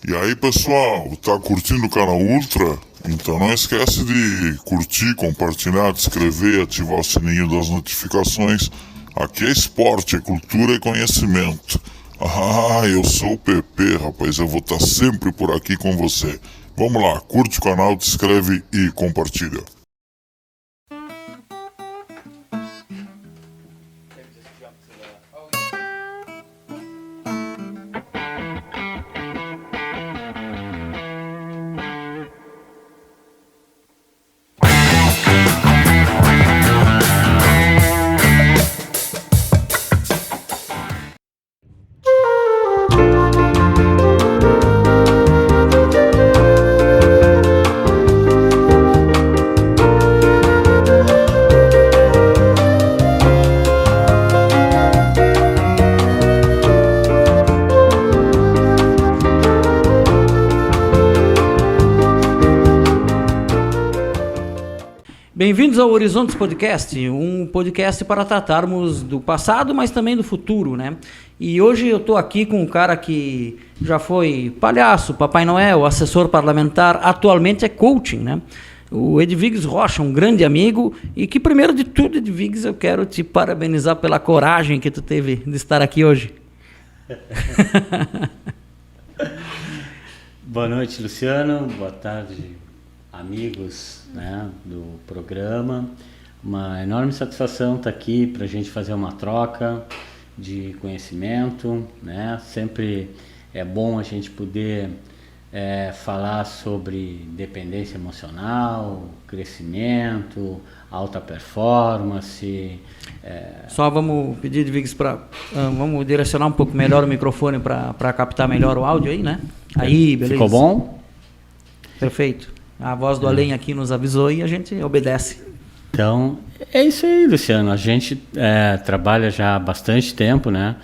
E aí, pessoal, tá curtindo o canal Ultra? Então não esquece de curtir, compartilhar, se inscrever, ativar o sininho das notificações. Aqui é esporte, é cultura e conhecimento. Ah, eu sou o PP, rapaz, eu vou estar sempre por aqui com você. Vamos lá, curte o canal, se inscreve e compartilha. Bem-vindos ao Horizontes Podcast, um podcast para tratarmos do passado, mas também do futuro, né? E hoje eu estou aqui com um cara que já foi palhaço, Papai Noel, assessor parlamentar, atualmente é coaching, né? O Edviges Rocha, um grande amigo, e que primeiro de tudo, Edviges, eu quero te parabenizar pela coragem que tu teve de estar aqui hoje. Boa noite, Luciano. Boa tarde, amigos, né, do programa. Uma enorme satisfação estar aqui para a gente fazer uma troca de conhecimento, né? Sempre é bom a gente poder falar sobre dependência emocional, crescimento, alta performance. Só vamos pedir, Edviges, vamos direcionar um pouco melhor o microfone para captar melhor o áudio aí, né? Aí, beleza. Ficou bom? Perfeito. A voz do além aqui nos avisou e a gente obedece. Então, é isso aí, Luciano. A gente trabalha já há bastante tempo, né?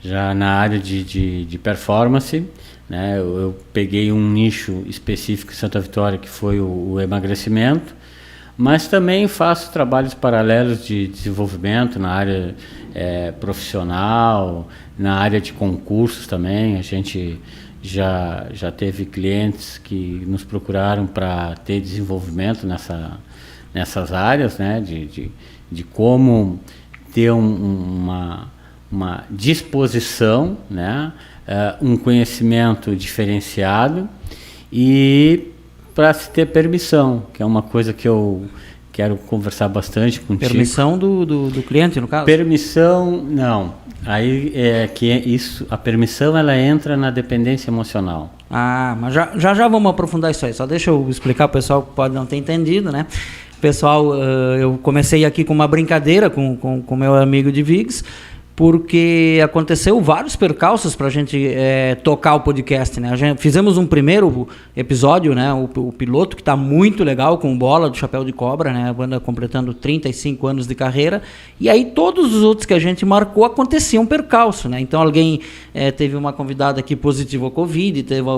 Já na área de performance, né? Eu peguei um nicho específico em Santa Vitória, que foi o emagrecimento, mas também faço trabalhos paralelos de desenvolvimento na área profissional, na área de concursos também. A gente já teve clientes que nos procuraram para ter desenvolvimento nessas áreas, né, de como ter uma disposição, né, um conhecimento diferenciado e para se ter permissão, que é uma coisa que eu quero conversar bastante contigo. Permissão do cliente, no caso? Permissão, não. Aí a permissão ela entra na dependência emocional. Ah, mas já vamos aprofundar isso aí. Só deixa eu explicar para o pessoal que pode não ter entendido, né? Pessoal, eu comecei aqui com uma brincadeira com meu amigo Edviges, porque aconteceu vários percalços para a gente tocar o podcast, né? Fizemos um primeiro episódio, né? O piloto, que está muito legal, com o Bola do Chapéu de Cobra, né? A banda completando 35 anos de carreira. E aí todos os outros que a gente marcou aconteciam percalço, né? Então alguém teve uma convidada que positivou Covid, teve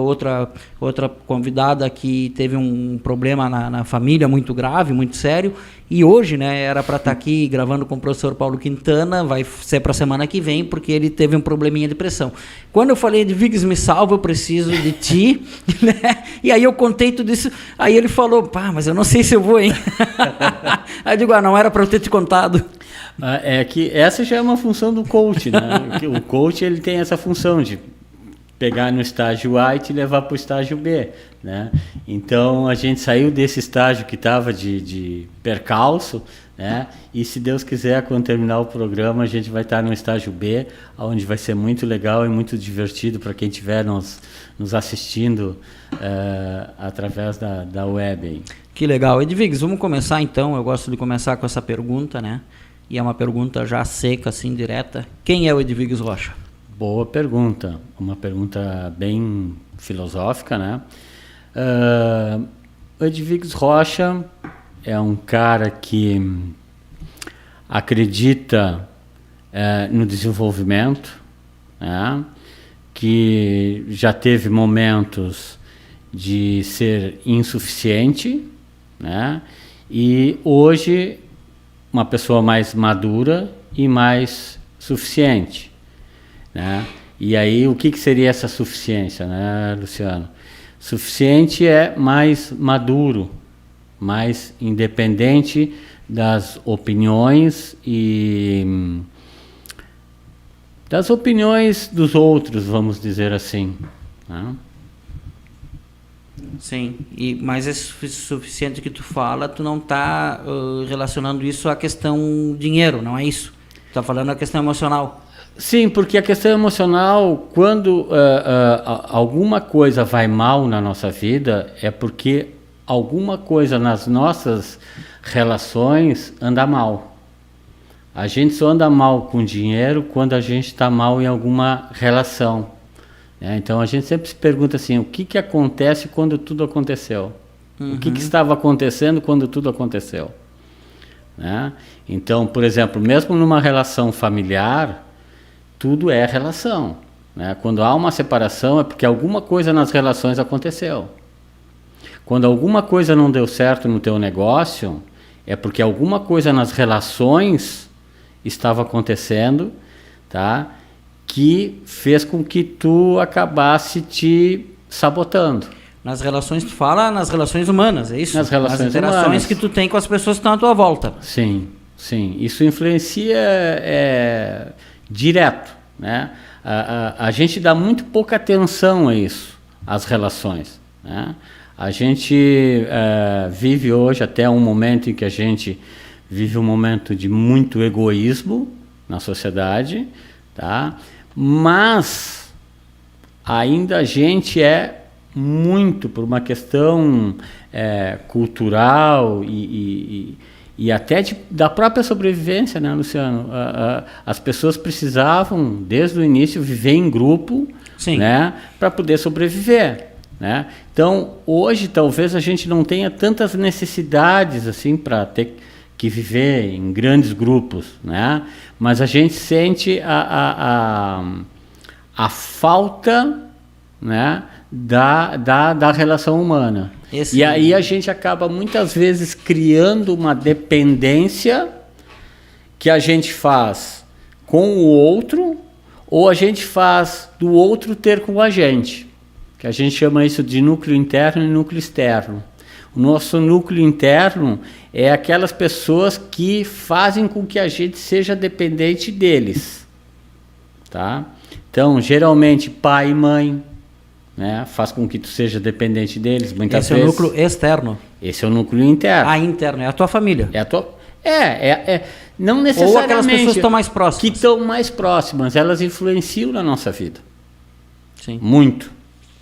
outra convidada que teve um problema na família muito grave, muito sério. E hoje, né, era para estar aqui gravando com o professor Paulo Quintana, vai ser para a semana que vem, porque ele teve um probleminha de pressão. Quando eu falei, Edviges, me salva, eu preciso de ti, né? E aí eu contei tudo isso, aí ele falou, pá, mas eu não sei se eu vou, hein? Aí eu digo, não era para eu ter te contado. É que essa já é uma função do coach, né? O coach, ele tem essa função de pegar no estágio A e te levar para o estágio B, né? Então a gente saiu desse estágio que estava de percalço, né? E se Deus quiser, quando terminar o programa, a gente vai estar no estágio B, onde vai ser muito legal e muito divertido para quem estiver nos assistindo através da web aí. Que legal. Edviges, vamos começar então. Eu gosto de começar com essa pergunta, né? E é uma pergunta já seca, assim, direta. Quem é o Edviges Rocha? Boa pergunta, uma pergunta bem filosófica, né? O Edviges Rocha é um cara que acredita no desenvolvimento, né? Que já teve momentos de ser insuficiente, né? E hoje uma pessoa mais madura e mais suficiente, né? E aí, o que seria essa suficiência, né, Luciano? Suficiente é mais maduro, mais independente das opiniões e das opiniões dos outros, vamos dizer assim, né? Sim, mas esse suficiente que tu fala, tu não está relacionando isso à questão dinheiro, não é isso? Tu está falando a questão emocional. Sim, porque a questão emocional, quando alguma coisa vai mal na nossa vida, é porque alguma coisa nas nossas relações anda mal. A gente só anda mal com dinheiro quando a gente está mal em alguma relação. Então a gente sempre se pergunta assim, o que acontece quando tudo aconteceu? O que estava acontecendo quando tudo aconteceu? Né? Então, por exemplo, mesmo numa relação familiar, tudo é relação. Né? Quando há uma separação é porque alguma coisa nas relações aconteceu. Quando alguma coisa não deu certo no teu negócio, é porque alguma coisa nas relações estava acontecendo, tá? Que fez com que tu acabasse te sabotando. Nas relações, tu fala nas relações humanas, é isso? Nas relações Nas interações humanas. que tu tem com as pessoas que estão à tua volta. Sim, sim. Isso influencia direto, né? A gente dá muito pouca atenção a isso, às relações, né? A gente vive hoje até um momento em que a gente vive um momento de muito egoísmo na sociedade, tá? Mas ainda a gente é muito por uma questão cultural e até da própria sobrevivência, né, Luciano? As pessoas precisavam, desde o início, viver em grupo, né, para poder sobreviver. Né? Então, hoje, talvez a gente não tenha tantas necessidades assim para ter que viver em grandes grupos, né? Mas a gente sente a falta, né, da relação humana. E aí a gente acaba muitas vezes criando uma dependência que a gente faz com o outro ou a gente faz do outro ter com a gente, que a gente chama isso de núcleo interno e núcleo externo. O nosso núcleo interno é aquelas pessoas que fazem com que a gente seja dependente deles, tá? Então, geralmente, pai e mãe, né, faz com que tu seja dependente deles, muitas vezes. Esse é o núcleo externo. Esse é o núcleo interno. Interno, é a tua família. É a tua... não necessariamente. Ou aquelas pessoas que estão mais próximas. Que estão mais próximas, elas influenciam na nossa vida. Sim. Muito.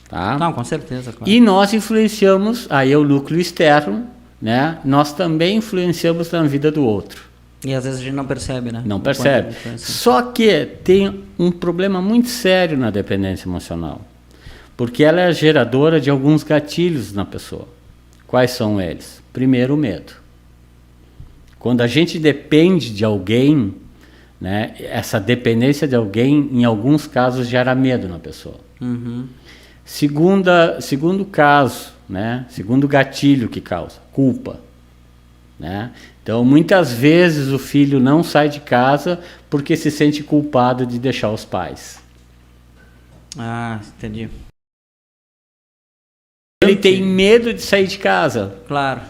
Tá? Não, com certeza, claro. E nós influenciamos, aí é o núcleo externo, né? Nós também influenciamos na vida do outro. E às vezes a gente não percebe, né? Não percebe. Só que tem um problema muito sério na dependência emocional, porque ela é geradora de alguns gatilhos na pessoa. Quais são eles? Primeiro, o medo. Quando a gente depende de alguém, né, essa dependência de alguém, em alguns casos, gera medo na pessoa. Uhum. Segundo caso, né? Segundo gatilho que causa, culpa. Né? Então, muitas vezes o filho não sai de casa porque se sente culpado de deixar os pais. Ah, entendi. Ele tem medo de sair de casa. Claro,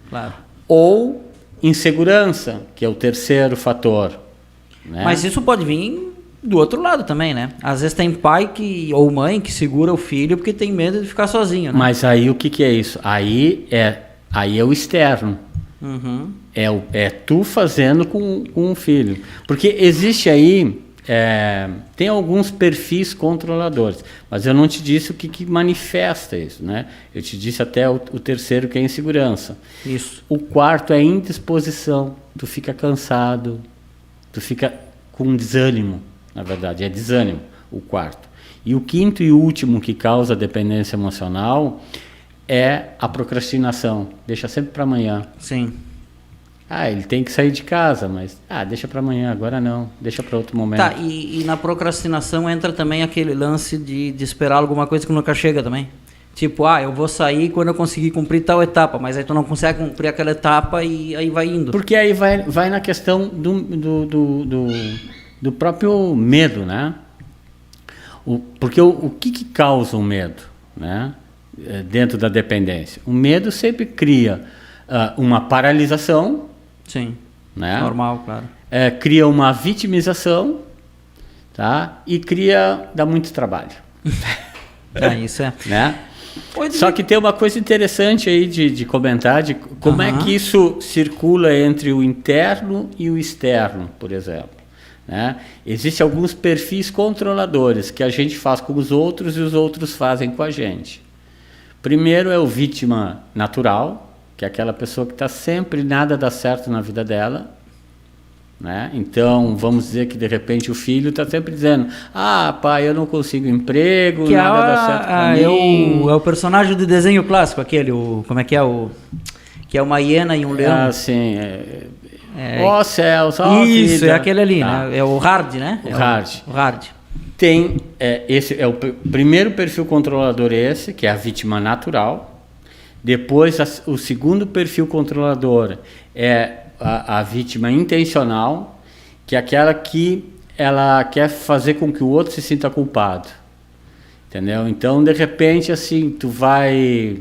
claro. Ou insegurança, que é o terceiro fator. Né? Mas isso pode vir do outro lado também, né? Às vezes tem pai ou mãe que segura o filho porque tem medo de ficar sozinho, né? Mas aí o que é isso? Aí é o externo. Uhum. É tu fazendo com o filho. Porque existe aí, tem alguns perfis controladores, mas eu não te disse o que manifesta isso, né? Eu te disse até o terceiro, que é a insegurança. Isso. O quarto é a indisposição. Tu fica cansado, tu fica com desânimo. Na verdade, é desânimo, o quarto. E o quinto e último que causa dependência emocional é a procrastinação. Deixa sempre para amanhã. Sim. Ele tem que sair de casa, mas deixa para amanhã, agora não. Deixa para outro momento. Tá, e na procrastinação entra também aquele lance de esperar alguma coisa que nunca chega também. Tipo, eu vou sair quando eu conseguir cumprir tal etapa, mas aí tu não consegue cumprir aquela etapa e aí vai indo. Porque aí vai na questão do próprio medo, né? Porque o que causa o medo, né? Dentro da dependência? O medo sempre cria uma paralisação. Sim, Né? normal, claro. Cria uma vitimização, tá? E dá muito trabalho. Isso é. Né? Só que tem uma coisa interessante aí de comentar, de como é que isso circula entre o interno e o externo, por exemplo. Né? Existem alguns perfis controladores que a gente faz com os outros e os outros fazem com a gente. Primeiro é o vítima natural, que é aquela pessoa que está sempre, nada dá certo na vida dela. Né? Então, vamos dizer que de repente o filho está sempre dizendo: pai, eu não consigo emprego, que nada dá certo para mim. É o personagem de desenho clássico, aquele, como é que é que é uma hiena e um leão. Sim. Ó céus, ó isso, vida. é aquele ali, né? É o Hard, né? O Hard. Tem, esse é o primeiro perfil controlador, que é a vítima natural. Depois, o segundo perfil controlador é a vítima intencional, que é aquela que ela quer fazer com que o outro se sinta culpado. Entendeu? Então, de repente, assim, tu vai,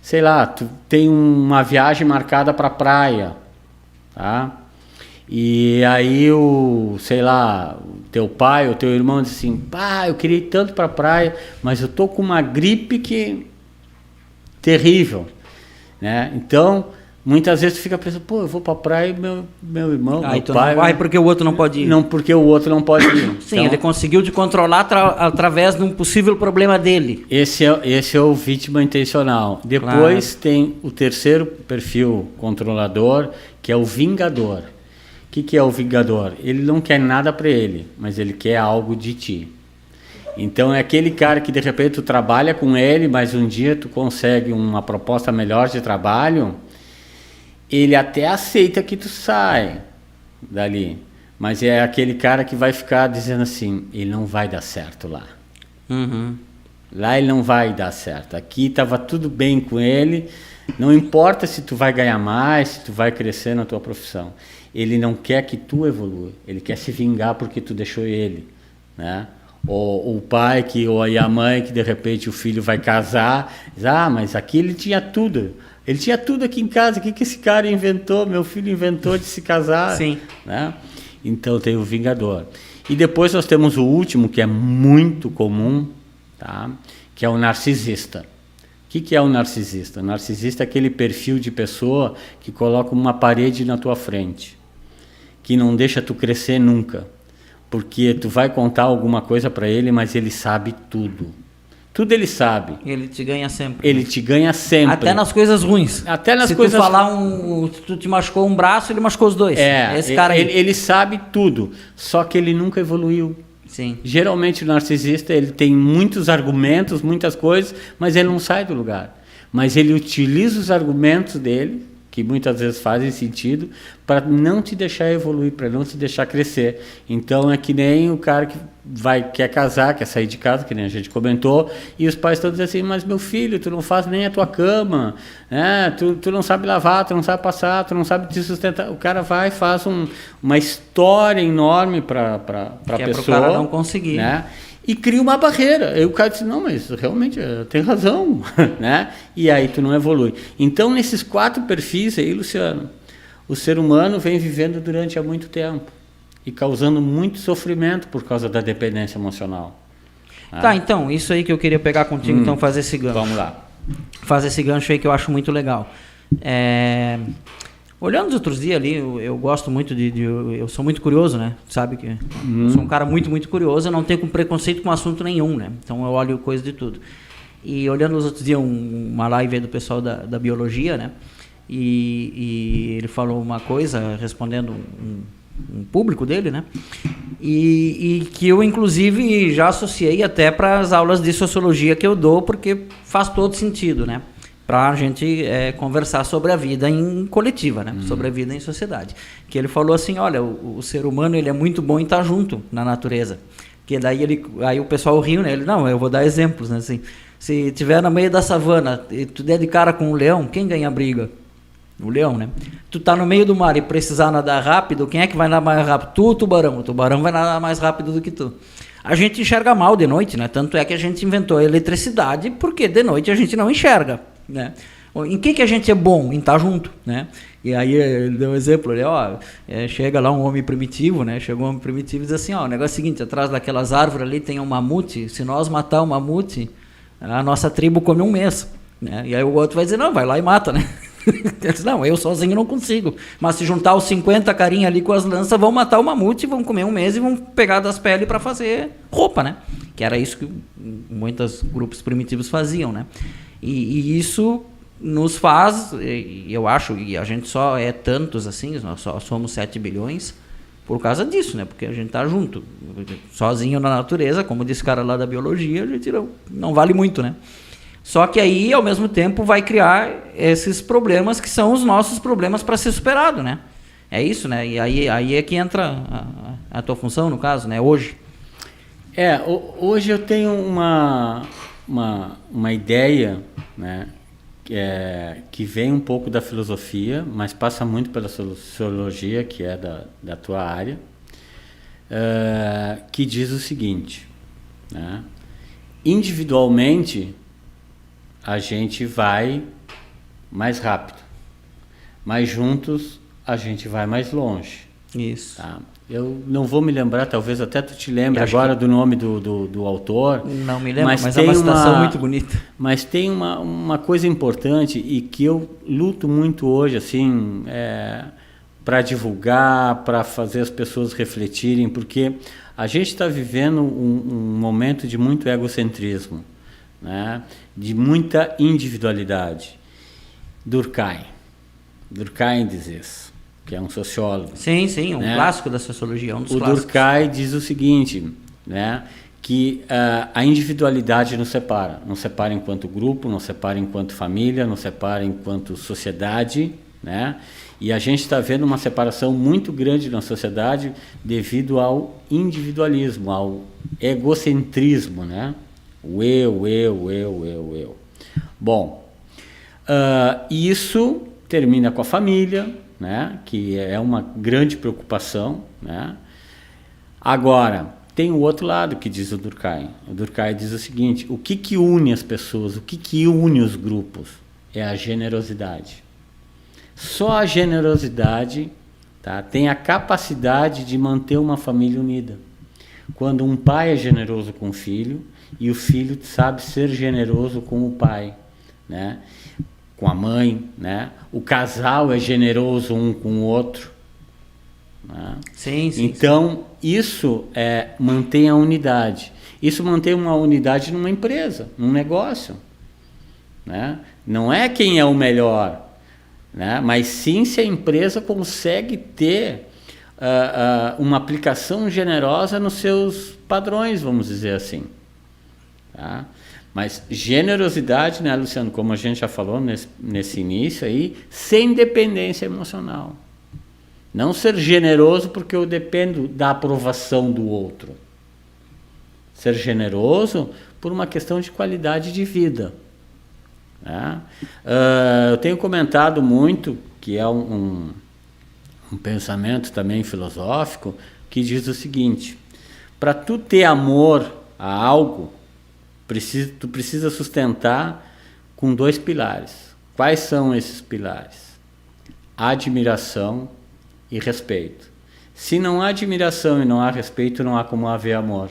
sei lá, tu tem uma viagem marcada para a praia, tá? E aí sei lá, o teu pai ou teu irmão diz assim: eu queria ir tanto para a praia, mas eu tô com uma gripe terrível, né? Então, muitas vezes tu fica pensando: eu vou para a praia e meu irmão, meu pai... Não vai porque o outro não pode ir. Não, porque o outro não pode ir. Sim, então, ele conseguiu te controlar através de um possível problema dele. Esse é o vítima intencional. Depois tem o terceiro perfil controlador, que é o vingador. O que é o vingador? Ele não quer nada para ele, mas ele quer algo de ti. Então é aquele cara que de repente tu trabalha com ele, mas um dia tu consegue uma proposta melhor de trabalho, ele até aceita que tu sai dali, mas é aquele cara que vai ficar dizendo assim: ele não vai dar certo lá. Lá ele não vai dar certo. Aqui estava tudo bem com ele, não importa se tu vai ganhar mais, se tu vai crescer na tua profissão. Ele não quer que tu evolua, ele quer se vingar porque tu deixou ele, né? Ou o pai ou a mãe que de repente o filho vai casar, diz: mas aqui ele tinha tudo. Ele tinha tudo aqui em casa. O que esse cara inventou? Meu filho inventou de se casar. Sim. Né? Então tem o vingador. E depois nós temos o último, que é muito comum, tá? Que é o narcisista. O que é o narcisista? O narcisista é aquele perfil de pessoa que coloca uma parede na tua frente, que não deixa tu crescer nunca. Porque tu vai contar alguma coisa para ele, mas ele sabe tudo. Tudo ele sabe. Ele te ganha sempre. Ele te ganha sempre. Até nas coisas ruins. Até nas Se coisas... tu falar se tu te machucou um braço, ele machucou os dois. Esse cara aí. Ele sabe tudo, só que ele nunca evoluiu. Sim. Geralmente o narcisista, ele tem muitos argumentos, muitas coisas, mas ele não sai do lugar. Mas ele utiliza os argumentos dele, que muitas vezes fazem sentido, para não te deixar evoluir, para não te deixar crescer. Então é que nem o cara que quer casar, quer sair de casa, que nem a gente comentou, e os pais estão dizendo assim: mas meu filho, tu não faz nem a tua cama, né? Tu não sabe lavar, tu não sabe passar, tu não sabe te sustentar. O cara vai e faz uma história enorme para a pessoa. Para o cara não conseguir. Né? E cria uma barreira. Aí o cara diz: não, mas realmente tem razão. Né? E aí tu não evolui. Então, nesses 4 perfis aí, Luciano, o ser humano vem vivendo durante há muito tempo e causando muito sofrimento por causa da dependência emocional. Tá, então, isso aí que eu queria pegar contigo, então, fazer esse gancho. Vamos lá. Fazer esse gancho aí que eu acho muito legal. Olhando os outros dias ali, eu gosto muito eu sou muito curioso, né? Sabe que eu sou um cara muito, muito curioso, eu não tenho preconceito com assunto nenhum, né? Então eu olho coisa de tudo. E olhando os outros dias uma live aí do pessoal da biologia, né? E ele falou uma coisa, respondendo um público dele, né? E que eu, inclusive, já associei até para as aulas de sociologia que eu dou, porque faz todo sentido, né? Para a gente conversar sobre a vida em coletiva, né? Sobre a vida em sociedade. Que ele falou assim: olha, o ser humano ele é muito bom em estar junto na natureza. Que daí aí o pessoal riu, né? Ele: não, eu vou dar exemplos, né? Assim, se tiver no meio da savana e tu der de cara com um leão, quem ganha a briga? O leão, né? Tu tá no meio do mar e precisar nadar rápido, quem é que vai nadar mais rápido? Tu, o tubarão. O tubarão vai nadar mais rápido do que tu. a gente enxerga mal de noite, né? Tanto é que a gente inventou a eletricidade, porque de noite a gente não enxerga, né? Em que a gente é bom? Em estar junto, né? E aí ele deu um exemplo, chega lá um homem primitivo, né? Chegou um homem primitivo e diz assim, o negócio é o seguinte, atrás daquelas árvores ali tem um mamute, se nós matar o mamute, a nossa tribo come um mês, né? E aí o outro vai dizer, não, vai lá e mata, né? Ele diz, não, eu sozinho não consigo, mas se juntar os 50 carinha ali com as lanças, vão matar o mamute, vão comer um mês e vão pegar das peles para fazer roupa, né? Que era isso que muitos grupos primitivos faziam, né? E isso nos faz, eu acho, e a gente só é tantos assim, nós só somos 7 bilhões por causa disso, né? Porque a gente tá junto, sozinho na natureza, como disse o cara lá da biologia, a gente não vale muito, né? Só que aí, ao mesmo tempo, vai criar esses problemas que são os nossos problemas para ser superado, né? É isso, né? E aí é que entra a tua função, no caso, né? Hoje. Hoje eu tenho uma ideia, né? Que vem um pouco da filosofia, mas passa muito pela sociologia, que é da tua área, que diz o seguinte, né? Individualmente, a gente vai mais rápido, mas juntos a gente vai mais longe. Isso. Tá? Eu não vou me lembrar, talvez até tu te lembre agora do nome do autor. Não me lembro, mas é uma citação muito bonita. Mas tem uma coisa importante e que eu luto muito hoje, assim, para divulgar, para fazer as pessoas refletirem, porque a gente está vivendo um momento de muito egocentrismo, né? De muita individualidade. Durkheim diz isso, que é um sociólogo. Sim, um né? clássico da sociologia, um dos clássicos. O Durkheim diz o seguinte, né? Que a individualidade nos separa enquanto grupo, nos separa enquanto família, nos separa enquanto sociedade, né? E a gente está vendo uma separação muito grande na sociedade devido ao individualismo, ao egocentrismo, né? O eu. Bom, isso termina com a família, né? Que é uma grande preocupação, né? Agora, tem o outro lado que diz o Durkheim. O Durkheim diz o seguinte, o que une as pessoas, o que une os grupos? É a generosidade. Só a generosidade, tá, tem a capacidade de manter uma família unida. Quando um pai é generoso com o filho e o filho sabe ser generoso com o pai, né? Com a mãe, né? O casal é generoso um com o outro. Né? Sim. Então, isso mantém a unidade. Isso mantém uma unidade numa empresa, num negócio. Né? Não é quem é o melhor, né? Mas sim se a empresa consegue ter uma aplicação generosa nos seus padrões, vamos dizer assim. Tá? Mas generosidade, né, Luciano, como a gente já falou nesse início aí, sem dependência emocional. Não ser generoso porque eu dependo da aprovação do outro. Ser generoso por uma questão de qualidade de vida. Né? Eu tenho comentado muito, que é um pensamento também filosófico, que diz o seguinte, para tu ter amor a algo, tu precisa sustentar com 2 pilares. Quais são esses pilares? Admiração e respeito. Se não há admiração e não há respeito, não há como haver amor.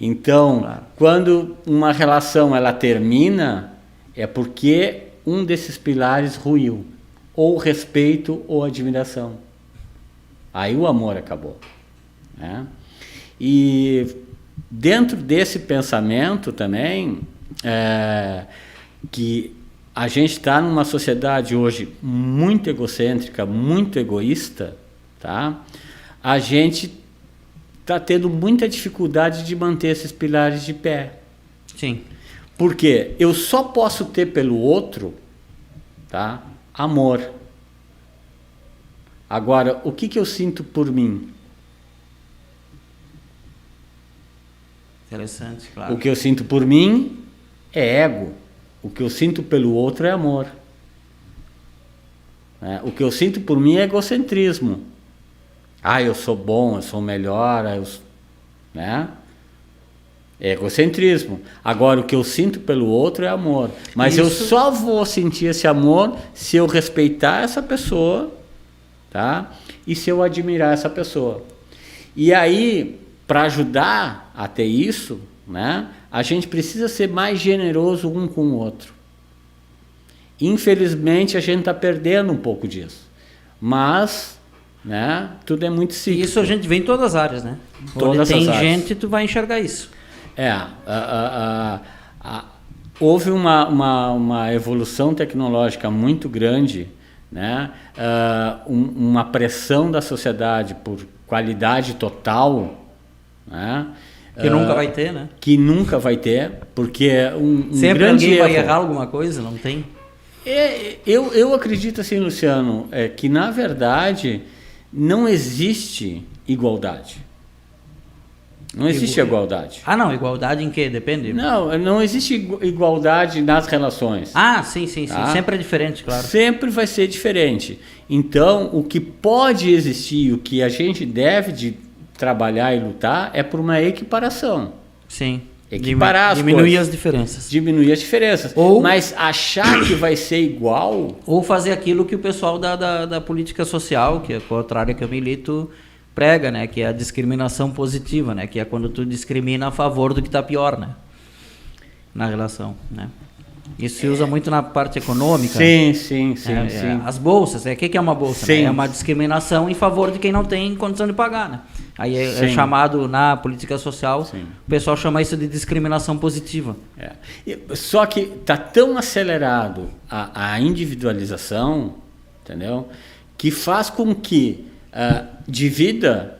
Então, claro, quando uma relação ela termina, é porque um desses pilares ruiu, ou respeito ou admiração. Aí o amor acabou. Né? E dentro desse pensamento também, que a gente está numa sociedade hoje muito egocêntrica, muito egoísta, tá? A gente está tendo muita dificuldade de manter esses pilares de pé. Sim. Porque eu só posso ter pelo outro, tá? Amor. Agora, o que eu sinto por mim? Interessante, claro. O que eu sinto por mim é ego. O que eu sinto pelo outro é amor. O que eu sinto por mim é egocentrismo. Eu sou bom, eu sou melhor. né? É egocentrismo. Agora, o que eu sinto pelo outro é amor. Mas eu só vou sentir esse amor se eu respeitar essa pessoa, tá? E se eu admirar essa pessoa. E aí, para ajudar a ter isso, né, a gente precisa ser mais generoso um com o outro. Infelizmente, a gente está perdendo um pouco disso. Mas, né, tudo é muito cíclico. E isso a gente vê em todas as áreas, né? Todas Onde tem as áreas. gente, tu vai enxergar isso. Houve uma evolução tecnológica muito grande, né? Uma pressão da sociedade por qualidade total, né? Que nunca vai ter, né? Que nunca vai ter, porque Sempre grande alguém vai erro. errar alguma coisa, não tem? Eu acredito assim, Luciano, que na verdade não existe igualdade. Não existe igualdade. Ah, não, igualdade em quê? Depende. Não existe igualdade nas relações. Ah, sim, sim, sim. Tá? Sempre é diferente, claro. Sempre vai ser diferente. Então, o que pode existir, o que a gente deve de trabalhar e lutar é por uma equiparação. Sim. Equiparar as Diminuir coisas. as diferenças. Diminuir as diferenças. Mas achar que vai ser igual... Ou fazer aquilo que o pessoal da política social, que é a contrária que eu milito, prega, né? Que é a discriminação positiva, né? Que é quando tu discrimina a favor do que está pior, né? Na relação, né? Isso se usa muito na parte econômica. Sim. As bolsas, o que é uma bolsa? Né? É uma discriminação em favor de quem não tem condição de pagar, né? Aí é chamado, na política social, o pessoal chama isso de discriminação positiva. Só que está tão acelerado a individualização, entendeu? Que faz com que divida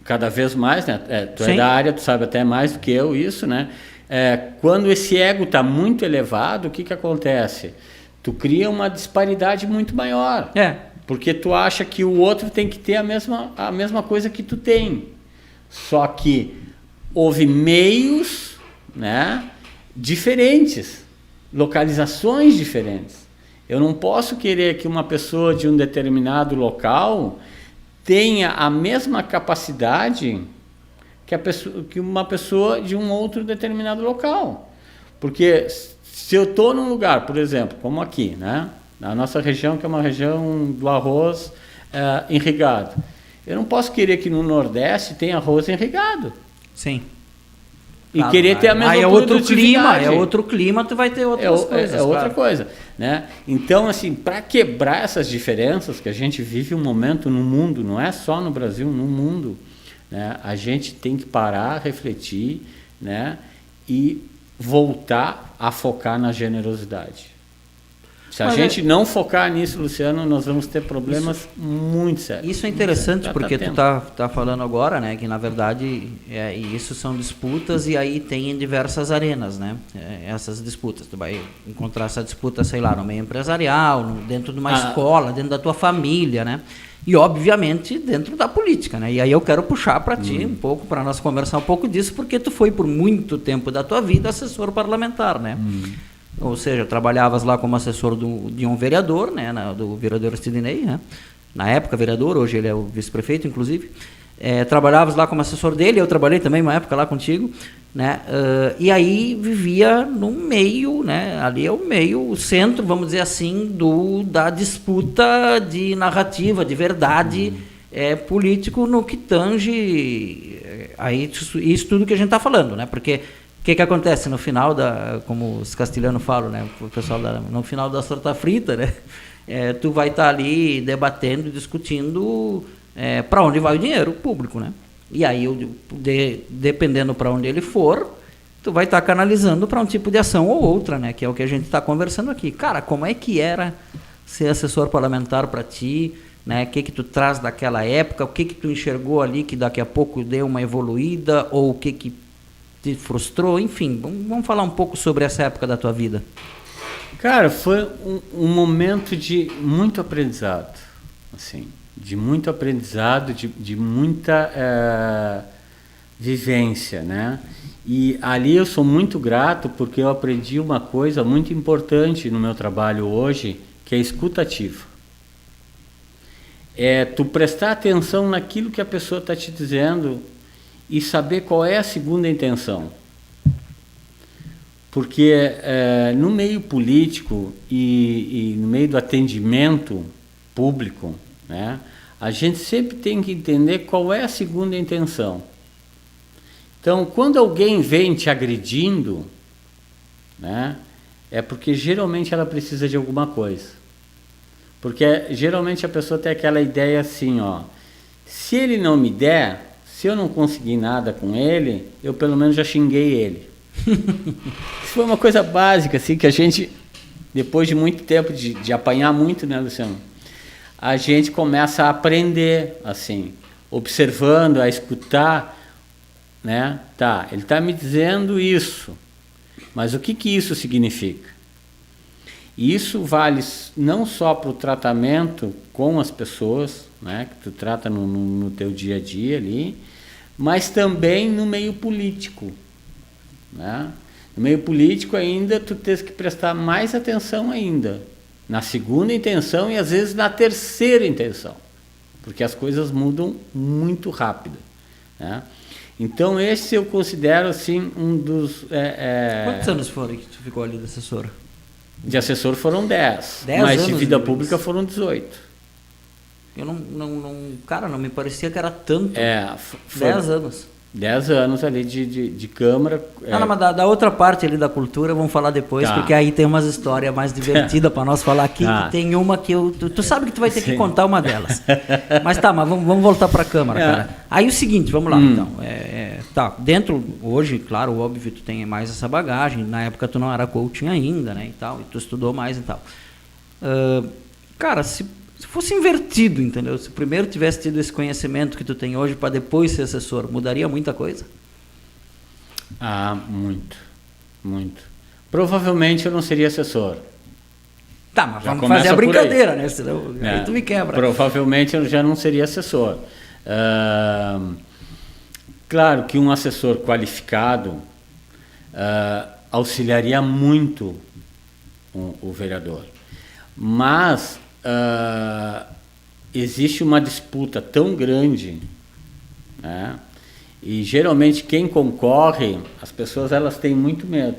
cada vez mais, né? Tu é da área, tu sabe até mais do que eu isso, né? Quando esse ego está muito elevado, o que acontece? Tu cria uma disparidade muito maior. Porque tu acha que o outro tem que ter a mesma coisa que tu tem. Só que houve meios, né, diferentes, localizações diferentes. Eu não posso querer que uma pessoa de um determinado local tenha a mesma capacidade que uma pessoa de um outro determinado local. Porque se eu estou num lugar, por exemplo, como aqui, né, na nossa região, que é uma região do arroz irrigado, eu não posso querer que no Nordeste tenha arroz irrigado. Sim. E querer ter a mesma produtividade. É outro clima, tu vai ter outras coisas. É outra coisa, né? Então, assim, para quebrar essas diferenças, que a gente vive um momento no mundo, não é só no Brasil, no mundo, né? A gente tem que parar, refletir, né? E voltar a focar na generosidade. Se a gente não focar nisso, Luciano, nós vamos ter problemas muito sérios. Isso é interessante porque tu tá falando agora, né, que na verdade isso são disputas e aí tem em diversas arenas, né, essas disputas. Tu vai encontrar essa disputa, sei lá, no meio empresarial, dentro de uma escola, dentro da tua família, né, e obviamente dentro da política, né. E aí eu quero puxar para ti um pouco, para nós conversar um pouco disso, porque tu foi por muito tempo da tua vida assessor parlamentar, né. Ou seja, trabalhavas lá como assessor de um vereador, né, do vereador Sidney, né, na época vereador, hoje ele é o vice-prefeito, inclusive. Trabalhavas lá como assessor dele, eu trabalhei também uma época lá contigo, né, e aí vivia no meio, né, ali é o meio, o centro, vamos dizer assim, da disputa de narrativa, de verdade político no que tange aí, isso tudo que a gente está falando, né, porque o que acontece no final como os castelhanos falam, né, o pessoal no final da torta frita, né, tu vai estar ali debatendo, discutindo para onde vai o dinheiro público, né? E aí, dependendo para onde ele for, tu vai estar canalizando para um tipo de ação ou outra, né? Que é o que a gente está conversando aqui. Cara, como é que era ser assessor parlamentar para ti, né? O que tu traz daquela época? O que tu enxergou ali que daqui a pouco deu uma evoluída ou o que te frustrou, enfim, vamos falar um pouco sobre essa época da tua vida. Cara, foi um momento de muito aprendizado, assim, de muito aprendizado, de muita vivência, né? E ali eu sou muito grato porque eu aprendi uma coisa muito importante no meu trabalho hoje, que é a escuta ativa. Tu prestar atenção naquilo que a pessoa está te dizendo e saber qual é a segunda intenção. Porque no meio político e no meio do atendimento público, né, a gente sempre tem que entender qual é a segunda intenção. Então, quando alguém vem te agredindo, né, é porque geralmente ela precisa de alguma coisa. Porque geralmente a pessoa tem aquela ideia assim, ó, se ele não me der, se eu não conseguir nada com ele, eu pelo menos já xinguei ele. Isso foi uma coisa básica, assim, que a gente, depois de muito tempo de apanhar muito, né, Luciano? A gente começa a aprender, assim, observando, a escutar, né? Tá, ele está me dizendo isso, mas o que isso significa? E isso vale não só para o tratamento com as pessoas, né, que tu trata no teu dia a dia ali, mas também no meio político. Né? No meio político ainda tu tens que prestar mais atenção ainda, na segunda intenção e às vezes na terceira intenção, porque as coisas mudam muito rápido. Né? Então esse eu considero assim um dos... Quantos anos foram que tu ficou ali de assessora? De assessor foram 10, 10 mas de anos vida de pública foram 18. Eu cara, não me parecia que era tanto. 10 anos. 10 anos ali de Câmara. Não, mas da outra parte ali da cultura, vamos falar depois, Tá. porque aí tem umas histórias mais divertidas para nós falar aqui, Tá. que tem uma que tu sabe que tu vai ter que Sim. contar uma delas. Mas tá, mas vamos voltar para a Câmara, cara. Aí o seguinte, vamos lá, então. Tá, dentro, hoje, claro, óbvio, tu tem mais essa bagagem, na época tu não era coaching ainda, né, e tal, e tu estudou mais e tal. Cara, se fosse invertido, entendeu? Se primeiro tivesse tido esse conhecimento que tu tem hoje para depois ser assessor, mudaria muita coisa? Muito, muito. Provavelmente eu não seria assessor. Tá, mas Já vamos começa fazer a por aí. brincadeira, né? Senão aí tu me quebra. Provavelmente eu já não seria assessor. Claro que um assessor qualificado auxiliaria muito o vereador. Mas existe uma disputa tão grande, né? E geralmente quem concorre, as pessoas elas têm muito medo.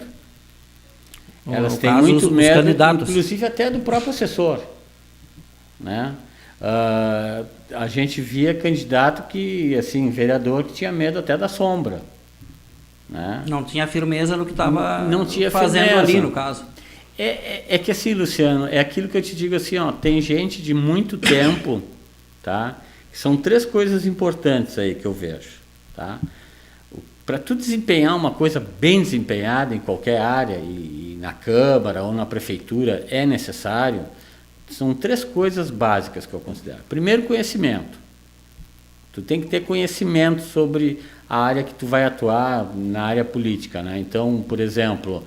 Elas têm muito os medo, candidatos. inclusive até do próprio assessor, né? A gente via candidato que, assim, vereador que tinha medo até da sombra, né? Não tinha firmeza no que estava Não tinha fazendo firmeza. ali, no caso. É que assim, Luciano, é aquilo que eu te digo assim, ó, tem gente de muito tempo, tá? São 3 coisas importantes aí que eu vejo, tá? Para tu desempenhar uma coisa bem desempenhada em qualquer área, e na Câmara ou na Prefeitura é necessário, são 3 coisas básicas que eu considero. Primeiro, conhecimento. Tu tem que ter conhecimento sobre a área que tu vai atuar na área política, né? Então, por exemplo,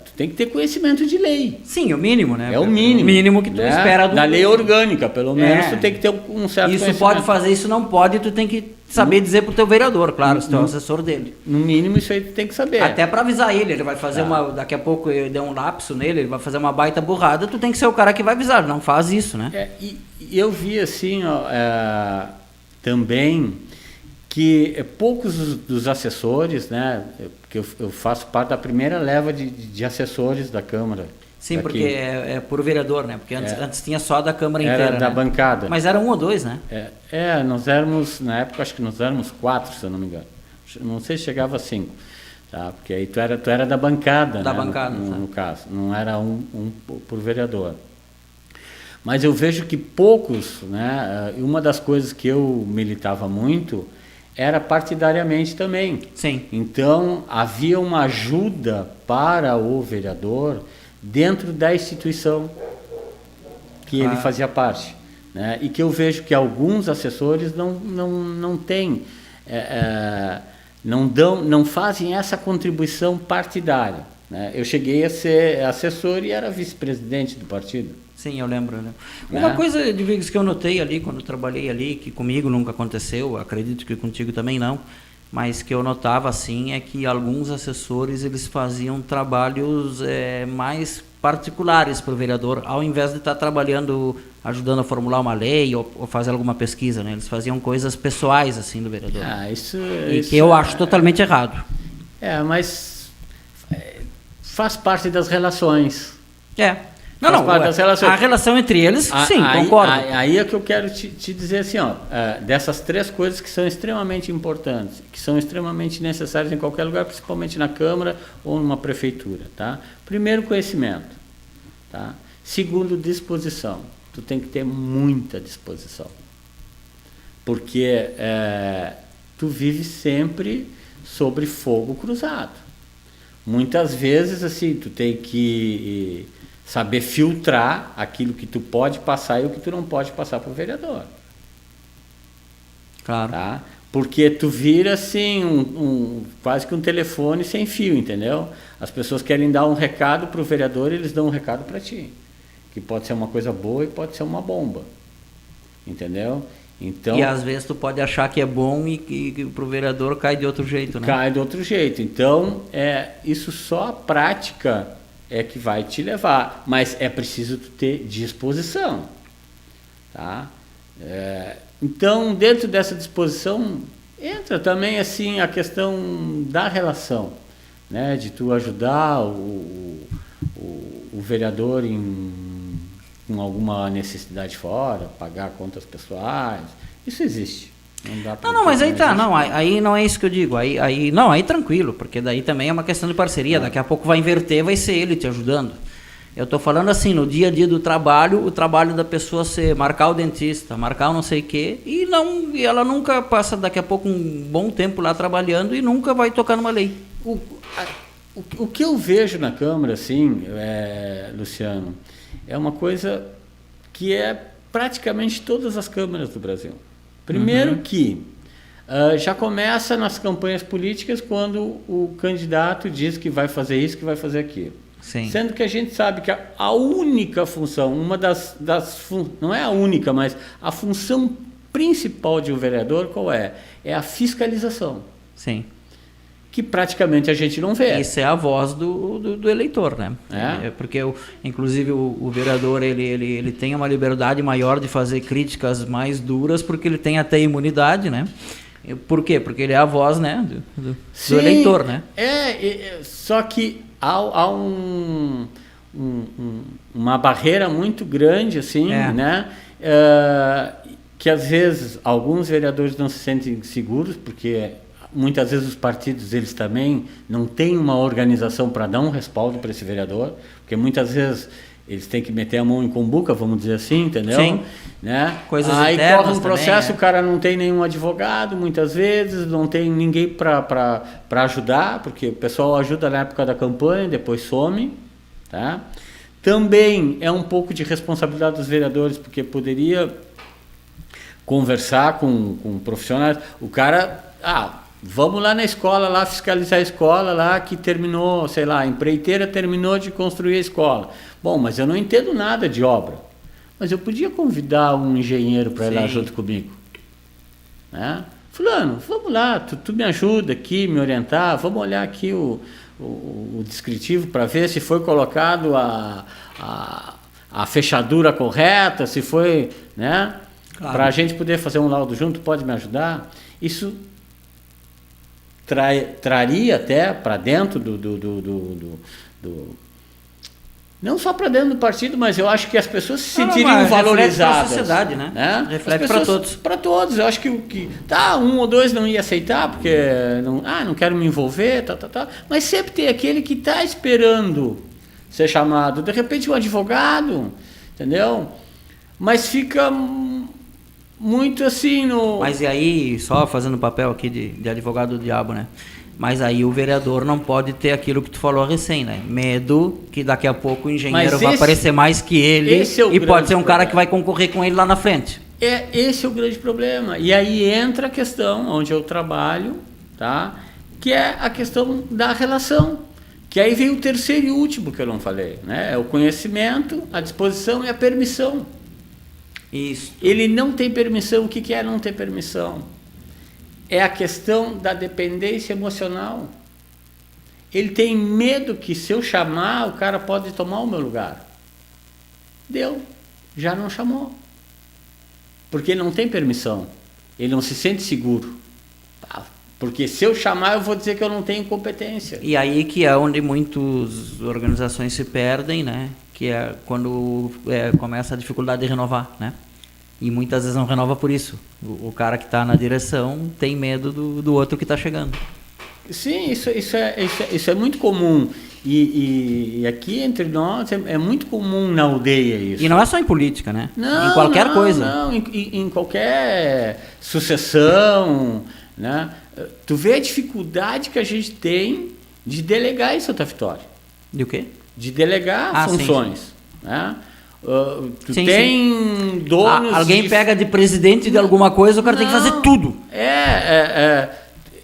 tu tem que ter conhecimento de lei. Sim, o mínimo, né? É o mínimo. O mínimo que tu né? espera do... Na lei orgânica, pelo menos, tu tem que ter um certo Isso conhecimento. pode fazer, isso não pode, tu tem que saber dizer pro teu vereador, claro, se tu é o assessor dele. No mínimo, isso aí tu tem que saber. Até para avisar ele vai fazer daqui a pouco ele der um lapso nele, ele vai fazer uma baita burrada, tu tem que ser o cara que vai avisar, não faz isso, né? E eu vi assim, ó, também, que poucos dos assessores, né, que eu faço parte da primeira leva de assessores da Câmara. Sim, daqui. porque é por vereador, né? Porque antes tinha só da Câmara Era inteira, da né? bancada. Mas era 1 ou 2, né? Nós éramos, na época, acho que nós éramos 4, se eu não me engano. Não sei se chegava a 5. Tá? Porque aí tu era da bancada, Da né? bancada, no caso. Não era um por vereador. Mas eu vejo que poucos, né? Uma das coisas que eu militava muito era partidariamente também. Sim. Então, havia uma ajuda para o vereador dentro da instituição que ele fazia parte, né? E que eu vejo que alguns assessores não têm, não fazem essa contribuição partidária, né? Eu cheguei a ser assessor e era vice-presidente do partido. Sim, eu lembro. Né? Uma coisa, de Viggs, que eu notei ali, quando eu trabalhei ali, que comigo nunca aconteceu, acredito que contigo também não, mas que eu notava, assim, é que alguns assessores, eles faziam trabalhos mais particulares para o vereador, ao invés de estar trabalhando, ajudando a formular uma lei ou fazer alguma pesquisa, né? Eles faziam coisas pessoais assim do vereador. Que eu acho totalmente errado. Mas faz parte das relações. A relação entre eles, sim, concordo. Aí é que eu quero te dizer assim, dessas 3 coisas que são extremamente importantes, que são extremamente necessárias em qualquer lugar, principalmente na Câmara ou numa prefeitura, tá? Primeiro, conhecimento, tá? Segundo, disposição. Tu tem que ter muita disposição, porque tu vive sempre sobre fogo cruzado. Muitas vezes, assim, tu tem que saber filtrar aquilo que tu pode passar e o que tu não pode passar para o vereador. Claro. Tá? Porque tu vira assim quase que um telefone sem fio, entendeu? As pessoas querem dar um recado para o vereador e eles dão um recado para ti, que pode ser uma coisa boa e pode ser uma bomba, entendeu? Então, e às vezes tu pode achar que é bom e para o vereador cai de outro jeito, né? Cai de outro jeito. Então, isso só a prática é que vai te levar, mas é preciso tu ter disposição, tá? Então, dentro dessa disposição entra também assim a questão da relação, né? De tu ajudar o vereador com alguma necessidade fora, pagar contas pessoais, isso existe. Mas aí tá, aí não é isso que eu digo, aí tranquilo, porque daí também é uma questão de parceria, daqui a pouco vai inverter, vai ser ele te ajudando. Eu tô falando assim, no dia a dia do trabalho, o trabalho da pessoa ser marcar o dentista, marcar o não sei o quê, e ela nunca passa daqui a pouco um bom tempo lá trabalhando e nunca vai tocar numa lei. O que eu vejo na Câmara, assim, Luciano, é uma coisa que é praticamente todas as câmaras do Brasil. Primeiro que já começa nas campanhas políticas quando o candidato diz que vai fazer isso, que vai fazer aquilo. Sim. Sendo que a gente sabe que a única função, uma não é a única, mas a função principal de um vereador qual é? É a fiscalização. Sim. Que praticamente a gente não vê. Isso é a voz do eleitor, né? Porque, inclusive, o vereador ele tem uma liberdade maior de fazer críticas mais duras porque ele tem até imunidade, né? Por quê? Porque ele é a voz, né, do eleitor, né? Só que há uma barreira muito grande, assim, né? Que às vezes alguns vereadores não se sentem seguros porque muitas vezes os partidos eles também não têm uma organização para dar um respaldo para esse vereador, porque muitas vezes eles têm que meter a mão em cumbuca, vamos dizer assim, entendeu? Sim. Né? Coisas aí internas corre um processo, também, o cara não tem nenhum advogado, muitas vezes, não tem ninguém para ajudar, porque o pessoal ajuda na época da campanha, depois some, tá? Também é um pouco de responsabilidade dos vereadores, porque poderia conversar com profissionais, o cara, vamos lá na escola, lá fiscalizar a escola, lá que terminou, sei lá, a empreiteira terminou de construir a escola. Bom, mas eu não entendo nada de obra. Mas eu podia convidar um engenheiro para ir lá junto comigo. Né? Fulano, vamos lá, tu me ajuda aqui, me orientar, vamos olhar aqui o descritivo para ver se foi colocado a fechadura correta, se foi, né? Claro. Para a gente poder fazer um laudo junto, pode me ajudar? Isso traria até para dentro não só para dentro do partido, mas eu acho que as pessoas se sentiriam valorizadas. Reflete para a sociedade, né? Reflete para todos. Para todos. Eu acho que um ou dois não ia aceitar, porque não quero me envolver, mas sempre tem aquele que está esperando ser chamado. De repente um advogado, entendeu? Mas fica muito assim no... Mas e aí, só fazendo papel aqui de advogado do diabo, né? Mas aí o vereador não pode ter aquilo que tu falou recém, né? Medo que daqui a pouco o engenheiro vai aparecer mais que ele e pode ser um cara que vai concorrer com ele lá na frente. Esse é o grande problema. E aí entra a questão onde eu trabalho, tá? Que é a questão da relação. Que aí vem o terceiro e último que eu não falei, né? É o conhecimento, a disposição e a permissão. Isso. Ele não tem permissão. O que é não ter permissão? É a questão da dependência emocional. Ele tem medo que se eu chamar, o cara pode tomar o meu lugar. Deu, já não chamou. Porque ele não tem permissão. Ele não se sente seguro. Porque se eu chamar, eu vou dizer que eu não tenho competência. E aí que é onde muitas organizações se perdem, né? Que é quando começa a dificuldade de renovar, né? E muitas vezes não renova por isso. O cara que está na direção tem medo do outro que está chegando. Sim, isso é muito comum. E aqui entre nós é muito comum na aldeia isso. E não é só em política, né? Não, em qualquer coisa. Não, em qualquer sucessão, né? Tu vê a dificuldade que a gente tem de delegar em Santa Vitória. De o quê? De delegar funções. Sim. Né? Tu sim, sim. Donos. Alguém pega de presidente de alguma coisa, o cara tem que fazer tudo. É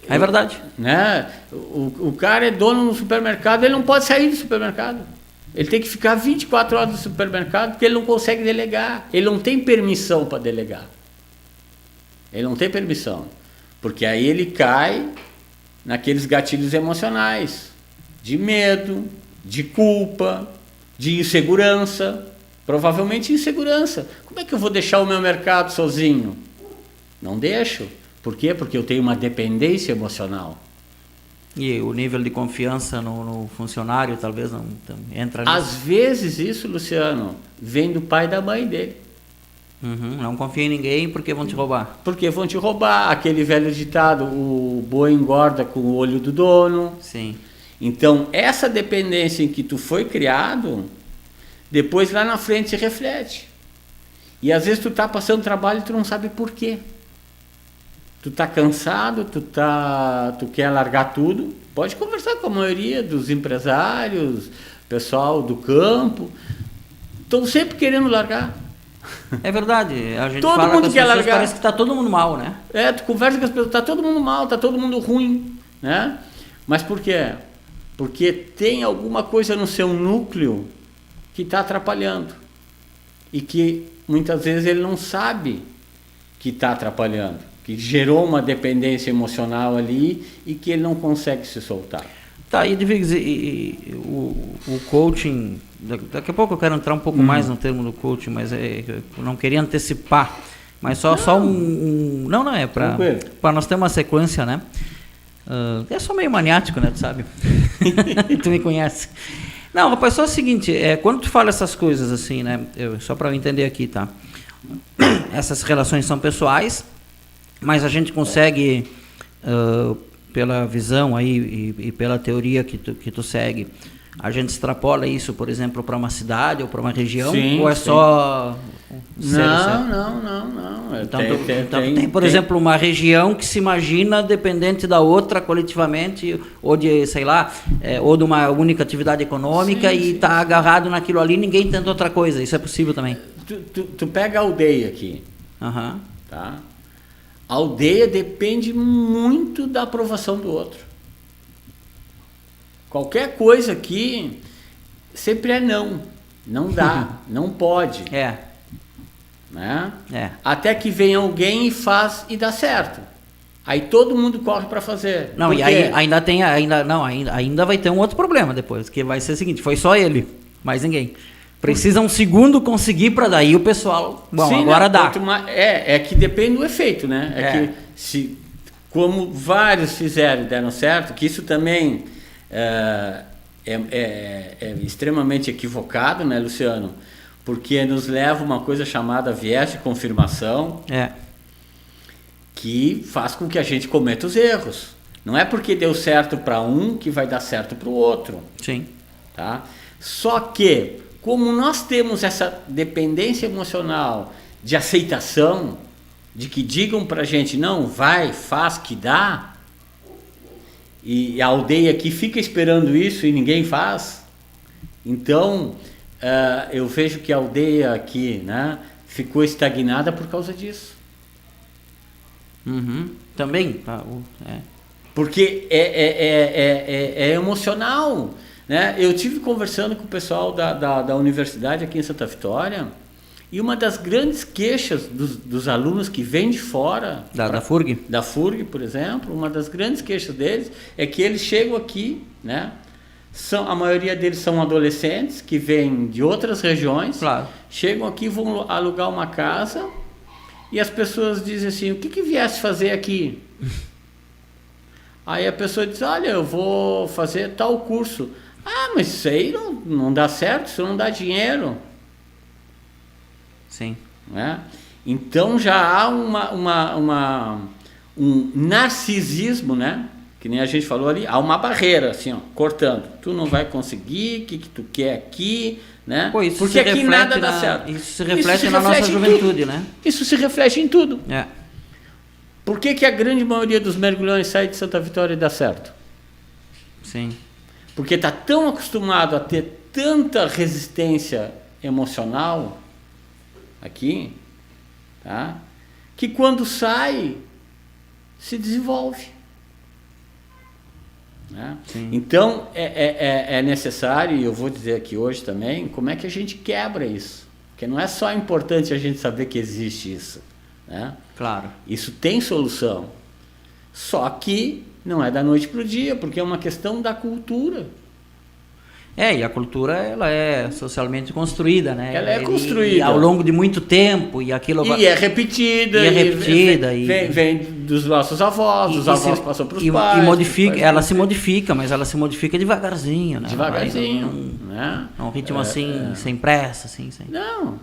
verdade. Né? O cara é dono no supermercado, ele não pode sair do supermercado. Ele tem que ficar 24 horas no supermercado porque ele não consegue delegar. Ele não tem permissão para delegar. Ele não tem permissão. Porque aí ele cai naqueles gatilhos emocionais. De medo, de culpa, de insegurança. Provavelmente insegurança. Como é que eu vou deixar o meu mercado sozinho? Não deixo. Por quê? Porque eu tenho uma dependência emocional. E o nível de confiança no funcionário talvez não entra nisso. Às vezes isso, Luciano, vem do pai e da mãe dele. Não confia em ninguém porque vão te roubar. Porque vão te roubar. Aquele velho ditado, o boi engorda com o olho do dono. Sim. Então, essa dependência em que tu foi criado, depois lá na frente se reflete. E às vezes tu tá passando trabalho e tu não sabe por quê. Tu tá cansado, tu quer largar tudo. Pode conversar com a maioria dos empresários, pessoal do campo. Estão sempre querendo largar. É verdade. A gente Todo fala mundo com as quer pessoas, largar. parece que tá todo mundo mal, né? Tu conversa com as pessoas, tá todo mundo mal, tá todo mundo ruim, né? Mas por quê? Porque tem alguma coisa no seu núcleo que está atrapalhando. E que muitas vezes ele não sabe que está atrapalhando. Que gerou uma dependência emocional ali e que ele não consegue se soltar. Tá, e Edviges, o coaching, daqui a pouco eu quero entrar um pouco mais no termo do coaching, mas eu não queria antecipar, mas só não é para nós ter uma sequência, né? Eu sou meio maniático, né, tu sabe? Tu me conhece. Não, rapaz, só o seguinte, quando tu fala essas coisas assim, né, só para eu entender aqui, tá? Essas relações são pessoais, mas a gente consegue, pela visão aí e pela teoria que tu segue, a gente extrapola isso, por exemplo, para uma cidade ou para uma região? Sim, ou é sim. só... Não. Então, tem, por exemplo, uma região que se imagina dependente da outra coletivamente, ou de, sei lá, ou de uma única atividade econômica, e está agarrado naquilo ali, ninguém tenta outra coisa. Isso é possível também? Tu pega a aldeia aqui. Tá? A aldeia depende muito da aprovação do outro. Qualquer coisa aqui sempre é não. Não dá, não pode. Né? Até que vem alguém e faz e dá certo. Aí todo mundo corre para fazer. Não, e aí ainda vai ter um outro problema depois, que vai ser o seguinte, foi só ele, mais ninguém. Precisa um segundo conseguir para daí o pessoal. Bom, sim, agora dá. É que depende do efeito, né? Que como vários fizeram e deram certo, que isso também é extremamente equivocado, né, Luciano? Porque nos leva uma coisa chamada viés de confirmação, que faz com que a gente cometa os erros. Não é porque deu certo para um que vai dar certo para o outro. Sim. Tá? Só que, como nós temos essa dependência emocional de aceitação, de que digam para a gente, não, vai, faz, que dá, e a aldeia aqui fica esperando isso e ninguém faz, então eu vejo que a aldeia aqui, né, ficou estagnada por causa disso. Também. Porque é emocional. Né? Eu tive conversando com o pessoal da universidade aqui em Santa Vitória E uma das grandes queixas dos alunos que vêm de fora... Da FURG? Da FURG, por exemplo, uma das grandes queixas deles é que eles chegam aqui, né? A maioria deles são adolescentes que vêm de outras regiões, claro. Chegam aqui, vão alugar uma casa e as pessoas dizem assim, o que viesse fazer aqui? Aí a pessoa diz, olha, eu vou fazer tal curso. Ah, mas isso aí não dá certo, isso não dá dinheiro. Sim. Né? Então já há um narcisismo, né? Que nem a gente falou ali, há uma barreira, assim, ó, cortando. Tu não vai conseguir, o que tu quer aqui, né? Pô, porque aqui nada dá certo. Isso se reflete na nossa juventude, né? Isso se reflete em tudo. É. Por que a grande maioria dos mergulhões sai de Santa Vitória e dá certo? Sim. Porque está tão acostumado a ter tanta resistência emocional aqui, tá? Que quando sai, se desenvolve. Né? Então é necessário, e eu vou dizer aqui hoje também, como é que a gente quebra isso. Porque não é só importante a gente saber que existe isso. Né? Claro. Isso tem solução. Só que não é da noite para o dia, porque é uma questão da cultura. E a cultura ela é socialmente construída, né? Ela é construída. E ao longo de muito tempo, e aquilo E é repetida. Vem dos nossos avós, os avós passam para os pais. E modifica, ela se modifica, mas ela se modifica devagarzinho, né? Devagarzinho. Né? É um ritmo assim, sem pressa, assim. Sem... Não.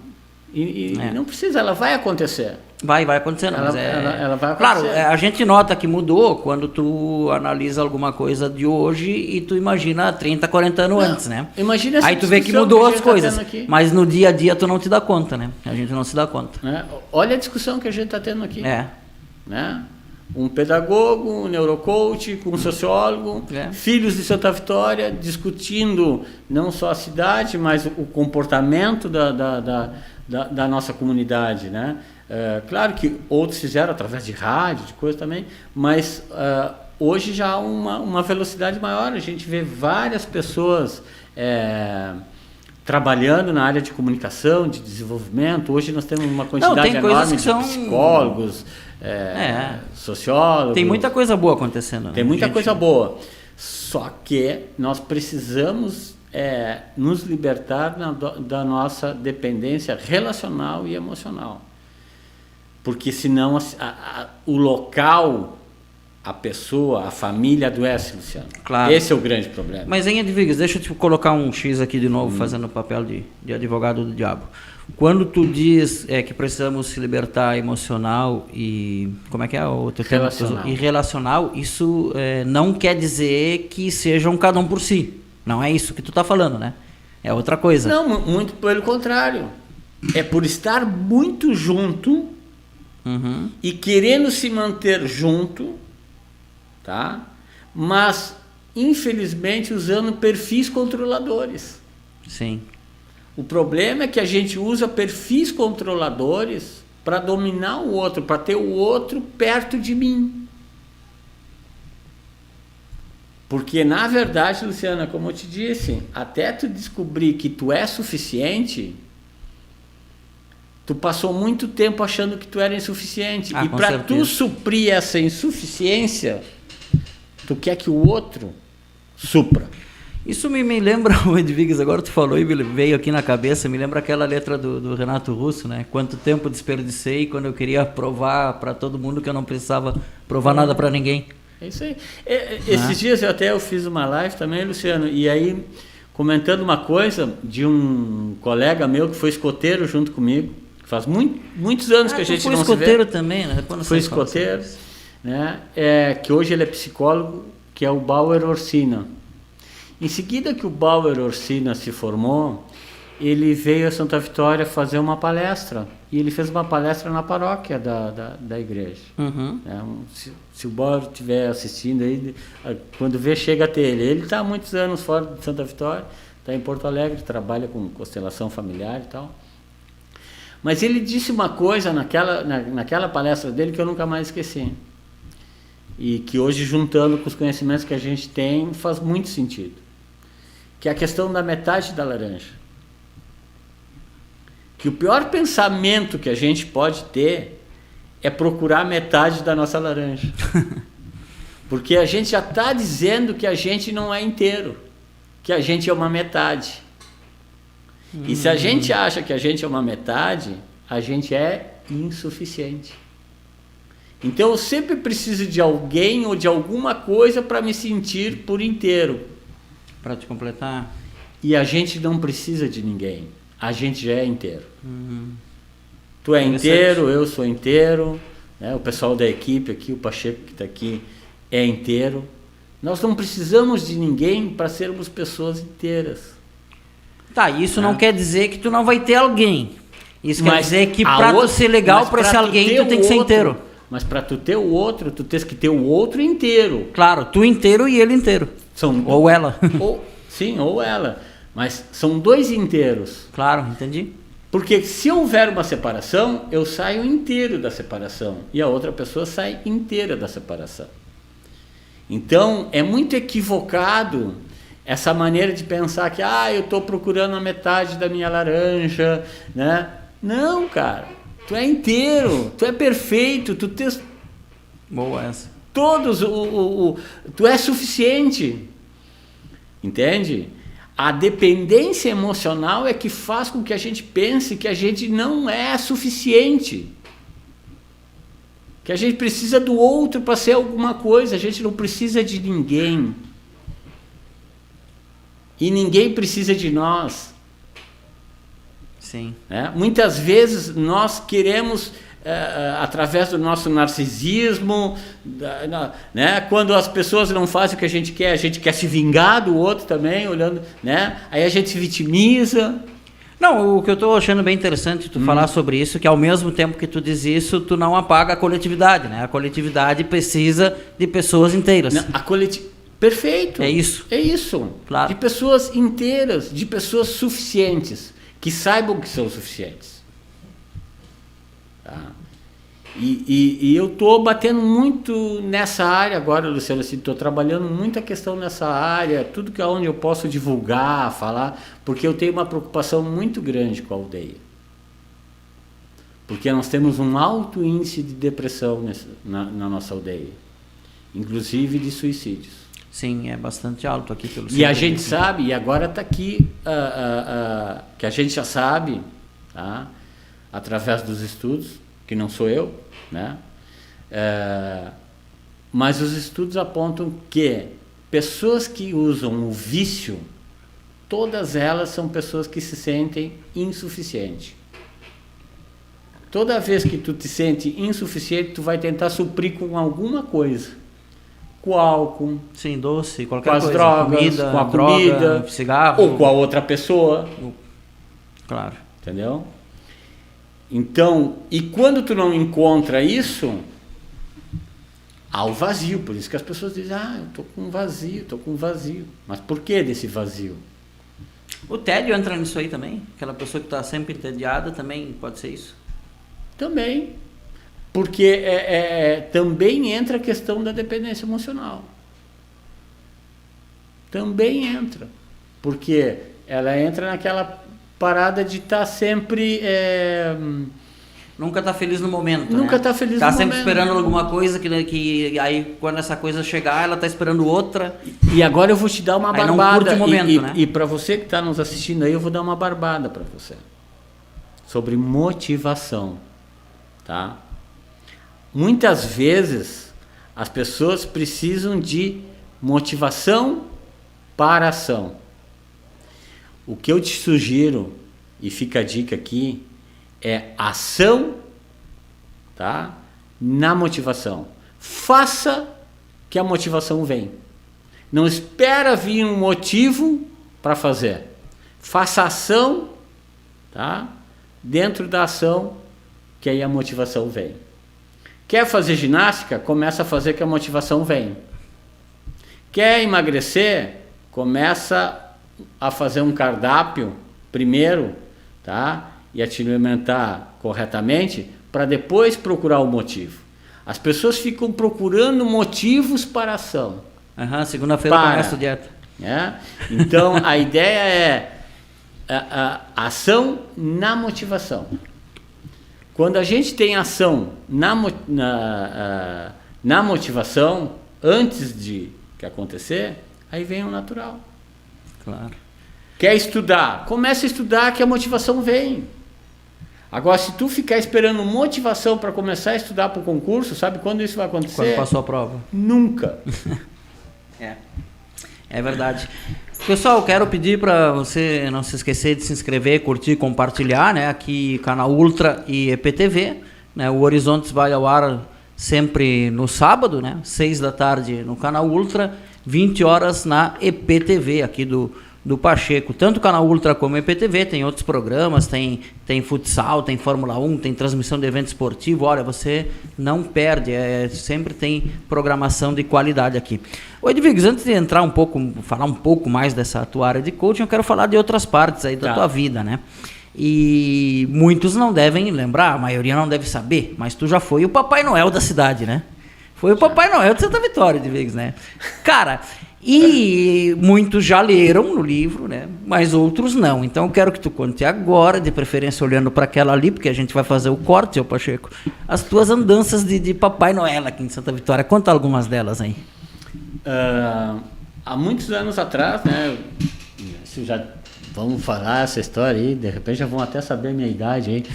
Não precisa, ela vai acontecer. Vai acontecendo, ela vai acontecer. Claro, a gente nota que mudou quando tu analisa alguma coisa de hoje e tu imagina 30, 40 anos antes, né? Imagina essa Aí tu vê que mudou as coisas, mas no dia a dia tu não te dá conta, né? A gente não se dá conta. Olha a discussão que a gente está tendo aqui. Né? Um pedagogo, um neurocoach, com um sociólogo, filhos de Santa Vitória, discutindo não só a cidade, mas o comportamento da nossa comunidade, né? Claro que outros fizeram através de rádio, de coisa também, mas hoje já há uma velocidade maior. A gente vê várias pessoas trabalhando na área de comunicação, de desenvolvimento. Hoje nós temos uma quantidade enorme de psicólogos, sociólogos. Tem muita coisa boa acontecendo. Tem muita coisa boa. Só que nós precisamos nos libertar da nossa dependência relacional e emocional. Porque senão o local, a pessoa, a família adoece, Luciano. Claro. Esse é o grande problema. Mas em Edviges, deixa eu te colocar um X aqui de novo, fazendo o papel de advogado do diabo. Quando tu diz que precisamos se libertar emocional e... Como é que é o outro termo? E relacional, isso não quer dizer que sejam cada um por si. Não é isso que tu está falando, né? É outra coisa. Não, muito pelo contrário. É por estar muito junto e querendo se manter junto, tá? Mas, infelizmente, usando perfis controladores. Sim. O problema é que a gente usa perfis controladores para dominar o outro, para ter o outro perto de mim. Porque, na verdade, Luciana, como eu te disse, até tu descobrir que tu é suficiente, tu passou muito tempo achando que tu era insuficiente. E para tu suprir essa insuficiência, tu quer que o outro supra. Isso me lembra, o Edviges, agora tu falou e veio aqui na cabeça, me lembra aquela letra do Renato Russo, né? Quanto tempo desperdicei quando eu queria provar para todo mundo que eu não precisava provar nada para ninguém. É isso aí. Esses dias eu fiz uma live também, Luciano, e aí comentando uma coisa de um colega meu que foi escoteiro junto comigo, que faz muitos anos que a gente não se vê. Foi escoteiro também, né? Foi escoteiro, né? Que hoje ele é psicólogo, que é o Bauer Orsina. Em seguida que o Bauer Orsina se formou, ele veio a Santa Vitória fazer uma palestra. E ele fez uma palestra na paróquia da igreja. Se o Bauer estiver assistindo aí, quando vê, chega até ele. Ele está há muitos anos fora de Santa Vitória, está em Porto Alegre, trabalha com constelação familiar e tal. Mas ele disse uma coisa naquela palestra dele que eu nunca mais esqueci. E que hoje, juntando com os conhecimentos que a gente tem, faz muito sentido. Que é a questão da metade da laranja. Que que o pior pensamento que a gente pode ter é procurar metade da nossa laranja. Porque a gente já está dizendo que a gente não é inteiro, que a gente é uma metade. E se a gente acha que a gente é uma metade, a gente é insuficiente. Então eu sempre preciso de alguém ou de alguma coisa para me sentir por inteiro. Para te completar. E a gente não precisa de ninguém. A gente já é inteiro. Tu é inteiro, eu sou inteiro, né? O pessoal da equipe aqui, o Pacheco que está aqui, é inteiro. Nós não precisamos de ninguém para sermos pessoas inteiras. Tá, isso não quer dizer que tu não vai ter alguém. Isso quer dizer que para tu ser legal, para esse alguém, tu tem que ser inteiro. Mas para tu ter o outro, tu tens que ter o outro inteiro. Claro, tu inteiro e ele inteiro. Ou ela. Sim, ou ela. Mas são dois inteiros. Claro, entendi. Porque se houver uma separação, eu saio inteiro da separação. E a outra pessoa sai inteira da separação. Então, é muito equivocado essa maneira de pensar que eu estou procurando a metade da minha laranja, né? Não, cara. Tu é inteiro, tu é perfeito, tu tens boa essa. Todos, tu é suficiente. Entende? A dependência emocional é que faz com que a gente pense que a gente não é suficiente. Que a gente precisa do outro para ser alguma coisa, a gente não precisa de ninguém. E ninguém precisa de nós. Sim. Muitas vezes nós queremos, através do nosso narcisismo, né? Quando as pessoas não fazem o que a gente quer se vingar do outro também, olhando, né? Aí a gente se vitimiza. Não, o que eu estou achando bem interessante tu falar sobre isso, que ao mesmo tempo que tu diz isso, tu não apaga a coletividade, né? A coletividade precisa de pessoas inteiras. Não, perfeito. É isso. É isso. Claro. De pessoas inteiras, de pessoas suficientes, que saibam que são suficientes. Tá? E eu estou batendo muito nessa área agora, Luciano, assim, estou trabalhando muito a questão nessa área, tudo que é onde eu posso divulgar, falar, porque eu tenho uma preocupação muito grande com a aldeia. Porque nós temos um alto índice de depressão na nossa aldeia, inclusive de suicídios. Sim, é bastante alto aqui pelo E a gente sabe, e agora está aqui, que a gente já sabe, tá? Através dos estudos, que não sou eu, né? Mas os estudos apontam que pessoas que usam o vício, todas elas são pessoas que se sentem insuficientes. Toda vez que tu te sente insuficiente, tu vai tentar suprir com alguma coisa. Com o álcool. Sim, doce, qualquer coisa. Com as drogas, com a comida, cigarro. Ou com a outra pessoa. Claro. Entendeu? Então, e quando tu não encontra isso, há o vazio. Por isso que as pessoas dizem, eu estou com vazio, Mas por que desse vazio? O tédio entra nisso aí também? Aquela pessoa que está sempre entediada também pode ser isso? Também. Porque também entra a questão da dependência emocional. Também entra. Porque ela entra naquela parada de estar sempre... Nunca está feliz no momento, Nunca está feliz no momento. Está sempre esperando alguma coisa que aí quando essa coisa chegar, ela está esperando outra. E agora eu vou te dar uma aí barbada. Não curte o momento, né? E para você que está nos assistindo aí, eu vou dar uma barbada para você. Sobre motivação. Tá? Muitas vezes as pessoas precisam de motivação para ação. O que eu te sugiro, e fica a dica aqui, é ação, tá? Na motivação. Faça que a motivação vem. Não espera vir um motivo para fazer. Faça ação, tá? Dentro da ação, que aí a motivação vem. Quer fazer ginástica? Começa a fazer que a motivação vem. Quer emagrecer? Começa a fazer um cardápio primeiro, tá? E a te alimentar corretamente, para depois procurar o motivo. As pessoas ficam procurando motivos para a ação. Segunda-feira eu começo a dieta. Então, a ideia é a ação na motivação. Quando a gente tem ação na motivação, antes de acontecer, aí vem o natural. Claro. Quer estudar? Começa a estudar que a motivação vem. Agora, se tu ficar esperando motivação para começar a estudar para o concurso, sabe quando isso vai acontecer? Quando passou a prova. Nunca. É verdade. Pessoal, quero pedir para você não se esquecer de se inscrever, curtir, compartilhar, né? Aqui Canal Ultra e EPTV, né? O Horizontes vai ao ar sempre no sábado, né? 6 da tarde no Canal Ultra, 20 horas na EPTV aqui do Pacheco. Tanto o Canal Ultra como o EPTV tem outros programas, tem futsal, tem Fórmula 1, tem transmissão de evento esportivo. Olha, você não perde, sempre tem programação de qualidade aqui. Ô Edviges, antes de entrar falar um pouco mais dessa tua área de coaching, eu quero falar de outras partes aí da tua vida, né? E muitos não devem lembrar, a maioria não deve saber, mas tu já foi o Papai Noel da cidade, né? Foi o Papai Noel de Santa Vitória, Edviges, né? Cara, e muitos já leram no livro, né? Mas outros não. Então eu quero que tu conte agora, de preferência olhando para aquela ali, porque a gente vai fazer o corte, seu Pacheco, as tuas andanças de Papai Noel aqui em Santa Vitória. Conta algumas delas aí. Há muitos anos atrás, né? Isso já vamos falar essa história aí, de repente já vão até saber a minha idade aí.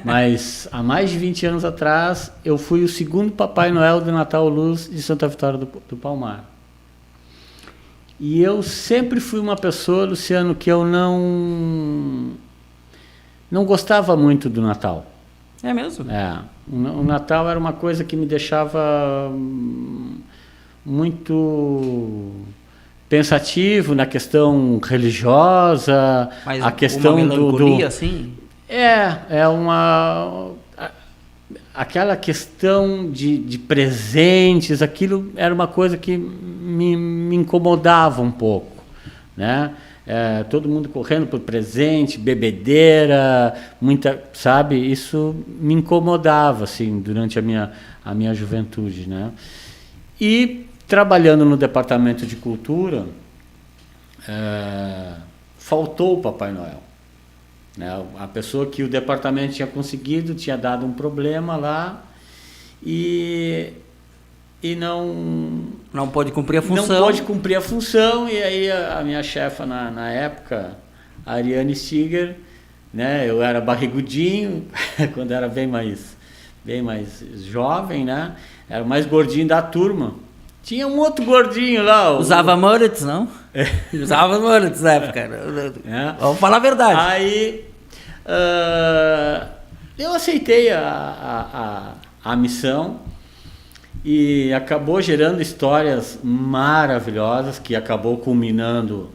Mas há mais de 20 anos atrás, eu fui o segundo Papai Noel do Natal Luz de Santa Vitória do Palmar. E eu sempre fui uma pessoa, Luciano, que eu não gostava muito do Natal. É mesmo? O Natal era uma coisa que me deixava muito pensativo na questão religiosa, mas a questão uma melancolia, assim? Aquela questão de presentes, aquilo era uma coisa que me incomodava um pouco, né? Todo mundo correndo por presente, bebedeira, sabe? Isso me incomodava, assim, durante a minha juventude, né? E trabalhando no departamento de cultura, faltou o Papai Noel. Né? A pessoa que o departamento tinha conseguido tinha dado um problema lá e não pôde cumprir a função. Não pôde cumprir a função, e aí a minha chefa na época, a Ariane Stiger, né? Eu era barrigudinho, quando era bem mais jovem, né? Era o mais gordinho da turma. Tinha um outro gordinho lá. Usava mullets, não? Usava mullets na época. Vamos falar a verdade. Aí eu aceitei a missão e acabou gerando histórias maravilhosas, que acabou culminando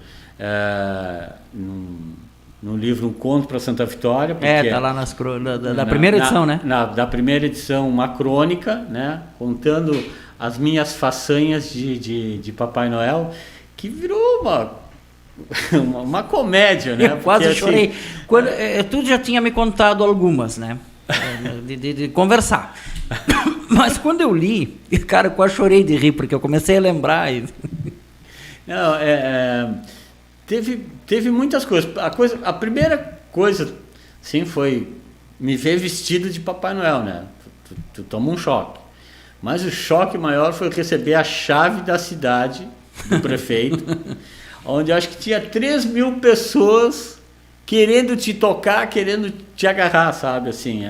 no livro Um Conto para Santa Vitória. Tá lá da primeira edição, né? Da primeira edição, uma crônica, né? Contando as minhas façanhas de Papai Noel, que virou uma comédia, né? Eu quase chorei. Tu já tinha me contado algumas, né? De conversar. Mas quando eu li, cara, eu quase chorei de rir, porque eu comecei a lembrar. Não, teve muitas coisas. A primeira coisa, sim, foi me ver vestido de Papai Noel, né? Tu toma um choque. Mas o choque maior foi receber a chave da cidade do prefeito, onde eu acho que tinha 3.000 pessoas querendo te tocar, querendo te agarrar, sabe? Assim,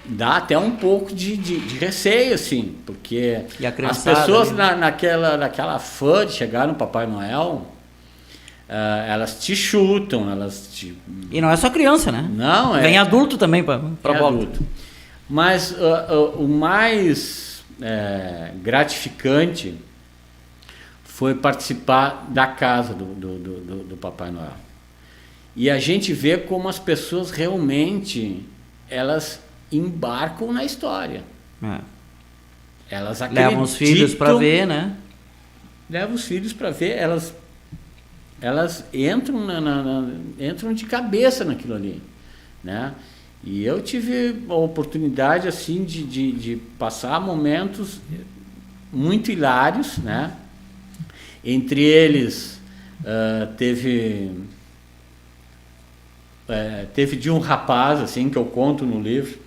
dá até um pouco de receio, assim, porque as pessoas naquela fã de chegar no Papai Noel, elas te chutam, E não é só criança, né? Não, vem adulto também para volta. Adulto. Mas o mais gratificante foi participar da casa do Papai Noel. E a gente vê como as pessoas realmente, elas embarcam na história. Elas acreditam. Levam os filhos para ver, né? Levam os filhos para ver, elas entram, entram de cabeça naquilo ali, né? E eu tive a oportunidade, assim, de passar momentos muito hilários, né? Entre eles, teve teve de um rapaz, assim, que eu conto no livro.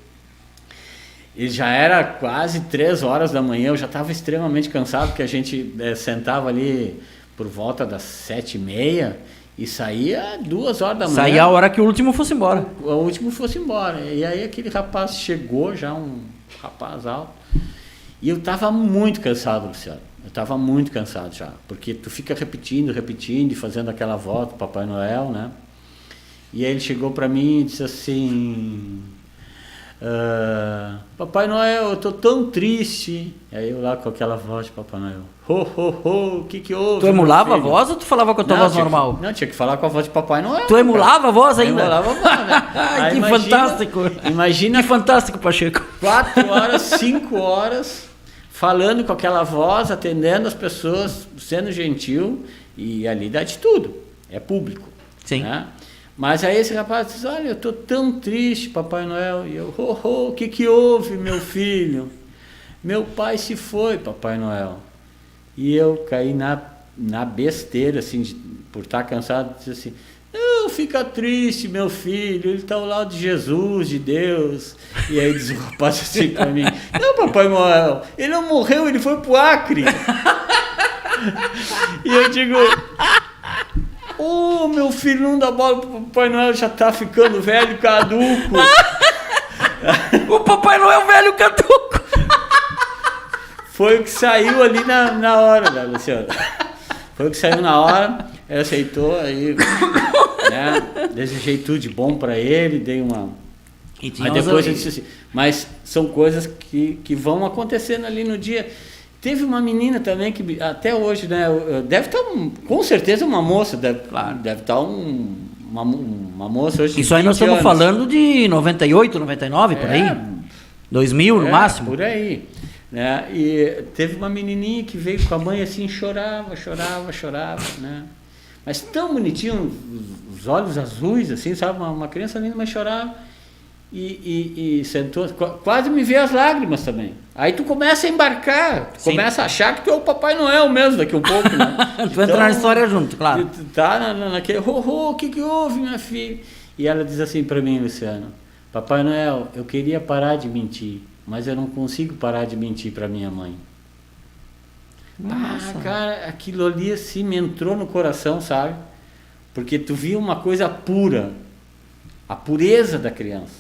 Ele já era quase 3 horas da manhã, eu já estava extremamente cansado, porque a gente sentava ali por volta das 7h30 e saía 2 horas da manhã. Saía a hora que o último fosse embora. O último fosse embora. E aí aquele rapaz chegou, já um rapaz alto, e eu estava muito cansado, Luciano. Eu estava muito cansado já, porque tu fica repetindo e fazendo aquela volta, Papai Noel, né? E aí ele chegou para mim e disse assim... Papai Noel, eu tô tão triste. Aí eu lá com aquela voz de Papai Noel. O que houve? Tu emulava a voz ou tu falava com a tua voz normal? Tinha que falar com a voz de Papai Noel. Tu emulava a voz ainda? Emulava a voz, né? Ai, que fantástico. Imagina que fantástico, Pacheco. 4 horas, 5 horas, falando com aquela voz, atendendo as pessoas, sendo gentil, e ali dá de tudo. É público. Sim. Né? Mas aí esse rapaz diz, olha, eu estou tão triste, Papai Noel. E eu, o que houve, meu filho? Meu pai se foi, Papai Noel. E eu caí na besteira, assim, por estar cansado, disse assim, não, fica triste, meu filho, ele está ao lado de Jesus, de Deus. E aí diz o rapaz assim para mim, não, Papai Noel, ele não morreu, ele foi pro Acre. E eu digo... meu filho, não dá bola pro Papai Noel, já tá ficando velho, caduco. O Papai Noel velho caduco. Foi o que saiu ali na hora, né, Luciano? Foi o que saiu na hora, ele aceitou, aí, né, desejei tudo de bom para ele, dei uma... Mas depois eu disse assim, mas são coisas que vão acontecendo ali no dia. Teve uma menina também que até hoje, né, deve estar com certeza uma moça, deve estar uma moça hoje. Isso aí nós estamos falando de 98, 99, por aí? 2000 no máximo? Por aí. Né? E teve uma menininha que veio com a mãe assim, chorava, né? Mas tão bonitinho, os olhos azuis, assim, sabe? Uma criança linda, mas chorava. E sentou, quase me veio as lágrimas também. Aí tu começa a embarcar, começa a achar que tu é o Papai Noel mesmo daqui um pouco, né? Tu entra na história junto, claro. Tu tá naquele, o que houve, minha filha? E ela diz assim para mim, Luciano, Papai Noel, eu queria parar de mentir, mas eu não consigo parar de mentir para minha mãe. Cara, aquilo ali assim me entrou no coração, sabe? Porque tu via uma coisa pura, a pureza da criança.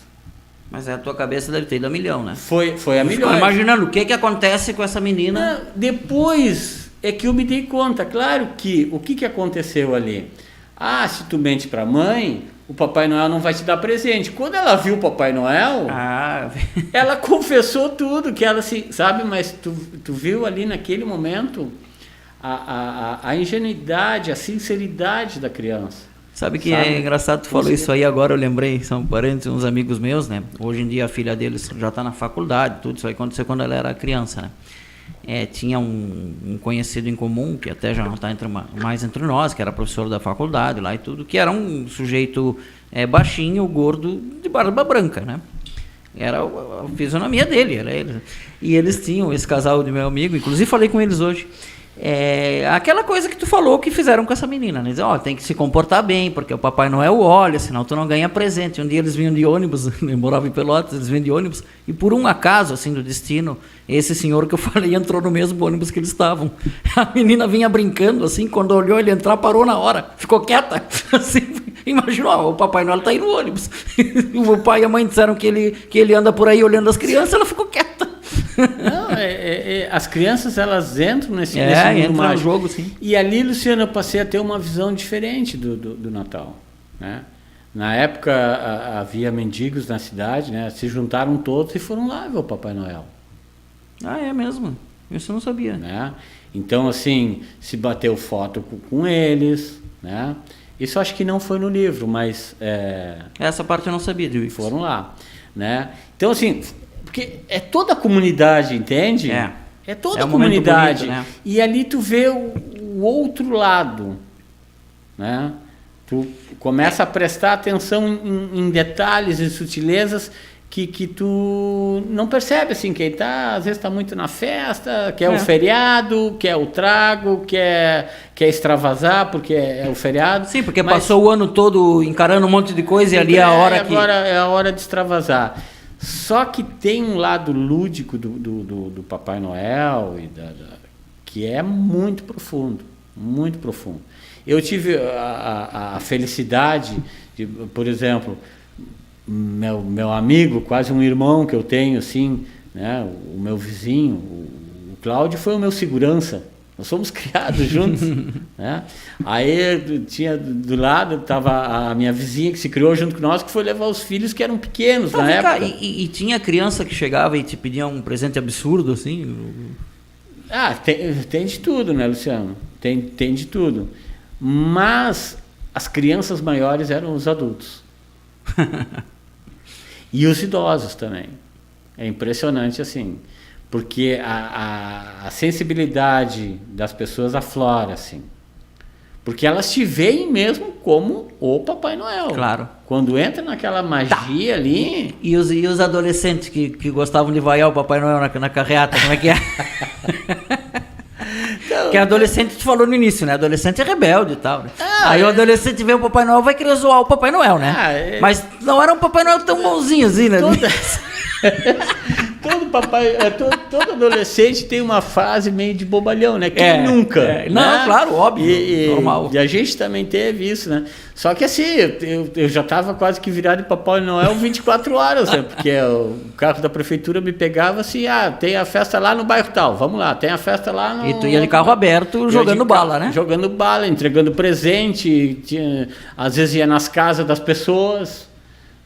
Mas a tua cabeça deve ter ido a milhão, né? Foi a milhão. Imaginando o que acontece com essa menina. Depois é que eu me dei conta. Claro que o que aconteceu ali? Se tu mente pra mãe, o Papai Noel não vai te dar presente. Quando ela viu o Papai Noel, ela confessou tudo, que ela sabe, mas tu viu ali naquele momento a ingenuidade, a sinceridade da criança. Sabe que é engraçado, tu falou isso aí agora, eu lembrei, são parentes, uns amigos meus, né? Hoje em dia a filha deles já está na faculdade, tudo isso aí aconteceu quando ela era criança, né? Tinha um conhecido em comum, que até já não está mais entre nós, que era professor da faculdade lá e tudo, que era um sujeito baixinho, gordo, de barba branca, né? Era a fisionomia dele, era ele. E eles tinham, esse casal de meu amigo, inclusive falei com eles hoje, aquela coisa que tu falou que fizeram com essa menina, né? Dizer, tem que se comportar bem, porque o Papai Noel olha, senão tu não ganha presente. Um dia eles vinham de ônibus, eu morava em Pelotas, eles vinham de ônibus, e por um acaso, assim, do destino, esse senhor que eu falei entrou no mesmo ônibus que eles estavam. A menina vinha brincando, assim, quando olhou ele entrar, parou na hora, ficou quieta, assim, imaginou, o Papai Noel tá aí no ônibus. O pai e a mãe disseram que ele anda por aí olhando as crianças, ela ficou quieta. Não, as crianças, elas entram nesse mundo mágico. No jogo, sim. E ali, Luciano, eu passei a ter uma visão diferente do Natal, né? Na época havia mendigos na cidade, né? Se juntaram todos e foram lá ver o Papai Noel. É mesmo? Isso eu não sabia. Né? Então, assim, se bateu foto com eles, né? Isso acho que não foi no livro, mas... Essa parte eu não sabia, Luiz. Foram lá, né? Então, assim... Porque é toda a comunidade, entende? É toda a comunidade. Bonito, né? E ali tu vê o outro lado, né? Tu começa a prestar atenção em detalhes e sutilezas que tu não percebe, assim, que às vezes está muito na festa, quer o feriado, quer o trago, quer extravasar porque é o feriado. Sim, porque passou o ano todo encarando um monte de coisa e ali é a hora que... Agora é a hora de extravasar. Só que tem um lado lúdico do Papai Noel, que é muito profundo, muito profundo. Eu tive a felicidade de, por exemplo... Meu amigo, quase um irmão que eu tenho, assim, né? O meu vizinho, o Cláudio, foi o meu segurança. Nós fomos criados juntos, né? Aí tinha do lado, estava a minha vizinha que se criou junto com nós, que foi levar os filhos que eram pequenos na época. E tinha criança que chegava e te pedia um presente absurdo, assim? Tem de tudo, né, Luciano? Tem de tudo. Mas as crianças maiores eram os adultos. E os idosos também. É impressionante, assim, porque a sensibilidade das pessoas aflora, assim, porque elas te veem mesmo como o Papai Noel. Claro. Quando entra naquela magia ali... E os adolescentes que gostavam de vaiar o Papai Noel na carreata, como é que é? Porque adolescente, tu falou no início, né? Adolescente é rebelde e tal, né? Aí o adolescente vê o Papai Noel, vai querer zoar o Papai Noel, né? Mas não era um Papai Noel tão bonzinho assim, né? Todo adolescente tem uma fase meio de bobalhão, né? Quem nunca? Né? Não, claro, óbvio, normal. E a gente também teve isso, né? Só que assim, eu já estava quase que virado de Papai Noel 24 horas, né? Porque o carro da prefeitura me pegava assim, tem a festa lá no bairro tal, vamos lá, tem a festa lá no... E tu ia de carro aberto jogando bala, né? Jogando bala, entregando presente, às vezes ia nas casas das pessoas...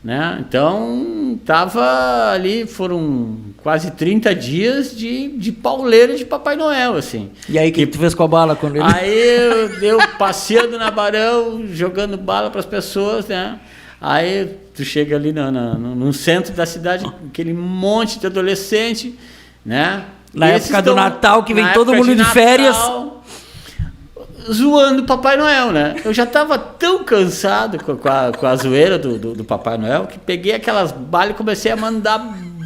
Né? Então, tava ali, foram quase 30 dias de pauleira de Papai Noel, assim. E aí, o que tu fez com a bala quando ele... Aí, eu passeando na Barão, jogando bala para as pessoas, né? Aí, tu chega ali no centro da cidade, aquele monte de adolescente, né? Na época do Natal, que vem todo mundo de férias... zoando o Papai Noel, né? Eu já estava tão cansado com a zoeira do Papai Noel que peguei aquelas balas e comecei a mandar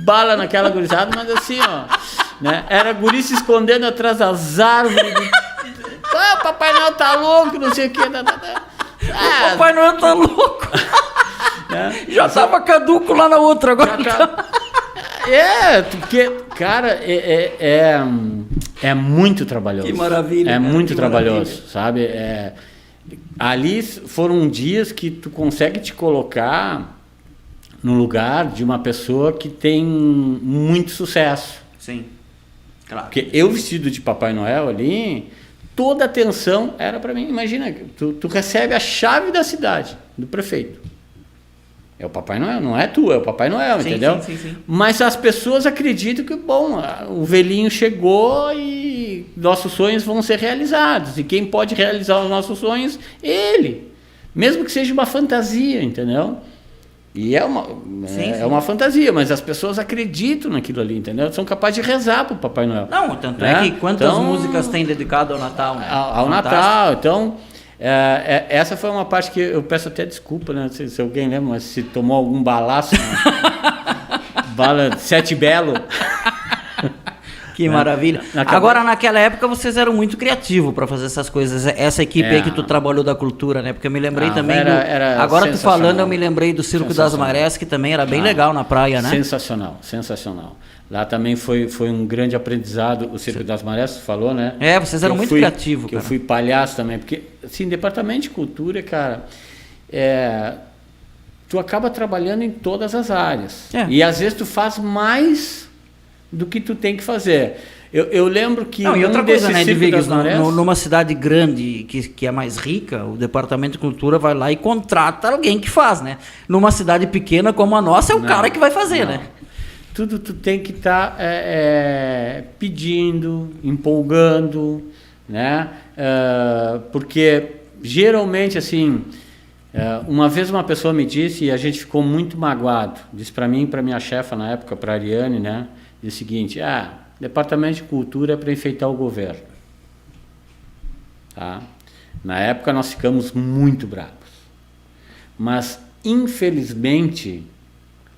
bala naquela gurizada, mas assim, ó, né? Era guri se escondendo atrás das árvores. O Papai Noel tá louco, não sei o que. O Papai Noel tá louco. Né? Já tava caduco lá na outra agora. Porque, cara, é muito trabalhoso. Que maravilha. É cara, muito trabalhoso, maravilha. sabe? Ali foram dias que tu consegue te colocar no lugar de uma pessoa que tem muito sucesso. Sim, claro. Porque eu vestido de Papai Noel ali, toda a atenção era para mim. Imagina, tu recebe a chave da cidade, do prefeito. É o Papai Noel, não é tu, é o Papai Noel, sim, entendeu? Sim. Mas as pessoas acreditam que, bom, o velhinho chegou e nossos sonhos vão ser realizados. E quem pode realizar os nossos sonhos? Ele. Mesmo que seja uma fantasia, entendeu? E é uma fantasia, mas as pessoas acreditam naquilo ali, entendeu? São capazes de rezar para o Papai Noel. Não, tanto é que quantas músicas tem dedicado ao Natal, né? Ao Natal, então... essa foi uma parte que eu peço até desculpa, né? Se alguém lembra, mas se tomou algum balaço, bala 7 Belo. Que maravilha. Agora, naquela época, vocês eram muito criativos para fazer essas coisas. Essa equipe aí que tu trabalhou da cultura, né? Porque eu me lembrei também agora tu falando, eu me lembrei do Circo das Marés, que também era bem legal na praia, né? Sensacional. Lá também foi um grande aprendizado, o Circo das Marés, tu falou, né? Vocês eram muito criativos, cara. Eu fui palhaço também, porque, assim, departamento de cultura, cara, tu acaba trabalhando em todas as áreas. E às vezes tu faz mais do que tu tem que fazer. Eu lembro que... Não, e outra coisa, né, Edviges, numa cidade grande, que é mais rica, o Departamento de Cultura vai lá e contrata alguém que faz, né? Numa cidade pequena como a nossa, é o cara que vai fazer, né? Tudo tu tem que estar pedindo, empolgando, né? Porque geralmente, assim, uma vez uma pessoa me disse, e a gente ficou muito magoado, disse para mim e para minha chefa na época, para a Ariane, né? Disse o seguinte, Departamento de Cultura é para enfeitar o governo. Tá? Na época nós ficamos muito bravos. Mas, infelizmente...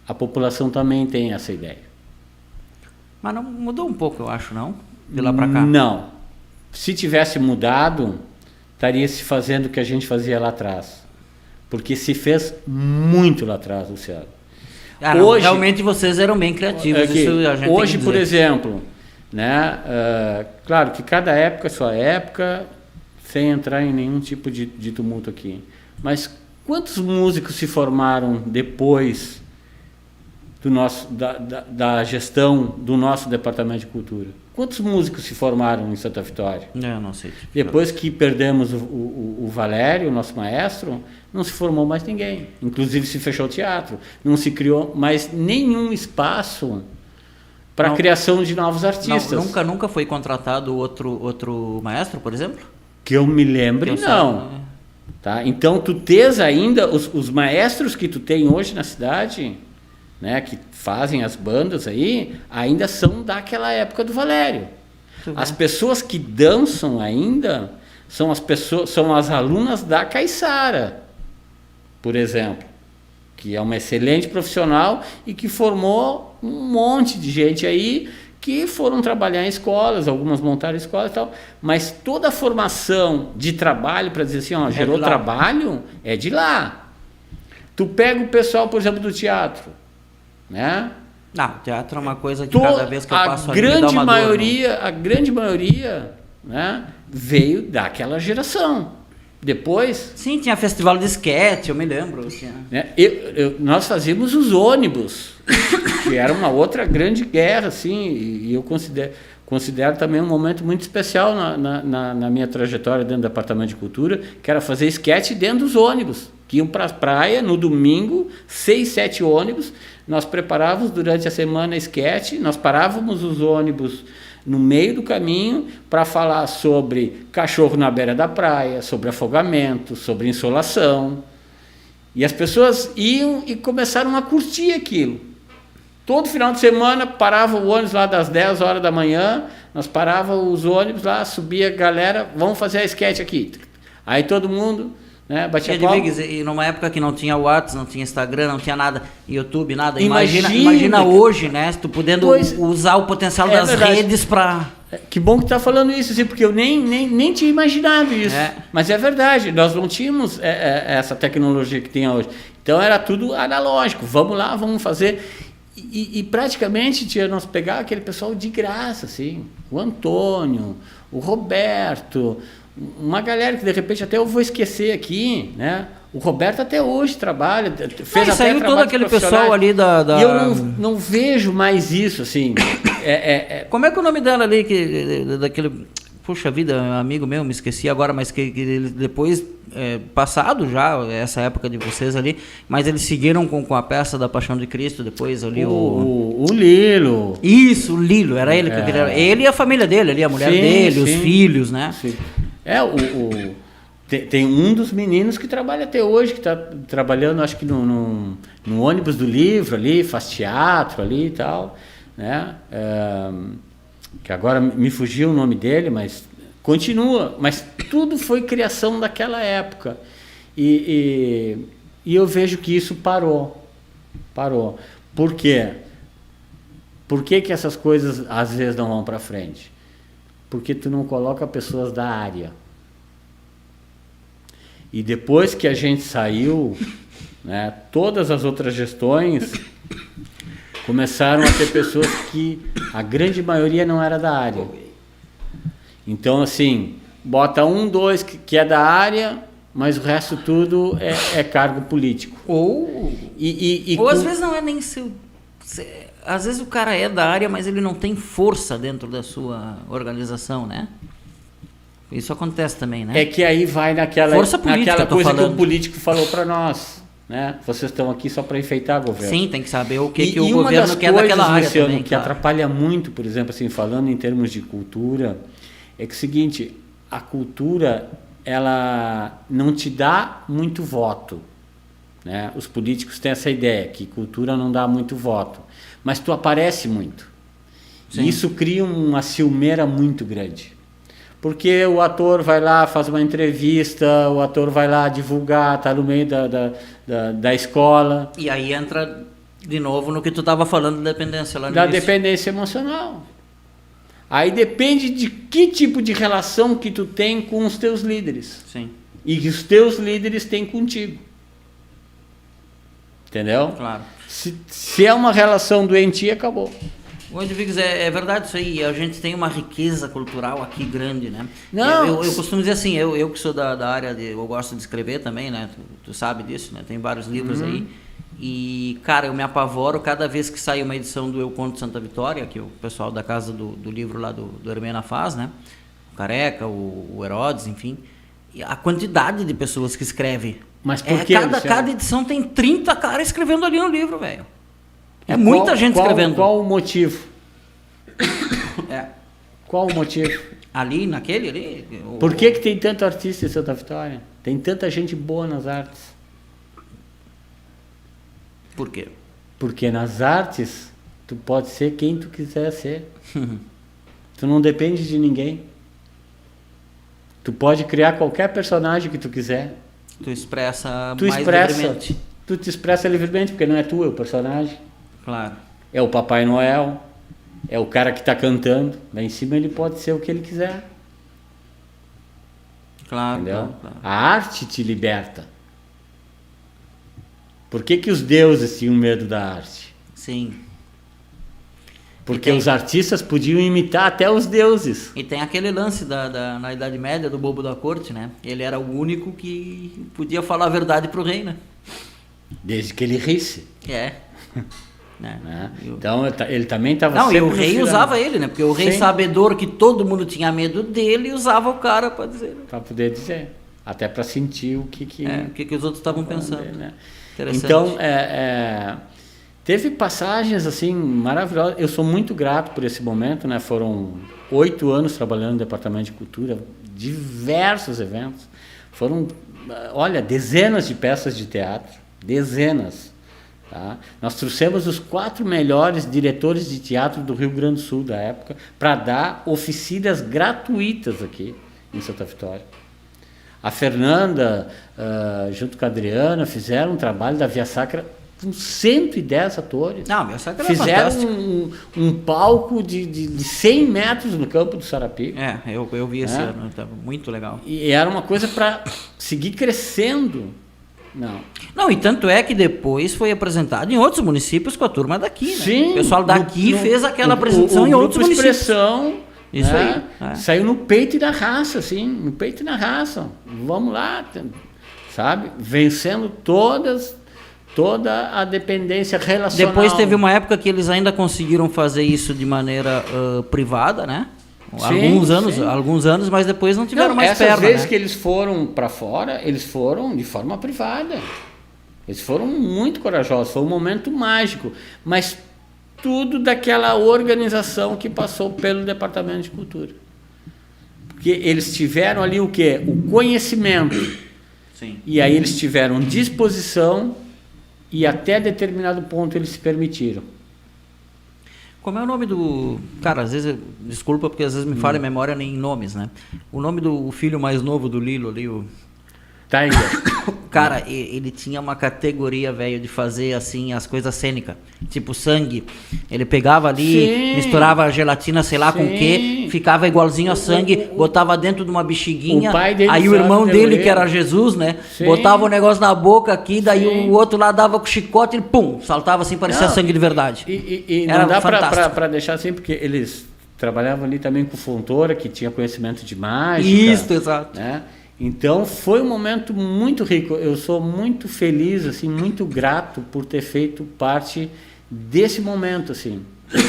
a população também tem essa ideia. Mas não mudou um pouco, eu acho, não? De lá para cá. Não. Se tivesse mudado, estaria se fazendo o que a gente fazia lá atrás. Porque se fez muito lá atrás, Luciano. Não, hoje, realmente vocês eram bem criativos. Isso a gente hoje, tem que por dizer. exemplo, né, claro que cada época é sua época, sem entrar em nenhum tipo de tumulto aqui. Mas quantos músicos se formaram depois da gestão do nosso Departamento de Cultura? Quantos músicos se formaram em Santa Vitória? Eu não sei. Depois que perdemos o Valério, o nosso maestro, não se formou mais ninguém. Inclusive se fechou o teatro. Não se criou mais nenhum espaço para a criação de novos artistas. Nunca foi contratado outro maestro, por exemplo? Que eu me lembre, não. Saiba, Tá? Então, tu tens ainda os maestros que tu tem hoje na cidade, né, que fazem as bandas aí, ainda são daquela época do Valério. As pessoas que dançam ainda são as alunas da Caiçara, por exemplo, que é uma excelente profissional e que formou um monte de gente aí que foram trabalhar em escolas, algumas montaram escolas e tal, mas toda a formação de trabalho, para dizer assim, ó, gerou trabalho, é de lá. Tu pega o pessoal, por exemplo, do teatro, né? Não, teatro é uma coisa que cada vez que eu passo ali a me dá uma grande maioria, né, veio daquela geração. Depois... Sim, tinha festival de esquete, eu me lembro. Né, nós fazíamos os ônibus, que era uma outra grande guerra, assim, e eu considero também um momento muito especial na minha trajetória dentro do Departamento de Cultura, que era fazer esquete dentro dos ônibus, que iam para a praia no domingo, 6, 7 ônibus, nós preparávamos durante a semana esquete, nós parávamos os ônibus no meio do caminho para falar sobre cachorro na beira da praia, sobre afogamento, sobre insolação. E as pessoas iam e começaram a curtir aquilo. Todo final de semana parava o ônibus lá das 10 horas da manhã, nós parávamos os ônibus lá, subia a galera, vamos fazer a esquete aqui. Aí todo mundo... né, batia palma. E numa época que não tinha WhatsApp, não tinha Instagram, não tinha nada, YouTube, nada. Imagina hoje, né? Se tu podendo usar o potencial das redes para... Que bom que tá falando isso, assim, porque eu nem tinha imaginado isso. Mas é verdade, nós não tínhamos essa tecnologia que tem hoje. Então era tudo analógico. Vamos lá, vamos fazer. E praticamente nós pegar aquele pessoal de graça, assim. O Antônio, o Roberto... uma galera que de repente até eu vou esquecer aqui, né? O Roberto até hoje trabalha, fez até saiu todo aquele pessoal ali E eu não vejo mais isso, assim. Como é que é o nome dela ali, daquele... Puxa vida, amigo meu, me esqueci agora, mas que depois, passado já, essa época de vocês ali, mas eles seguiram com a peça da Paixão de Cristo, depois ali o Lilo. Isso, o Lilo, era ele que eu queria... Ele e a família dele ali, a mulher dele, os filhos, né? Sim. Tem um dos meninos que trabalha até hoje, que está trabalhando, acho que no ônibus do livro ali, faz teatro ali e tal, né? Que agora me fugiu o nome dele, mas continua. Mas tudo foi criação daquela época. E eu vejo que isso parou. Por quê? Por que essas coisas às vezes não vão para frente? Porque tu não coloca pessoas da área. E depois que a gente saiu, né, todas as outras gestões começaram a ter pessoas que a grande maioria não era da área. Então, assim, bota 1, 2 que é da área, mas o resto tudo é cargo político. Ou às vezes não é nem seu... Às vezes o cara é da área, mas ele não tem força dentro da sua organização, né? Isso acontece também, né? É que aí vai naquela coisa falando. que o político falou para nós, né? Vocês estão aqui só para enfeitar o governo. Sim, tem que saber o que o governo quer daquela área, Luciano, também. Que atrapalha muito, por exemplo, assim, falando em termos de cultura, é que o seguinte, a cultura, ela não te dá muito voto, né? Os políticos têm essa ideia, que cultura não dá muito voto, mas tu aparece muito. Sim. E isso cria uma ciumeira muito grande. Porque o ator vai lá, faz uma entrevista, o ator vai lá divulgar, está no meio da escola. E aí entra De novo, no que tu estava falando da dependência lá no Da início. dependência emocional. Aí depende de que tipo de relação que tu tem com os teus líderes. Sim, E que os teus líderes têm contigo. Entendeu? claro. Se é uma relação doentia, acabou. O Edviges, é verdade isso aí. A gente tem uma riqueza cultural aqui grande, né? Não. Eu costumo dizer assim, eu que sou da área eu gosto de escrever também, né? Tu sabe disso, né? Tem vários livros aí. E, cara, eu me apavoro cada vez que sai uma edição do Eu Conto Santa Vitória, que o pessoal da casa do livro lá do Hermena faz, né? O Careca, o Herodes, enfim. E a quantidade de pessoas que escrevem. Mas por que, Luciano? cada edição tem 30 caras escrevendo ali no livro, velho. É muita gente escrevendo. Qual o motivo? É. Qual o motivo? Ali, naquele ali. Por que tem tanto artista em Santa Vitória? Tem tanta gente boa nas artes. Por quê? Porque nas artes, tu pode ser quem tu quiser ser. Tu não depende de ninguém. Tu pode criar qualquer personagem que tu quiser. Tu expressa Tu mais expressa, livremente. tu te expressa livremente, porque não é tu, é o personagem. Claro. É o Papai Noel, é o cara que está cantando. Lá em cima ele pode ser o que ele quiser. Claro, Entendeu? claro. A arte te liberta. Por que os deuses tinham medo da arte? Sim. Porque E tem- os artistas podiam imitar até os deuses. E tem aquele lance na Idade Média do bobo da corte, né? Ele era o único que podia falar a verdade pro rei, né? Desde que ele risse. É. Né? Né? E o- Então ele também estava Não, e sempre o no rei fio da- usava ele, né? Porque o rei Sim. sabedor que todo mundo tinha medo dele, usava o cara para dizer Para poder dizer. Até para sentir o que... o que os outros estavam pensando. Né? Interessante. Então, teve passagens assim maravilhosas. Eu sou muito grato por esse momento, né? Foram 8 anos trabalhando no Departamento de Cultura, diversos eventos. Foram, olha, dezenas de peças de teatro, dezenas. Tá? Nós trouxemos os 4 melhores diretores de teatro do Rio Grande do Sul da época para dar oficinas gratuitas aqui em Santa Vitória. A Fernanda, junto com a Adriana, fizeram um trabalho da Via Sacra com 110 atores. Não, meu saco era Fizeram fantástico. um palco de 100 metros no campo do Sarapico. Eu vi esse É. ano, tava muito legal. E era uma coisa para seguir crescendo. Não, e tanto é que depois foi apresentado em outros municípios com a turma daqui, né? Sim. O pessoal daqui fez aquela apresentação em outros grupo municípios. Expressão, Isso né? aí, é. Saiu no peito e na raça, assim, no peito e na raça. Vamos lá, sabe? Vencendo toda a dependência relacional. Depois teve uma época que eles ainda conseguiram fazer isso de maneira privada, né? Sim, Alguns anos, mas depois não tiveram mais essas perna, vezes né? que eles foram para fora, eles foram de forma privada. Eles foram muito corajosos, foi um momento mágico, mas tudo daquela organização que passou pelo Departamento de Cultura. Porque eles tiveram ali o quê? O conhecimento. Sim. E aí eles tiveram disposição e até determinado ponto eles se permitiram. Como é o nome do... Cara, às vezes... Desculpa, porque às vezes me falha a memória nem em nomes, né? O nome do filho mais novo do Lilo ali, o... Tiger. Cara, ele tinha uma categoria, velho, de fazer, assim, as coisas cênicas. Tipo sangue. Ele pegava ali, Sim. misturava a gelatina, sei lá com o Sim. quê, ficava igualzinho a sangue, botava dentro de uma bexiguinha. O pai dele Aí o sabe irmão de dele, orelha. que era Jesus, né? Sim. Botava o negócio na boca aqui, daí Sim. o outro lá dava com o chicote e pum, saltava assim, parecia Não, sangue de verdade. E Era não dá fantástico. para deixar assim, porque eles trabalhavam ali também com Fontoura, que tinha conhecimento de mágica. Isso, exato. Né? Então foi um momento muito rico. Eu sou muito feliz, assim, muito grato por ter feito parte desse momento, assim.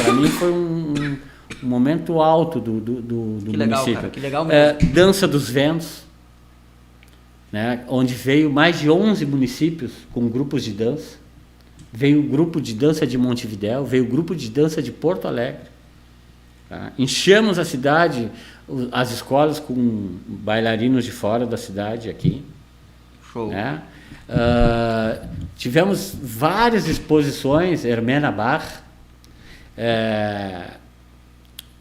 Para mim foi um momento alto do Que legal, município. cara, que legal mesmo. Dança dos Ventos, né? Onde veio mais de 11 municípios com grupos de dança. Veio o grupo de dança de Montevidéu, veio o grupo de dança de Porto Alegre. Tá? Enchemos a cidade, as escolas com bailarinos de fora da cidade aqui. Show. Né? Tivemos várias exposições, Hermena Bar,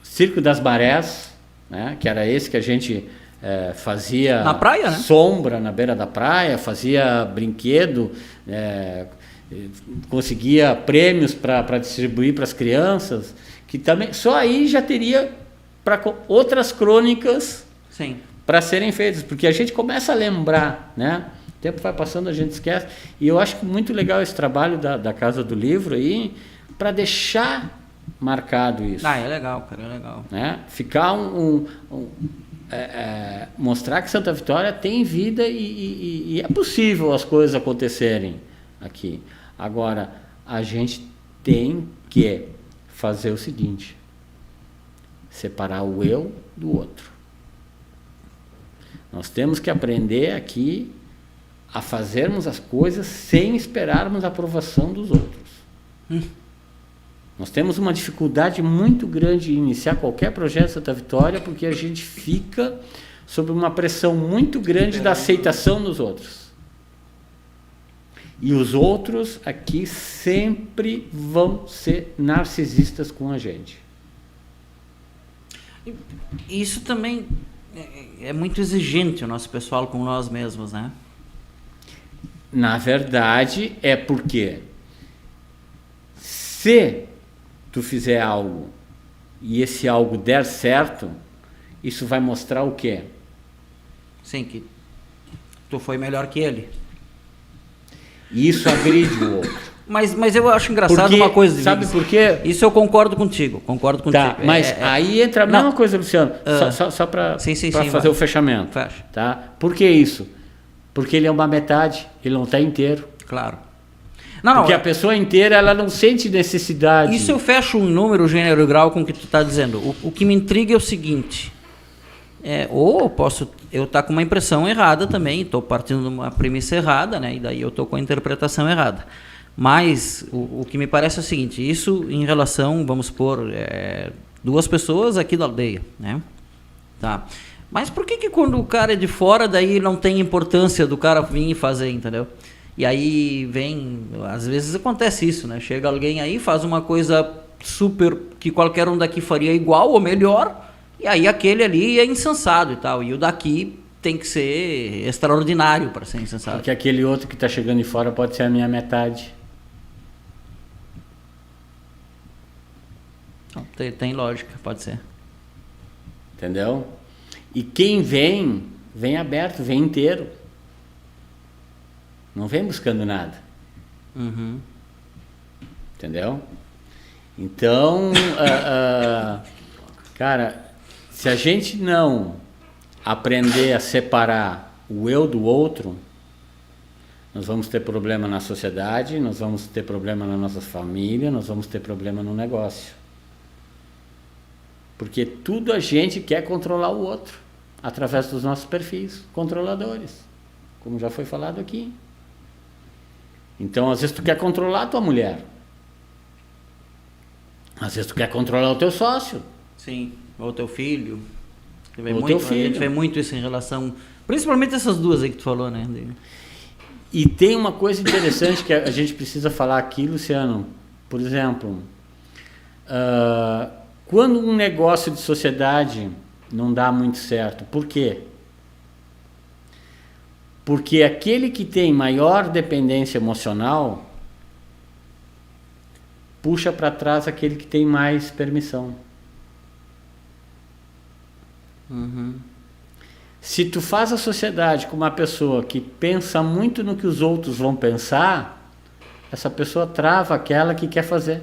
Circo das Marés, né? Que era esse que a gente fazia Na praia, né? sombra na beira da praia, fazia brinquedo, conseguia prêmios para distribuir para as crianças, que também só aí já teria outras crônicas Sim. para serem feitas, porque a gente começa a lembrar, né? O tempo vai passando, a gente esquece. E eu acho muito legal esse trabalho da Casa do Livro aí, para deixar marcado isso. É legal, cara, é legal. Né? Ficar mostrar que Santa Vitória tem vida e é possível as coisas acontecerem aqui. Agora, a gente tem que fazer o seguinte: separar o eu do outro. Nós temos que aprender aqui a fazermos as coisas sem esperarmos a aprovação dos outros. Nós temos uma dificuldade muito grande em iniciar qualquer projeto de Santa Vitória, porque a gente fica sob uma pressão muito grande da aceitação dos outros. E os outros aqui sempre vão ser narcisistas com a gente. Isso também é muito exigente o nosso pessoal com nós mesmos, né? Na verdade, é porque se tu fizer algo e esse algo der certo, isso vai mostrar o quê? Sim, que tu foi melhor que ele. E isso agride o outro. Mas eu acho engraçado Porque, uma coisa. sabe por quê? Isso eu concordo contigo. Tá, mas aí entra a mesma coisa, Luciano. Só para fazer o fechamento. Fecha. Tá? Por que isso? Porque ele é uma metade, ele não está inteiro. Claro. Porque a pessoa inteira, ela não sente necessidade. Isso eu fecho um número, gênero e grau com o que tu está dizendo. O que me intriga é o seguinte: ou posso eu estar com uma impressão errada também, estou partindo de uma premissa errada, né? E daí eu estou com a interpretação errada. Mas o que me parece é o seguinte: isso em relação, vamos supor, duas pessoas aqui da aldeia, né? Tá. Mas por que quando o cara é de fora, daí não tem importância do cara vir e fazer, entendeu? E aí vem, às vezes acontece isso, né? Chega alguém aí, faz uma coisa super, que qualquer um daqui faria igual ou melhor, e aí aquele ali é insensado e tal, e o daqui tem que ser extraordinário para ser insensado. Porque aquele outro que está chegando de fora pode ser a minha metade. Não, tem lógica, pode ser. Entendeu? E quem vem aberto, vem inteiro. Não vem buscando nada. Uhum. Entendeu? Então, cara, se a gente não aprender a separar o eu do outro, nós vamos ter problema na sociedade, nós vamos ter problema na nossa família, nós vamos ter problema no negócio. Porque tudo a gente quer controlar o outro, através dos nossos perfis controladores, como já foi falado aqui. Então, às vezes tu quer controlar a tua mulher. Às vezes tu quer controlar o teu sócio. Sim, ou teu filho. Ou teu filho. A gente vê muito isso em relação... Principalmente essas duas aí que tu falou, né? E tem uma coisa interessante que a gente precisa falar aqui, Luciano. Por exemplo, quando um negócio de sociedade não dá muito certo, por quê? Porque aquele que tem maior dependência emocional puxa para trás aquele que tem mais permissão. Uhum. Se tu faz a sociedade com uma pessoa que pensa muito no que os outros vão pensar, essa pessoa trava aquela que quer fazer.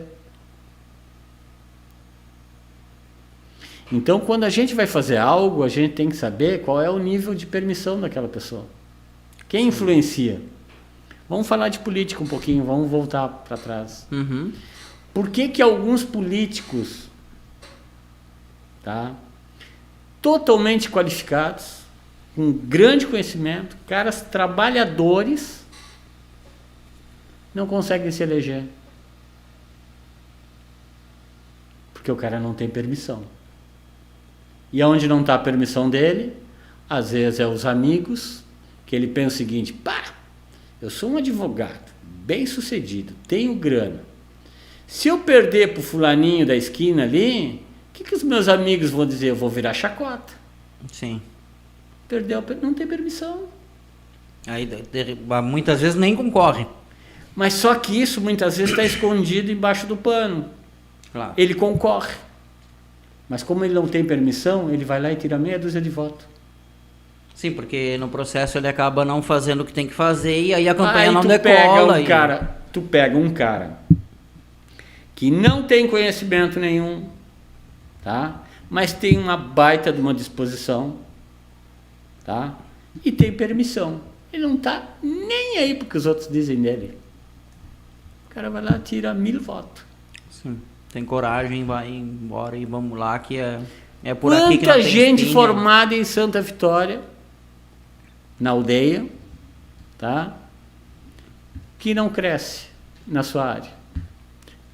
Então, quando a gente vai fazer algo, a gente tem que saber qual é o nível de permissão daquela pessoa. Quem influencia? Vamos falar de política um pouquinho, vamos voltar para trás. Uhum. Por que alguns políticos, tá, totalmente qualificados, com grande conhecimento, caras trabalhadores, não conseguem se eleger? Porque o cara não tem permissão. E aonde não está a permissão dele, às vezes é os amigos, que ele pensa o seguinte: pá, eu sou um advogado, bem sucedido, tenho grana. Se eu perder pro fulaninho da esquina ali, o que os meus amigos vão dizer? Eu vou virar chacota. Sim. Perdeu, não tem permissão. Aí muitas vezes nem concorre. Mas só que isso muitas vezes está escondido embaixo do pano. Claro. Ele concorre. Mas como ele não tem permissão, ele vai lá e tira meia dúzia de votos. Sim, porque no processo ele acaba não fazendo o que tem que fazer e aí a campanha Aí não tu decola. tu pega um cara que não tem conhecimento nenhum, tá? Mas tem uma baita de uma disposição, tá? E tem permissão. Ele não tá nem aí porque os outros dizem dele. O cara vai lá e tira 1000 votos. Sim. Tem coragem, vai embora e vamos lá, que é por aqui que Quanta não tem gente espinha. formada em Santa Vitória, na aldeia, tá? Que não cresce na sua área.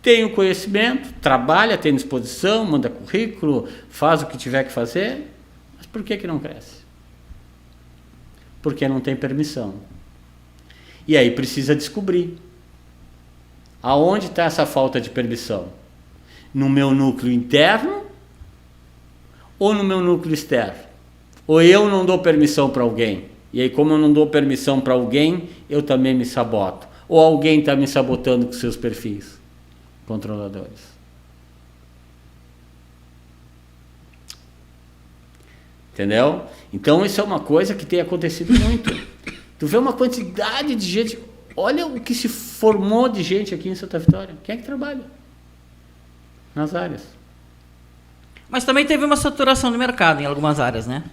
Tem o conhecimento, trabalha, tem disposição, manda currículo, faz o que tiver que fazer, mas por que não cresce? Porque não tem permissão. E aí precisa descobrir aonde está essa falta de permissão. No meu núcleo interno ou no meu núcleo externo? Ou eu não dou permissão para alguém? E aí, como eu não dou permissão para alguém, eu também me saboto. Ou alguém está me sabotando com seus perfis controladores. Entendeu? Então, isso é uma coisa que tem acontecido muito. Tu vê uma quantidade de gente... Olha o que se formou de gente aqui em Santa Vitória. Quem é que trabalha nas áreas? Mas também teve uma saturação de mercado em algumas áreas, né?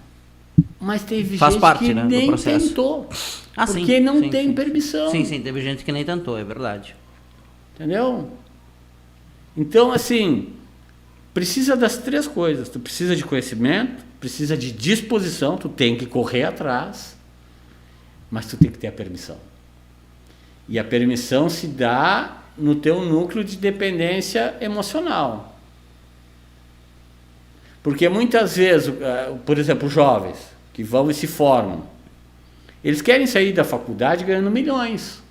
Mas teve Faz gente parte, que né, do nem processo. tentou. Ah, porque sim, não sim, tem sim. permissão. Sim, teve gente que nem tentou, é verdade. Entendeu? Então, assim, precisa das 3 coisas. Tu precisa de conhecimento, precisa de disposição, tu tem que correr atrás, mas tu tem que ter a permissão. E a permissão se dá no teu núcleo de dependência emocional. Porque muitas vezes, por exemplo, os jovens que vão e se formam, eles querem sair da faculdade ganhando milhões.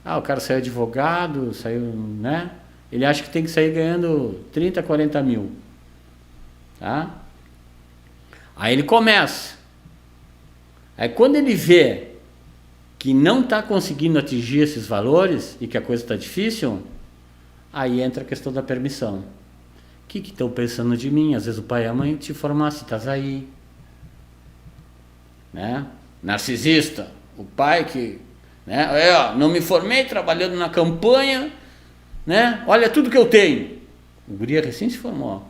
O cara saiu advogado, saiu, né? Ele acha que tem que sair ganhando 30, 40 mil. Tá? Aí ele começa. Aí quando ele vê que não está conseguindo atingir esses valores e que a coisa está difícil, aí entra a questão da permissão. O que estão pensando de mim? Às vezes o pai e a mãe te formassem, estás aí. Né? Narcisista, o pai que... Né? Não me formei trabalhando na campanha, né? Olha tudo que eu tenho. O guri recém se formou.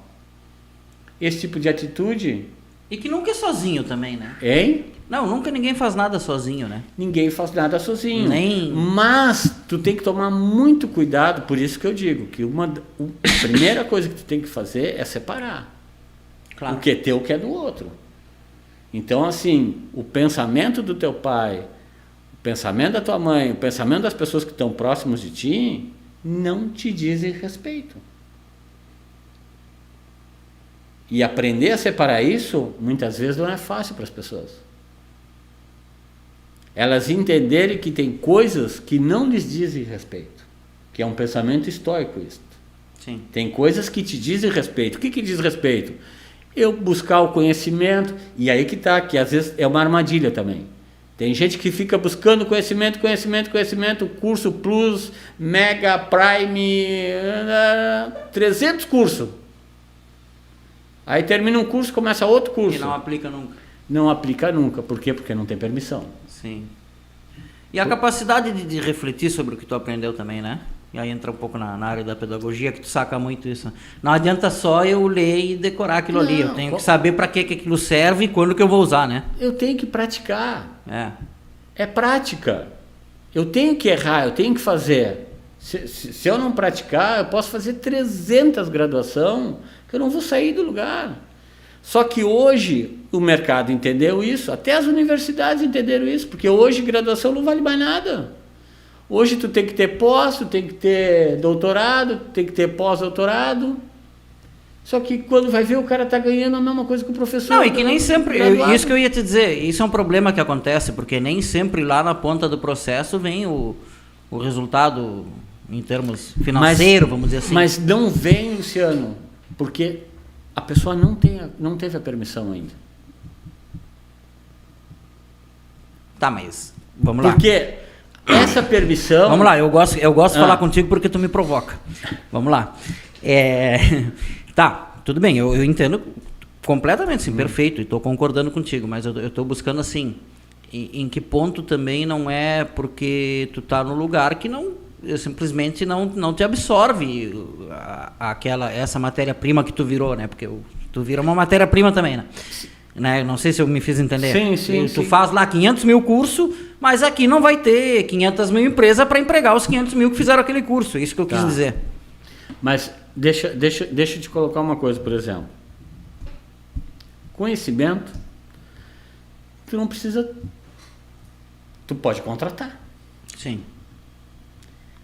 Esse tipo de atitude... E que nunca é sozinho também, né? Hein? Não, nunca ninguém faz nada sozinho, né? Ninguém faz nada sozinho. Nem... Mas tu tem que tomar muito cuidado, por isso que eu digo que a primeira coisa que tu tem que fazer é separar. Claro. O que é teu, o que é do outro. Então, assim, o pensamento do teu pai, o pensamento da tua mãe, o pensamento das pessoas que estão próximos de ti, não te dizem respeito. E aprender a separar isso, muitas vezes não é fácil para as pessoas. Elas entenderem que tem coisas que não lhes dizem respeito, que é um pensamento estoico isso. Sim. Tem coisas que te dizem respeito. O que diz respeito? Eu buscar o conhecimento, e aí que está, que às vezes é uma armadilha também. Tem gente que fica buscando conhecimento, curso plus, mega, prime, 300 cursos. Aí termina um curso, começa outro curso. E não aplica nunca. Não aplica nunca. Por quê? Porque não tem permissão. Sim. E a capacidade de refletir sobre o que tu aprendeu também, né? E aí entra um pouco na área da pedagogia, que tu saca muito isso. Não adianta só eu ler e decorar aquilo ali. Eu tenho que saber para que aquilo serve e quando que eu vou usar, né? Eu tenho que praticar. É prática. Eu tenho que errar, eu tenho que fazer. Se eu não praticar, eu posso fazer 300 graduação, que eu não vou sair do lugar. Só que hoje o mercado entendeu isso, até as universidades entenderam isso, porque hoje graduação não vale mais nada. Hoje tu tem que ter pós, tu tem que ter doutorado, tem que ter pós-doutorado. Só que quando vai ver, o cara está ganhando a mesma coisa que o professor. Não, e que nem sempre, isso que eu ia te dizer, isso é um problema que acontece, porque nem sempre lá na ponta do processo vem o resultado em termos financeiros, vamos dizer assim. Mas não vem, Luciano, porque a pessoa não teve a permissão ainda. Tá, mas vamos lá. Porque essa permissão... Vamos lá, eu gosto de falar contigo porque tu me provoca. Vamos lá. Tá, tudo bem, eu entendo completamente, sim, perfeito, e estou concordando contigo, mas eu estou buscando assim, em que ponto também não é porque tu tá no lugar que não simplesmente não te absorve essa matéria-prima que tu virou, né? Porque tu vira uma matéria-prima também, né? Não sei se eu me fiz entender. Sim. Tu faz lá 500 mil curso, mas aqui não vai ter 500 mil empresas para empregar os 500 mil que fizeram aquele curso. Isso que eu quis dizer. Mas deixa eu te colocar uma coisa, por exemplo. Conhecimento, tu não precisa... Tu pode contratar. Sim.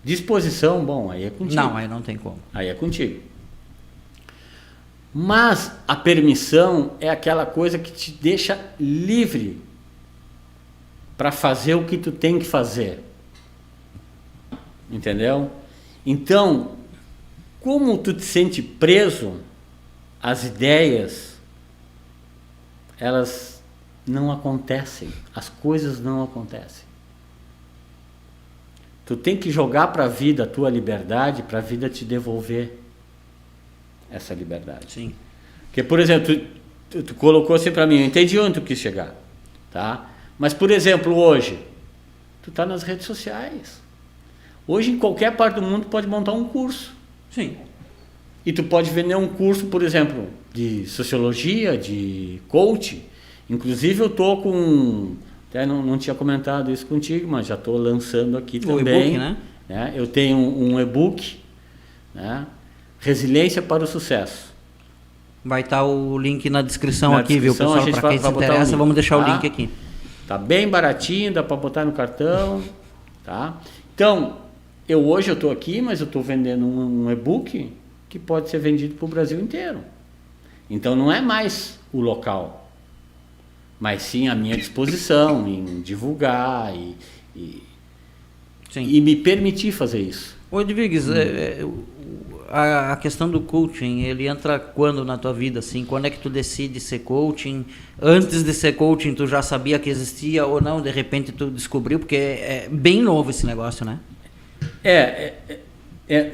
Disposição, bom, aí é contigo. Não, aí não tem como. Aí é contigo. Mas a permissão é aquela coisa que te deixa livre para fazer o que tu tem que fazer. Entendeu? Então, como tu te sente preso, as ideias, elas não acontecem. As coisas não acontecem. Tu tem que jogar para a vida a tua liberdade, para a vida te devolver essa liberdade. Sim. Porque, por exemplo, tu colocou assim para mim, eu entendi onde tu quis chegar, tá? Mas, por exemplo, hoje, tu tá nas redes sociais. Hoje, em qualquer parte do mundo, pode montar um curso. Sim. E tu pode vender um curso, por exemplo, de sociologia, de coaching. Inclusive, eu tô com... Até não tinha comentado isso contigo, mas já estou lançando aqui também. O e-book, né? Eu tenho um e-book, né? Resiliência para o Sucesso. Vai estar o link na descrição aqui, viu, pessoal? Para quem se botar interessa, vamos deixar o tá? link aqui. Tá bem baratinho, dá para botar no cartão, tá? Então, hoje eu estou aqui, mas eu estou vendendo um e-book que pode ser vendido para o Brasil inteiro. Então, não é mais o local, mas sim a minha disposição em divulgar e me permitir fazer isso. Ô, Edviges, a questão do coaching, ele entra quando na tua vida, assim? Quando é que tu decide ser coaching? Antes de ser coaching, tu já sabia que existia ou não? De repente tu descobriu? Porque é bem novo esse negócio, né?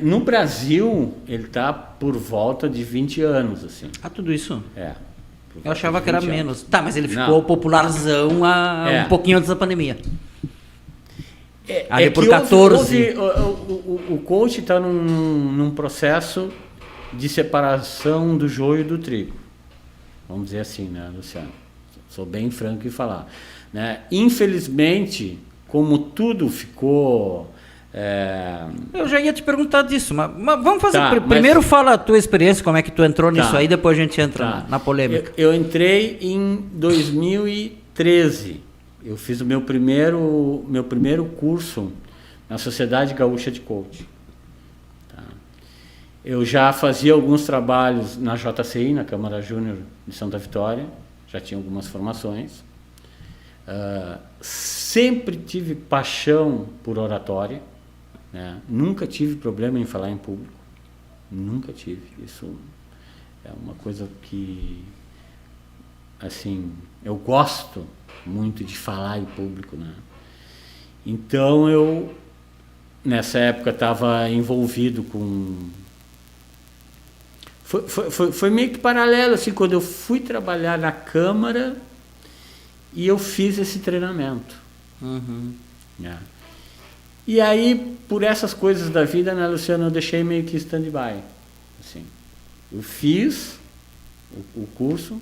No Brasil, ele está por volta de 20 anos, assim. Ah, tudo isso? Eu achava que era menos. Tá, mas ele ficou popularzão um pouquinho antes da pandemia. Ali por 14. O coach está num processo de separação do joio e do trigo. Vamos dizer assim, né, Luciano? Sou bem franco em falar. Né? Infelizmente, como tudo ficou... Eu já ia te perguntar disso, mas vamos fazer... Primeiro fala a tua experiência, como é que tu entrou nisso aí, depois a gente entra na polêmica. Eu entrei em 2013. Eu fiz o meu primeiro curso na Sociedade Gaúcha de Coaching. Tá? Eu já fazia alguns trabalhos na JCI, na Câmara Júnior de Santa Vitória, já tinha algumas formações. Sempre tive paixão por oratória, né? Nunca tive problema em falar em público, nunca tive. Isso é uma coisa que, assim, eu gosto muito de falar em público, né? Então eu nessa época estava envolvido com... Foi meio que paralelo, assim, quando eu fui trabalhar na Câmara e eu fiz esse treinamento. Uhum. E aí, por essas coisas da vida, né, Luciano, eu deixei meio que stand-by. Assim, eu fiz o curso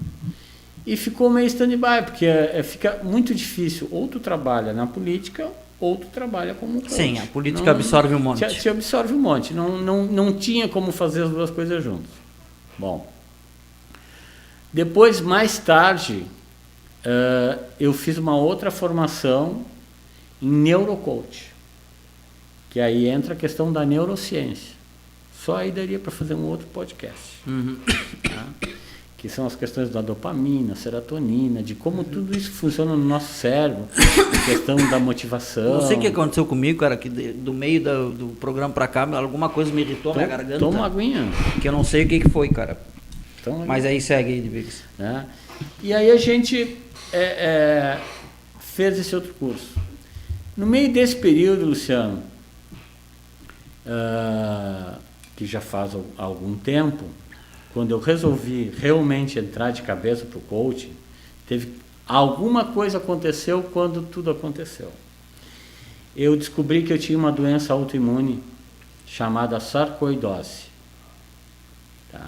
e ficou meio stand-by, porque fica muito difícil. Ou tu trabalha na política, ou tu trabalha como coach. Sim, a política absorve um monte. Te absorve um monte. Não tinha como fazer as duas coisas juntas. Bom, depois, mais tarde, eu fiz uma outra formação em neurocoach, que aí entra a questão da neurociência. Só aí daria para fazer um outro podcast. Uhum. Tá? Que são as questões da dopamina, serotonina, de como tudo isso funciona no nosso cérebro, a questão da motivação. Não sei o que aconteceu comigo, cara, que do meio do programa pra cá, alguma coisa me irritou minha garganta. Toma uma aguinha. Que eu não sei o que foi, cara. Mas aí segue aí, Edviges. Né? E aí a gente fez esse outro curso. No meio desse período, Luciano, que já faz algum tempo, quando eu resolvi realmente entrar de cabeça para o coaching, alguma coisa aconteceu quando tudo aconteceu. Eu descobri que eu tinha uma doença autoimune chamada sarcoidose. Tá?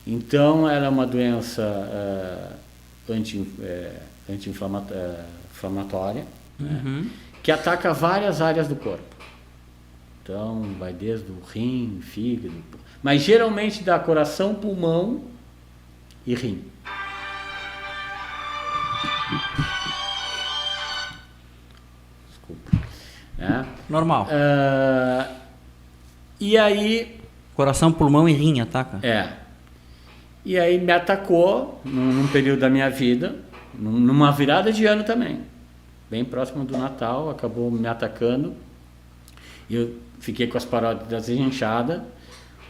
Então, ela é uma doença anti-inflamatória, né? Que ataca várias áreas do corpo. Então, vai desde o rim, fígado, mas geralmente dá coração, pulmão e rim. Desculpa. Né? Normal. E aí... Coração, pulmão e rim ataca. E aí me atacou num período da minha vida, numa virada de ano também. Bem próximo do Natal, acabou me atacando. Eu fiquei com as parótidas inchadas.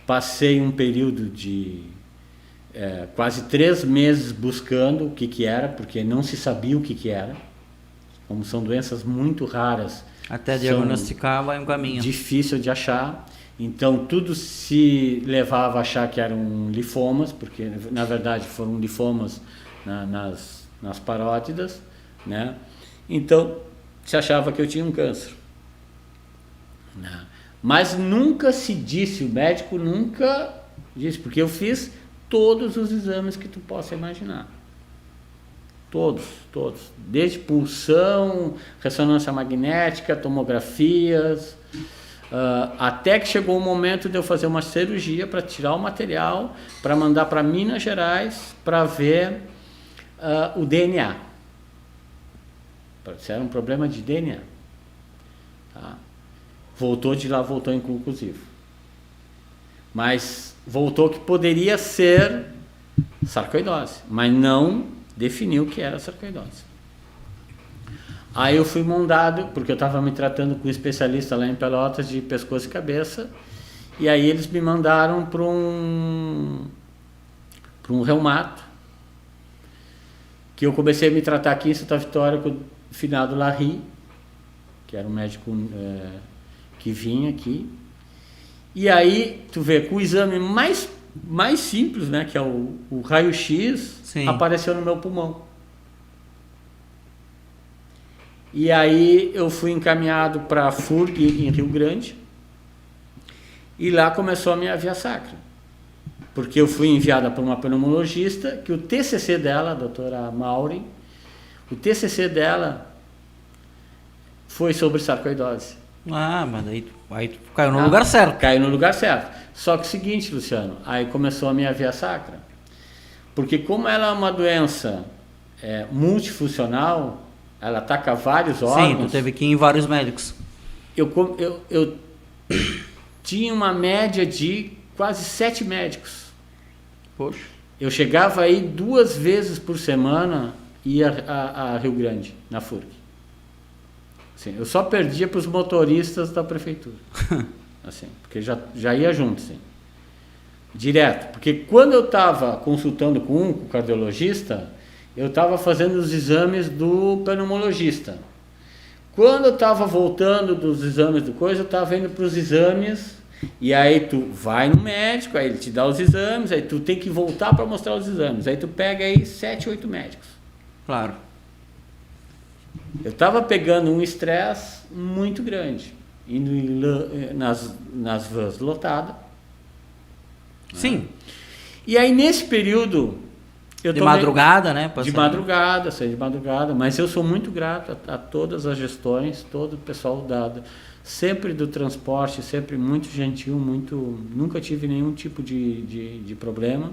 Passei um período de quase 3 meses buscando o que era, porque não se sabia o que era. Como são doenças muito raras. Até diagnosticar vai um caminho. Difícil de achar. Então, tudo se levava a achar que eram linfomas, porque, na verdade, foram linfomas nas parótidas, né? Então, se achava que eu tinha um câncer. Né? Mas nunca se disse, o médico nunca disse, porque eu fiz todos os exames que tu possa imaginar. Todos. Desde pulsão, ressonância magnética, tomografias... até que chegou o momento de eu fazer uma cirurgia para tirar o material, para mandar para Minas Gerais para ver o DNA. Isso era um problema de DNA. Tá? Voltou de lá, voltou inconclusivo. Mas voltou que poderia ser sarcoidose, mas não definiu que era sarcoidose. Aí eu fui mandado, porque eu estava me tratando com um especialista lá em Pelotas de pescoço e cabeça, e aí eles me mandaram para um reumato, que eu comecei a me tratar aqui em Santa Vitória com o finado Larry, que era um médico que vinha aqui. E aí, tu vê, com o exame mais simples, né, que é o raio-x, apareceu no meu pulmão. E aí eu fui encaminhado para a FURG em Rio Grande, e lá começou a minha via sacra, porque eu fui enviada para uma pneumologista, que o TCC dela, a doutora Maureen, o TCC dela foi sobre sarcoidose. Mas aí tu caiu no lugar certo. Caiu no lugar certo. Só que o seguinte, Luciano, aí começou a minha via sacra, porque como ela é uma doença multifuncional, ela ataca vários órgãos. Sim, tu teve que ir em vários médicos. Eu tinha uma média de quase 7 médicos. Poxa. Eu chegava aí 2 vezes por semana, ia a Rio Grande, na FURG. Assim, eu só perdia para os motoristas da prefeitura. Assim, porque já ia junto, assim. Direto. Porque quando eu estava consultando com o cardiologista, eu estava fazendo os exames do pneumologista. Quando eu estava voltando dos exames do coisa, eu estava indo para os exames, e aí tu vai no médico, aí ele te dá os exames, aí tu tem que voltar para mostrar os exames. Aí tu pega aí 7, 8 médicos. Claro. Eu estava pegando um estresse muito grande, indo nas vans lotadas. Sim. E aí nesse período... madrugada, né? De madrugada, saí de madrugada, mas eu sou muito grato a todas as gestões, todo o pessoal sempre do transporte, sempre muito gentil, nunca tive nenhum tipo de problema.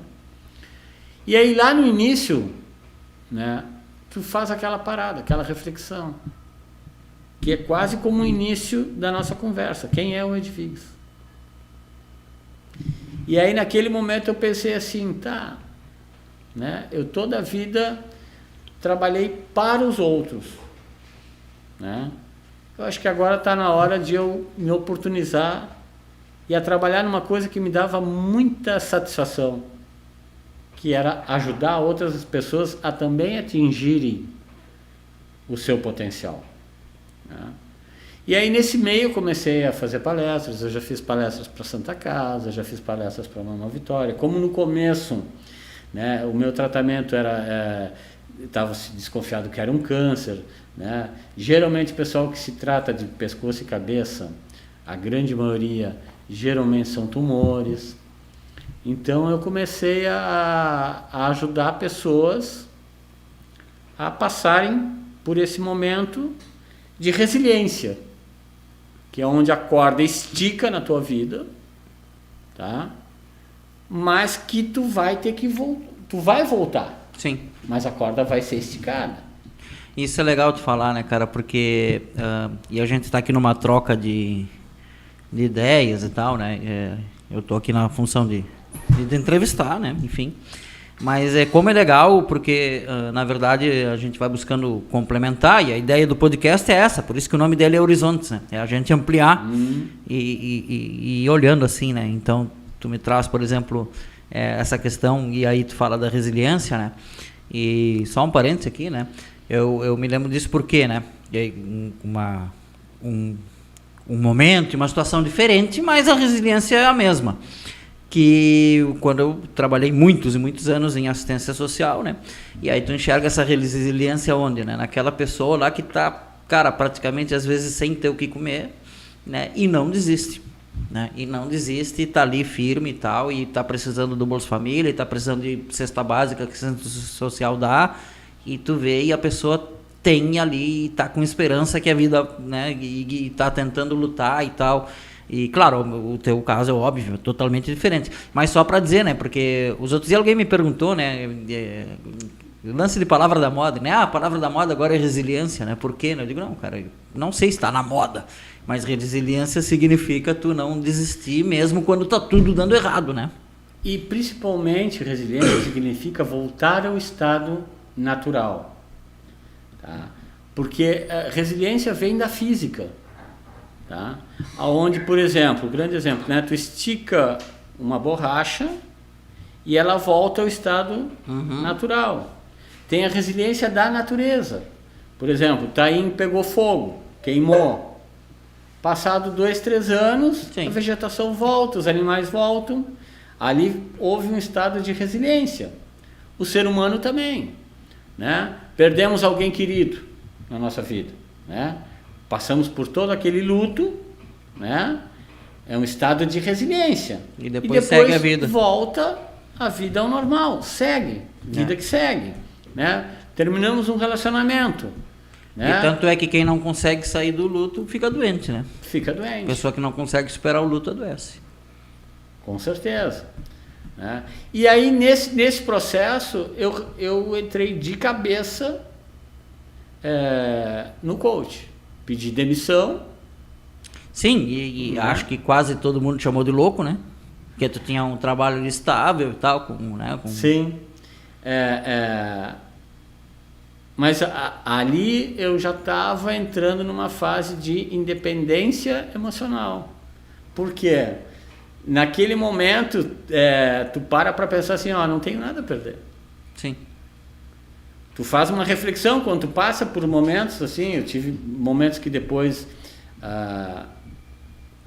E aí lá no início, né, tu faz aquela parada, aquela reflexão, que é quase como o início da nossa conversa, quem é o Edviges? E aí naquele momento eu pensei assim, né? Eu toda a vida trabalhei para os outros, né? Eu acho que agora está na hora de eu me oportunizar e a trabalhar numa coisa que me dava muita satisfação, que era ajudar outras pessoas a também atingirem o seu potencial, né? E aí nesse meio eu comecei a fazer palestras, eu já fiz palestras para Santa Casa, já fiz palestras para Mama Vitória. Como no começo, né, o meu tratamento estava desconfiado que era um câncer, né? Geralmente o pessoal que se trata de pescoço e cabeça, a grande maioria geralmente são tumores. Então eu comecei a ajudar pessoas a passarem por esse momento de resiliência, que é onde a corda estica na tua vida, tá? Mas que tu vai ter que tu vai voltar. Sim. Mas a corda vai ser esticada. Isso é legal de falar, né, cara? Porque e a gente está aqui numa troca de ideias e tal, né? Eu tô aqui na função de entrevistar, né? Enfim. Mas como é legal, porque na verdade a gente vai buscando complementar, e a ideia do podcast é essa, por isso que o nome dele é Horizontes, né? É a gente ampliar e ir olhando assim, né? Então tu me traz, por exemplo, essa questão, e aí tu fala da resiliência, né? E só um parênteses aqui, né? Eu me lembro disso porque, né? Um momento e uma situação diferente, mas a resiliência é a mesma. Que quando eu trabalhei muitos e muitos anos em assistência social, né? E aí tu enxerga essa resiliência onde, né? Naquela pessoa lá que tá, cara, praticamente às vezes sem ter o que comer, né? E não desiste, né? E não desiste, e tá ali firme e tal, e tá precisando do Bolsa Família, e tá precisando de cesta básica que o Centro Social dá, e tu vê, e a pessoa tem ali, e tá com esperança que a vida, né? E tá tentando lutar e tal. E claro, o teu caso é óbvio, totalmente diferente. Mas só para dizer, né? Porque os outros dias alguém me perguntou, né? Lance de palavra da moda, né? A palavra da moda agora é resiliência, né? Por quê? Eu digo, não, cara, não sei se está na moda, mas resiliência significa tu não desistir mesmo quando tá tudo dando errado, né? E principalmente resiliência significa voltar ao estado natural, tá? Porque a resiliência vem da física. Tá? Aonde, por exemplo, grande exemplo, né? Tu estica uma borracha e ela volta ao estado natural. Tem a resiliência da natureza. Por exemplo, Taim pegou fogo, queimou. Passado 2, 3 anos, sim, a vegetação volta, os animais voltam. Ali houve um estado de resiliência. O ser humano também, né? Perdemos alguém querido na nossa vida, né? Passamos por todo aquele luto, né? É um estado de resiliência. E depois segue a vida. Volta a vida ao normal, segue, vida que segue, né? Terminamos um relacionamento, né? E tanto é que quem não consegue sair do luto fica doente, né? Fica doente. A pessoa que não consegue superar o luto adoece. Com certeza, né? E aí nesse processo eu entrei de cabeça no coach. Pedi demissão. Sim, e acho que quase todo mundo chamou de louco, né? Porque tu tinha um trabalho estável e tal, né? Sim. Mas ali eu já estava entrando numa fase de independência emocional. Por quê? Naquele momento, tu para pensar assim, ó, não tenho nada a perder. Sim. Tu faz uma reflexão quando tu passa por momentos assim. Eu tive momentos que depois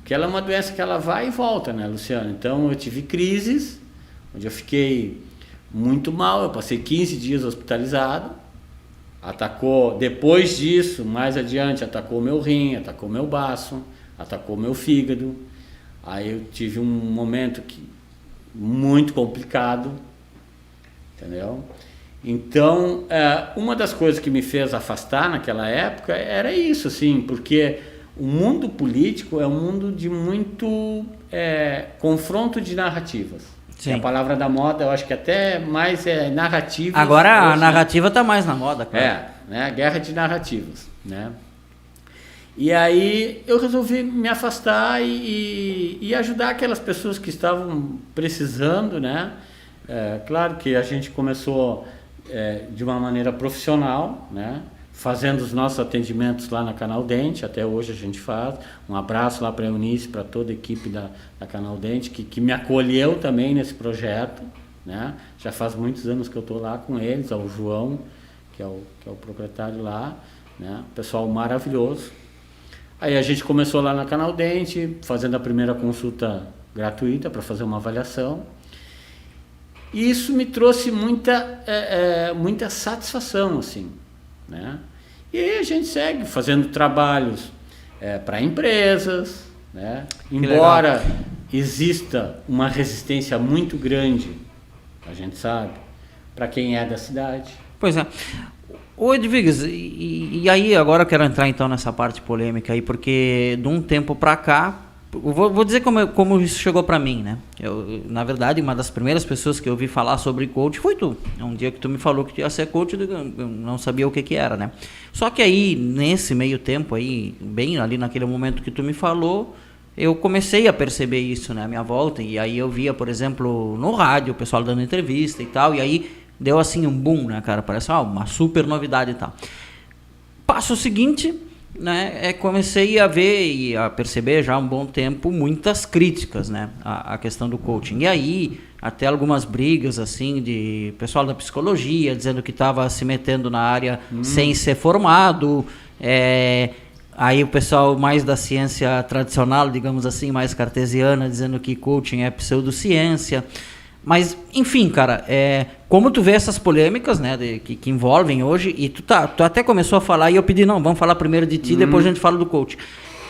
que ela é uma doença que ela vai e volta, né, Luciano? Então eu tive crises onde eu fiquei muito mal. Eu passei 15 dias hospitalizado. Atacou, depois disso, mais adiante, atacou meu rim, atacou meu baço, atacou meu fígado. Aí eu tive um momento muito complicado, entendeu? Então, uma das coisas que me fez afastar naquela época era isso, assim, porque o mundo político é um mundo de muito confronto de narrativas. Sim. A palavra da moda, eu acho que até mais é narrativa. Agora a narrativa está mais na moda, cara. Né? Guerra de narrativas, né? E aí eu resolvi me afastar e ajudar aquelas pessoas que estavam precisando, né? Claro que a gente começou de uma maneira profissional, né? Fazendo os nossos atendimentos lá na Canal Dente, até hoje a gente faz. Um abraço lá para a Eunice, para toda a equipe da Canal Dente, que me acolheu também nesse projeto, né? Já faz muitos anos que eu estou lá com eles, ao João, que é o proprietário lá, né? Pessoal maravilhoso. Aí a gente começou lá na Canal Dente, fazendo a primeira consulta gratuita para fazer uma avaliação. E isso me trouxe muita satisfação, assim, né? E aí a gente segue fazendo trabalhos para empresas, né? Embora exista uma resistência muito grande, a gente sabe, para quem é da cidade. Pois é. Ô Edviges, e aí agora eu quero entrar então nessa parte polêmica aí, porque de um tempo para cá, vou dizer como isso chegou para mim, né? Na verdade, uma das primeiras pessoas que eu ouvi falar sobre coach foi tu. Um dia que tu me falou que tu ia ser coach, eu não sabia o que era, né? Só que aí, nesse meio tempo aí, bem ali naquele momento que tu me falou, eu comecei a perceber isso, né, à minha volta, e aí eu via, por exemplo, no rádio, o pessoal dando entrevista e tal, e aí deu assim um boom, né, cara, parece uma super novidade e tal. Passo seguinte, né, comecei a ver e a perceber já há um bom tempo muitas críticas, né, à questão do coaching, e aí até algumas brigas, assim, de pessoal da psicologia, dizendo que estava se metendo na área sem ser formado, aí o pessoal mais da ciência tradicional, digamos assim, mais cartesiana, dizendo que coaching é pseudociência. Mas, enfim, cara, como tu vê essas polêmicas, né, que envolvem hoje, e tu até começou a falar, e eu pedi, não, vamos falar primeiro de ti, depois a gente fala do coach.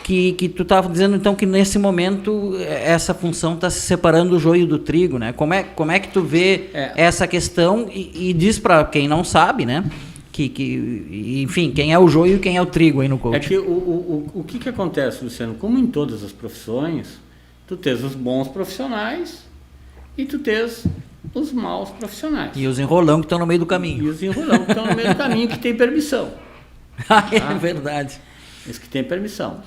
Que tu estava dizendo, então, que nesse momento essa função está se separando do joio do trigo, né? Como é que tu vê essa questão e diz para quem não sabe, né? Enfim, quem é o joio e quem é o trigo aí no coaching. É que o que acontece, Luciano? Como em todas as profissões, tu tens os bons profissionais e tu tens os maus profissionais. E os enrolão que estão no meio do caminho. E os enrolão que estão no meio do caminho que tem permissão. É verdade. Os que tem permissão.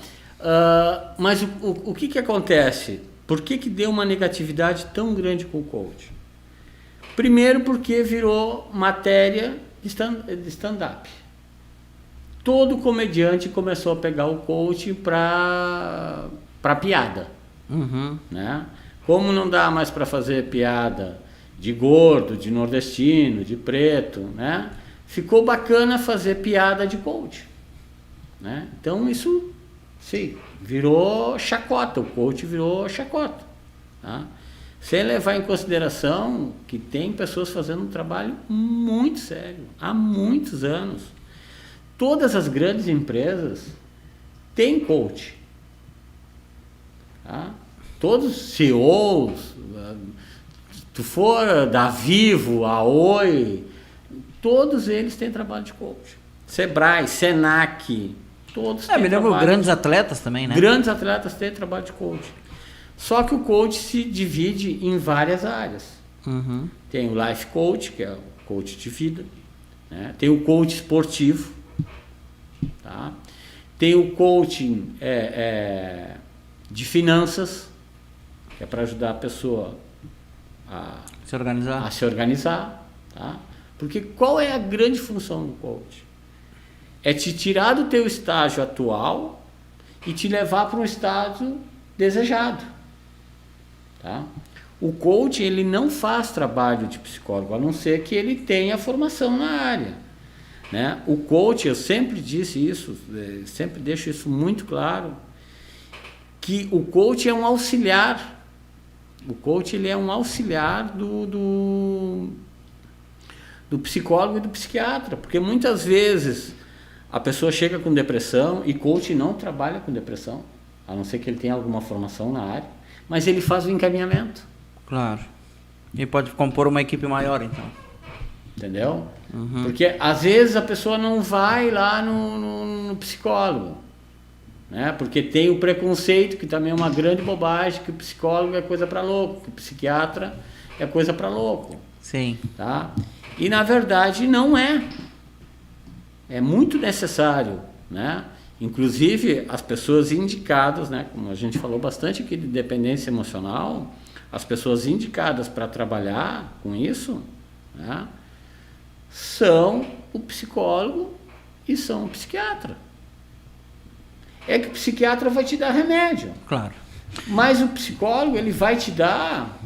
Mas o que acontece? Por que deu uma negatividade tão grande com o coach? Primeiro porque virou matéria de stand-up. Todo comediante começou a pegar o coach para piada. Uhum. Né? Como não dá mais para fazer piada de gordo, de nordestino, de preto, né? Ficou bacana fazer piada de coach. Né? Então isso, sim, virou chacota, o coach virou chacota. Tá? Sem levar em consideração que tem pessoas fazendo um trabalho muito sério, há muitos anos. Todas as grandes empresas têm coach. Tá? Todos os CEOs, tu for da Vivo, a Oi, todos eles têm trabalho de coach. Sebrae, Senac, todos têm me lembro trabalho. Grandes atletas também, né? Grandes atletas têm trabalho de coach. Só que o coach se divide em várias áreas. Uhum. Tem o life coach, que é o coach de vida. Né? Tem o coach esportivo. Tá? Tem o coaching de finanças, que é para ajudar a pessoa a se organizar. Tá? Porque qual é a grande função do coach? É te tirar do teu estágio atual e te levar para um estágio desejado. Tá? O coach, ele não faz trabalho de psicólogo, a não ser que ele tenha formação na área. Né? O coach, eu sempre disse isso, sempre deixo isso muito claro, que o coach é um auxiliar. O coach, ele é um auxiliar do psicólogo e do psiquiatra, porque muitas vezes a pessoa chega com depressão e coach não trabalha com depressão, a não ser que ele tenha alguma formação na área. Mas ele faz o encaminhamento. Claro. E pode compor uma equipe maior, então. Entendeu? Uhum. Porque às vezes a pessoa não vai lá no psicólogo. Né? Porque tem o preconceito, que também é uma grande bobagem, que o psicólogo é coisa para louco, que o psiquiatra é coisa para louco. Sim. Tá? E na verdade não é. É muito necessário, né? Inclusive, as pessoas indicadas, né, como a gente falou bastante aqui de dependência emocional, as pessoas indicadas para trabalhar com isso, né, são o psicólogo e são o psiquiatra. É que o psiquiatra vai te dar remédio. Claro. Mas o psicólogo, ele vai te dar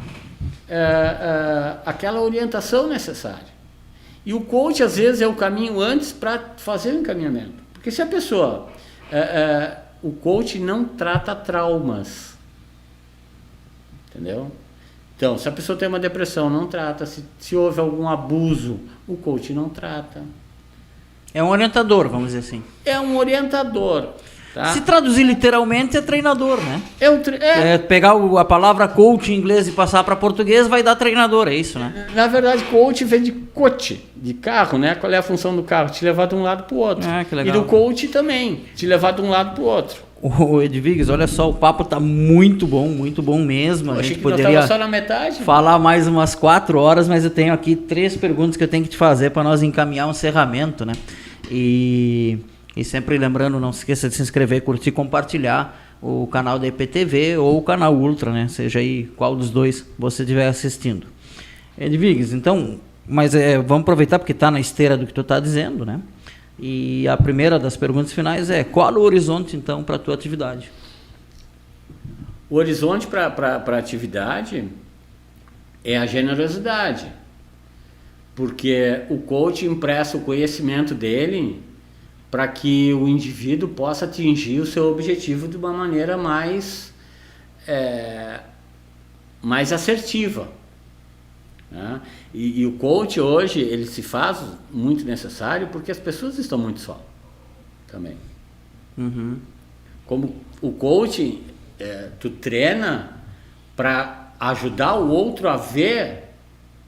aquela orientação necessária. E o coach, às vezes, é o caminho antes para fazer o encaminhamento. Porque se a pessoa o coach não trata traumas. Entendeu? Então, se a pessoa tem uma depressão, não trata. Se houve algum abuso, o coach não trata. É um orientador, vamos dizer assim. É um orientador. Tá? Se traduzir literalmente, é treinador, né? É Pegar a palavra coach em inglês e passar para português vai dar treinador, é isso, né? Na verdade, coach vem de coche, de carro, né? Qual é a função do carro? Te levar de um lado para o outro. Ah, que legal. E do coach também, te levar de um lado para o outro. O Edviges, olha só, o papo tá muito bom mesmo. Eu A achei gente que nós poderia estávamos só na metade. falar mais umas 4 horas, mas eu tenho aqui 3 perguntas que eu tenho que te fazer para nós encaminhar um encerramento, né? E sempre lembrando, não se esqueça de se inscrever, curtir e compartilhar o canal da IPTV ou o canal Ultra, né? Seja aí qual dos dois você estiver assistindo. Edviges, então, mas vamos aproveitar porque está na esteira do que tu está dizendo, né? E a primeira das perguntas finais é: qual o horizonte, então, para a tua atividade? O horizonte para a atividade é a generosidade. Porque o coach empresta o conhecimento dele para que o indivíduo possa atingir o seu objetivo de uma maneira mais assertiva. Né? E o coach hoje, ele se faz muito necessário porque as pessoas estão muito só também. Uhum. Como o coach, tu treina para ajudar o outro a ver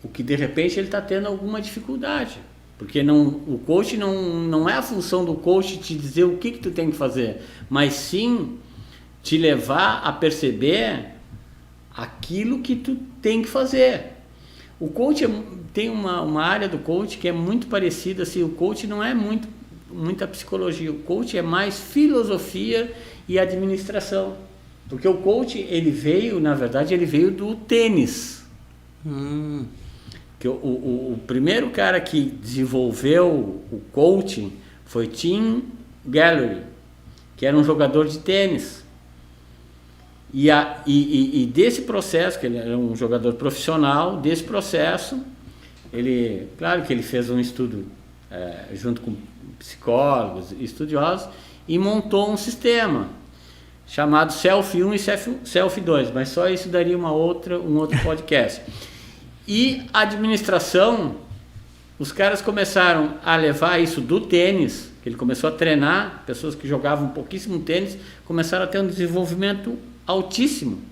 o que de repente ele está tendo alguma dificuldade. Porque o coach não é a função do coach te dizer o que tu tem que fazer, mas sim te levar a perceber aquilo que tu tem que fazer. O coach tem uma área do coach que é muito parecida, assim, o coach não é muita psicologia, o coach é mais filosofia e administração. Porque o coach, na verdade, ele veio do tênis. Que o primeiro cara que desenvolveu o coaching foi Tim Gallery, que era um jogador de tênis. E desse processo, que ele era um jogador profissional, desse processo, claro que ele fez um estudo junto com psicólogos, estudiosos, e montou um sistema chamado Self 1 e Self 2, mas só isso daria um outro podcast. E a administração, os caras começaram a levar isso do tênis, que ele começou a treinar, pessoas que jogavam pouquíssimo tênis, começaram a ter um desenvolvimento altíssimo,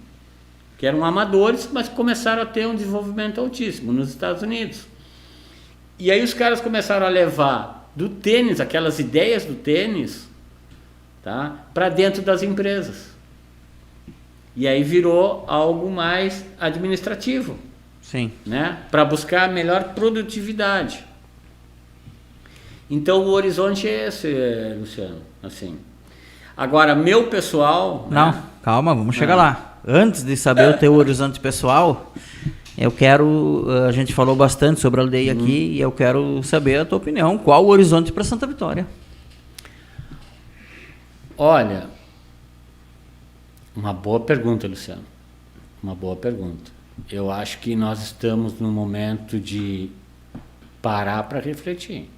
que eram amadores, mas começaram a ter um desenvolvimento altíssimo nos Estados Unidos. E aí os caras começaram a levar do tênis, aquelas ideias do tênis, tá, para dentro das empresas. E aí virou algo mais administrativo. Sim. Né? Para buscar melhor produtividade. Então o horizonte é esse, Luciano. Assim. Agora, meu pessoal... Não, né? Calma, vamos chegar lá. Antes de saber o teu horizonte pessoal, eu quero... A gente falou bastante sobre a aldeia aqui e eu quero saber a tua opinião. Qual o horizonte para Santa Vitória? Olha, uma boa pergunta, Luciano. Uma boa pergunta. Eu acho que nós estamos num momento de parar para refletir.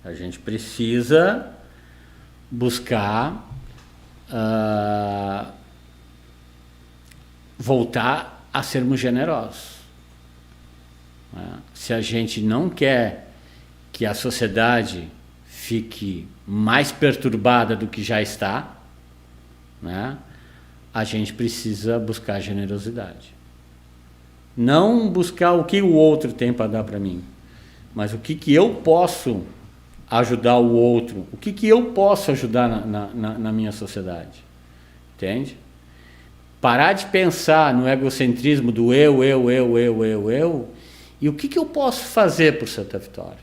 A gente precisa buscar voltar a sermos generosos. Né? Se a gente não quer que a sociedade fique mais perturbada do que já está, né? A gente precisa buscar generosidade. Não buscar o que o outro tem para dar para mim, mas o que eu posso ajudar o outro, o que eu posso ajudar na minha sociedade. Entende? Parar de pensar no egocentrismo do eu, e o que eu posso fazer por Santa Vitória.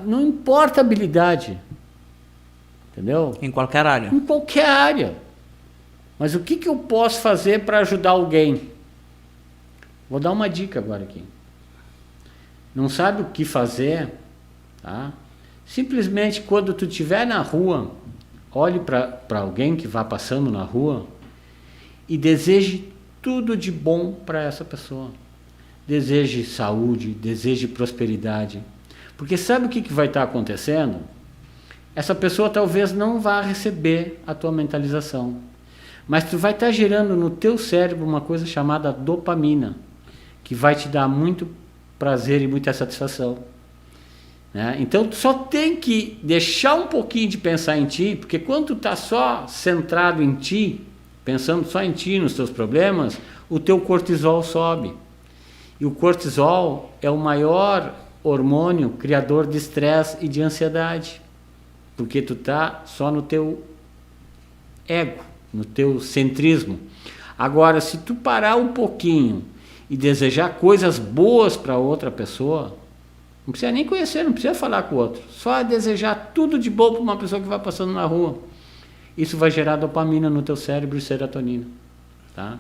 Não importa a habilidade, entendeu? Em qualquer área. Em qualquer área. Mas o que eu posso fazer para ajudar alguém? Vou dar uma dica agora aqui. Não sabe o que fazer? Tá? Simplesmente quando tu estiver na rua, olhe para alguém que vá passando na rua e deseje tudo de bom para essa pessoa. Deseje saúde, deseje prosperidade. Porque sabe o que vai estar acontecendo? essa pessoa talvez não vá receber a tua mentalização. Mas tu vai estar gerando no teu cérebro uma coisa chamada dopamina, que vai te dar muito prazer e muita satisfação. Né? Então, tu só tem que deixar um pouquinho de pensar em ti, porque quando tu está só centrado em ti, pensando só em ti, nos teus problemas, o teu cortisol sobe. E o cortisol é o maior hormônio criador de estresse e de ansiedade, porque tu está só no teu ego, no teu centrismo. Agora, se tu parar um pouquinho e desejar coisas boas para outra pessoa, não precisa nem conhecer, não precisa falar com o outro, só desejar tudo de bom para uma pessoa que vai passando na rua, isso vai gerar dopamina no teu cérebro e serotonina, tá?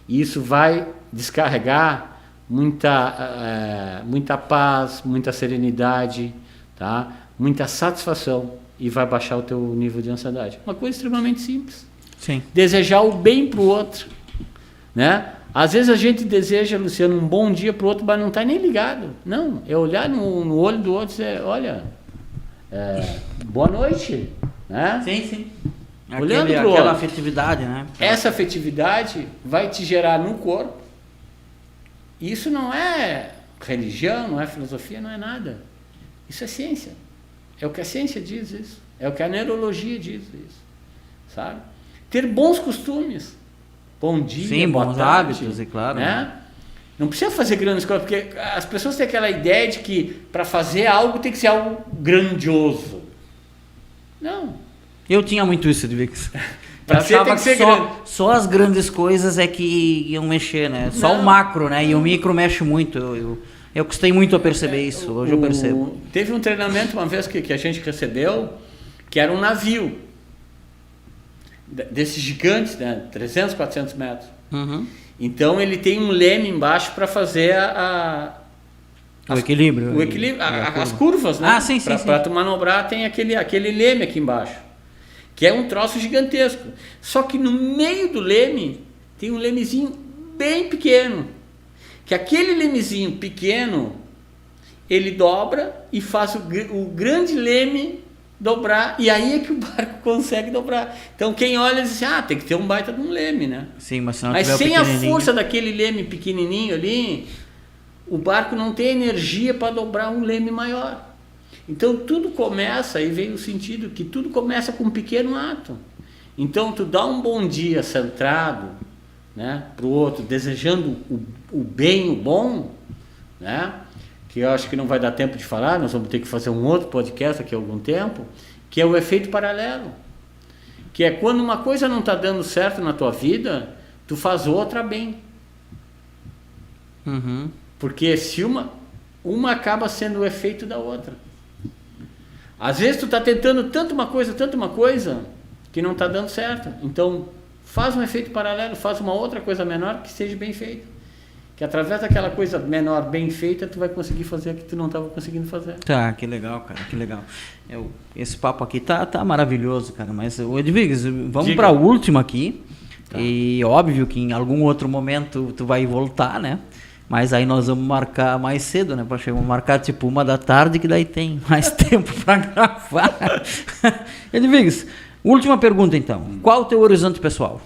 E isso vai descarregar muita paz, muita serenidade, tá? Muita satisfação, e vai baixar o teu nível de ansiedade. Uma coisa extremamente simples. Sim. Desejar o bem para o outro, né? Às vezes a gente deseja, Luciano, um bom dia para o outro, mas não está nem ligado. Não, é olhar no olho do outro e dizer, olha, boa noite, né? Sim, sim. Olhando pro aquela outro. afetividade, né? Essa afetividade vai te gerar no corpo. Isso não é religião, não é filosofia, não é nada. Isso é ciência. É o que a ciência diz isso. É o que a neurologia diz isso. Sabe? Ter bons costumes. Bom dia, sim, boa bons tarde, hábitos, é claro. né? Não precisa fazer grandes coisas, porque as pessoas têm aquela ideia de que para fazer algo tem que ser algo grandioso. Não. Eu tinha muito isso de Vix. Pra ser, tem que ser grande. Só as grandes coisas é que iam mexer, né? Só o macro, né? E o micro mexe muito. Eu custei muito a perceber isso. Hoje eu percebo. Teve um treinamento uma vez que a gente recebeu, que era um navio. Desses gigantes, né? 300, 400 metros. Uhum. Então ele tem um leme embaixo para fazer O equilíbrio. o equilíbrio, as curvas, né? Ah, sim, sim. Para tu manobrar tem aquele leme aqui embaixo, que é um troço gigantesco. Só que no meio do leme tem um lemezinho bem pequeno, que aquele lemezinho pequeno ele dobra e faz o grande leme dobrar, e aí é que o barco consegue dobrar. Então quem olha diz assim, tem que ter um baita de um leme, né? Sim, mas se não Mas tiver sem a força daquele leme pequenininho ali, o barco não tem energia para dobrar um leme maior. Então tudo começa, aí vem o sentido que tudo começa com um pequeno ato. Então tu dá um bom dia centrado, né, para o outro, desejando o bem, o bom, né, que eu acho que não vai dar tempo de falar, nós vamos ter que fazer um outro podcast aqui há algum tempo, que é o efeito paralelo, que é quando uma coisa não está dando certo na tua vida, tu faz outra bem. Uhum. Porque se uma acaba sendo o efeito da outra. Às vezes tu está tentando tanto uma coisa, que não está dando certo. Então, faz um efeito paralelo, faz uma outra coisa menor que seja bem feita. Que através daquela coisa menor bem feita, tu vai conseguir fazer o que tu não estava conseguindo fazer. Tá, que legal, cara, que legal. Esse papo aqui tá maravilhoso, cara, mas, Edviges, vamos para o último aqui. Tá. E óbvio que em algum outro momento tu vai voltar, né? Mas aí nós vamos marcar mais cedo, né? Vamos marcar tipo 1h da tarde, que daí tem mais tempo para gravar. Edviges, última pergunta então. Qual o teu horizonte pessoal?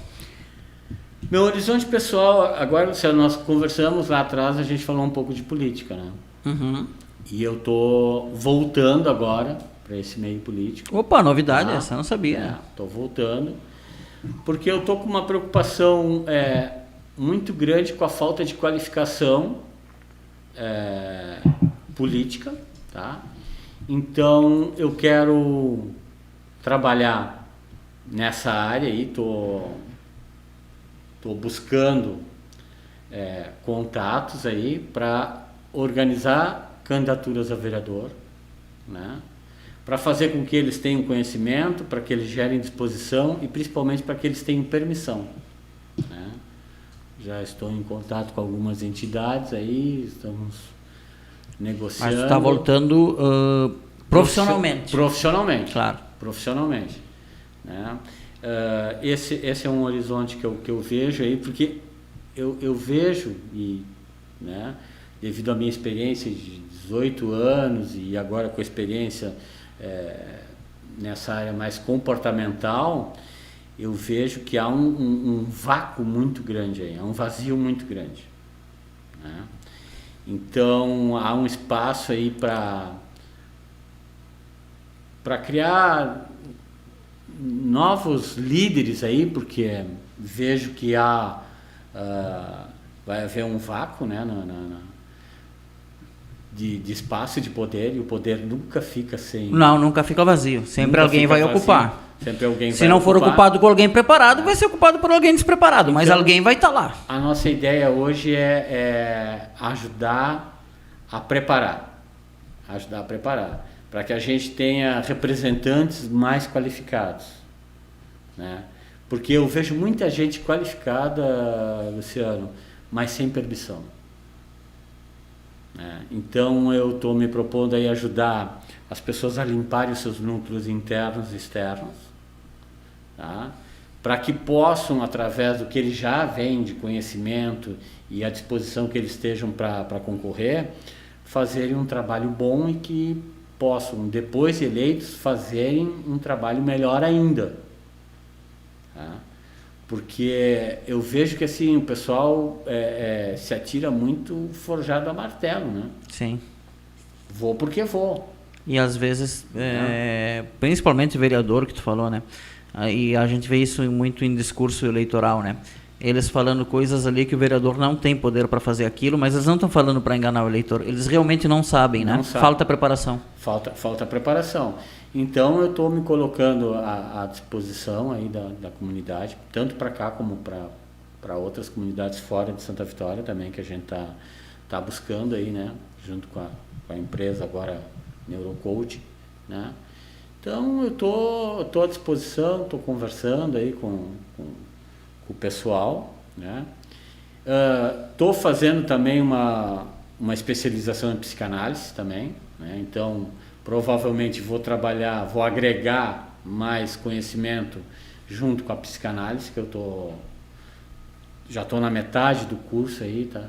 Meu horizonte pessoal, agora, se nós conversamos lá atrás, a gente falou um pouco de política, né? Uhum. E eu tô voltando agora para esse meio político. Opa, novidade, essa eu não sabia. Tô voltando, porque eu tô com uma preocupação muito grande com a falta de qualificação política, tá? Então eu quero trabalhar nessa área aí, tô buscando contatos aí para organizar candidaturas a vereador, né? Para fazer com que eles tenham conhecimento, para que eles gerem disposição e principalmente para que eles tenham permissão, né? Já estou em contato com algumas entidades aí, estamos negociando. Mas tu está voltando profissionalmente. Profissionalmente. Claro. Profissionalmente, né? Esse é um horizonte que eu vejo aí, porque eu vejo, né, devido à minha experiência de 18 anos e agora com a experiência nessa área mais comportamental, eu vejo que há um vácuo muito grande aí, há um vazio muito grande, né? Então há um espaço aí para criar novos líderes aí, porque vejo que vai haver um vácuo, né, de espaço de poder, e o poder nunca fica sem... Não, nunca fica vazio. Sempre alguém vai ocupar. Sempre alguém Se não for ocupado com alguém preparado, vai ser ocupado por alguém despreparado, mas alguém vai estar lá. A nossa ideia hoje é ajudar a preparar, para que a gente tenha representantes mais qualificados, né? Porque eu vejo muita gente qualificada, Luciano, mas sem permissão, né? Então eu estou me propondo aí ajudar as pessoas a limparem os seus núcleos internos e externos, tá? Para que possam, através do que eles já vêm de conhecimento e a disposição que eles estejam para concorrer, fazerem um trabalho bom e que possam, depois de eleitos, fazerem um trabalho melhor ainda, tá? Porque eu vejo que assim, o pessoal se atira muito forjado a martelo, né? Sim. Vou porque vou. E às vezes, principalmente o vereador que tu falou, né? E a gente vê isso muito em discurso eleitoral, né? Eles falando coisas ali que o vereador não tem poder para fazer aquilo, mas eles não estão falando para enganar o eleitor. Eles realmente não sabem, né? Falta preparação. Falta preparação. Então eu estou me colocando à disposição aí da comunidade, tanto para cá como para outras comunidades fora de Santa Vitória também, que a gente tá buscando aí, né? Junto com a empresa agora Neurocoach, né? Então eu tô à disposição, estou conversando aí com o pessoal, né? Estou fazendo também uma especialização em psicanálise também, né? Então provavelmente vou agregar mais conhecimento junto com a psicanálise, que eu já estou na metade do curso aí, tá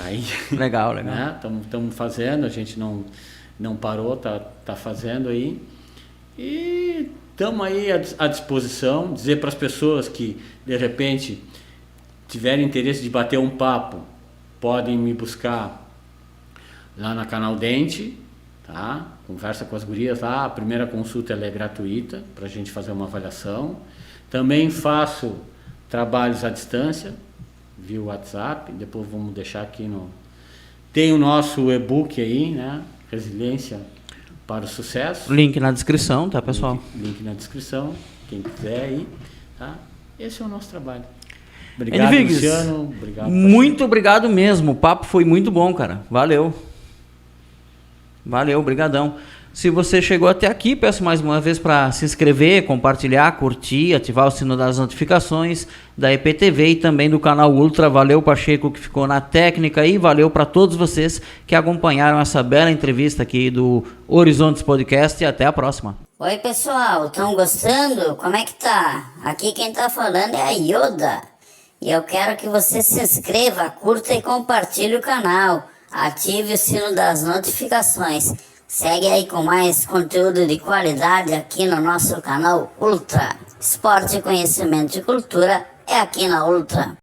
aí. Legal. Né? Estamos fazendo, a gente não parou, tá fazendo aí. E estamos aí à disposição, dizer para as pessoas que de repente tiverem interesse de bater um papo, podem me buscar lá na Canal Dente, tá? Conversa com as gurias lá, a primeira consulta ela é gratuita para a gente fazer uma avaliação. Também faço trabalhos à distância, via WhatsApp, depois vamos deixar aqui tem o nosso e-book aí, né? Resiliência para o Sucesso. Link na descrição, tá, pessoal? Link na descrição, quem quiser aí, tá? Esse é o nosso trabalho. Obrigado, Luciano. Obrigado. Muito obrigado mesmo. O papo foi muito bom, cara. Valeu, brigadão. Se você chegou até aqui, peço mais uma vez para se inscrever, compartilhar, curtir, ativar o sino das notificações da EPTV e também do canal Ultra. Valeu, Pacheco, que ficou na técnica, e valeu para todos vocês que acompanharam essa bela entrevista aqui do Horizontes Podcast, e até a próxima. Oi, pessoal, estão gostando? Como é que tá? Aqui quem tá falando é a Yoda. E eu quero que você se inscreva, curta e compartilhe o canal. Ative o sino das notificações. Segue aí com mais conteúdo de qualidade aqui no nosso canal Ultra. Esporte, conhecimento e cultura é aqui na Ultra.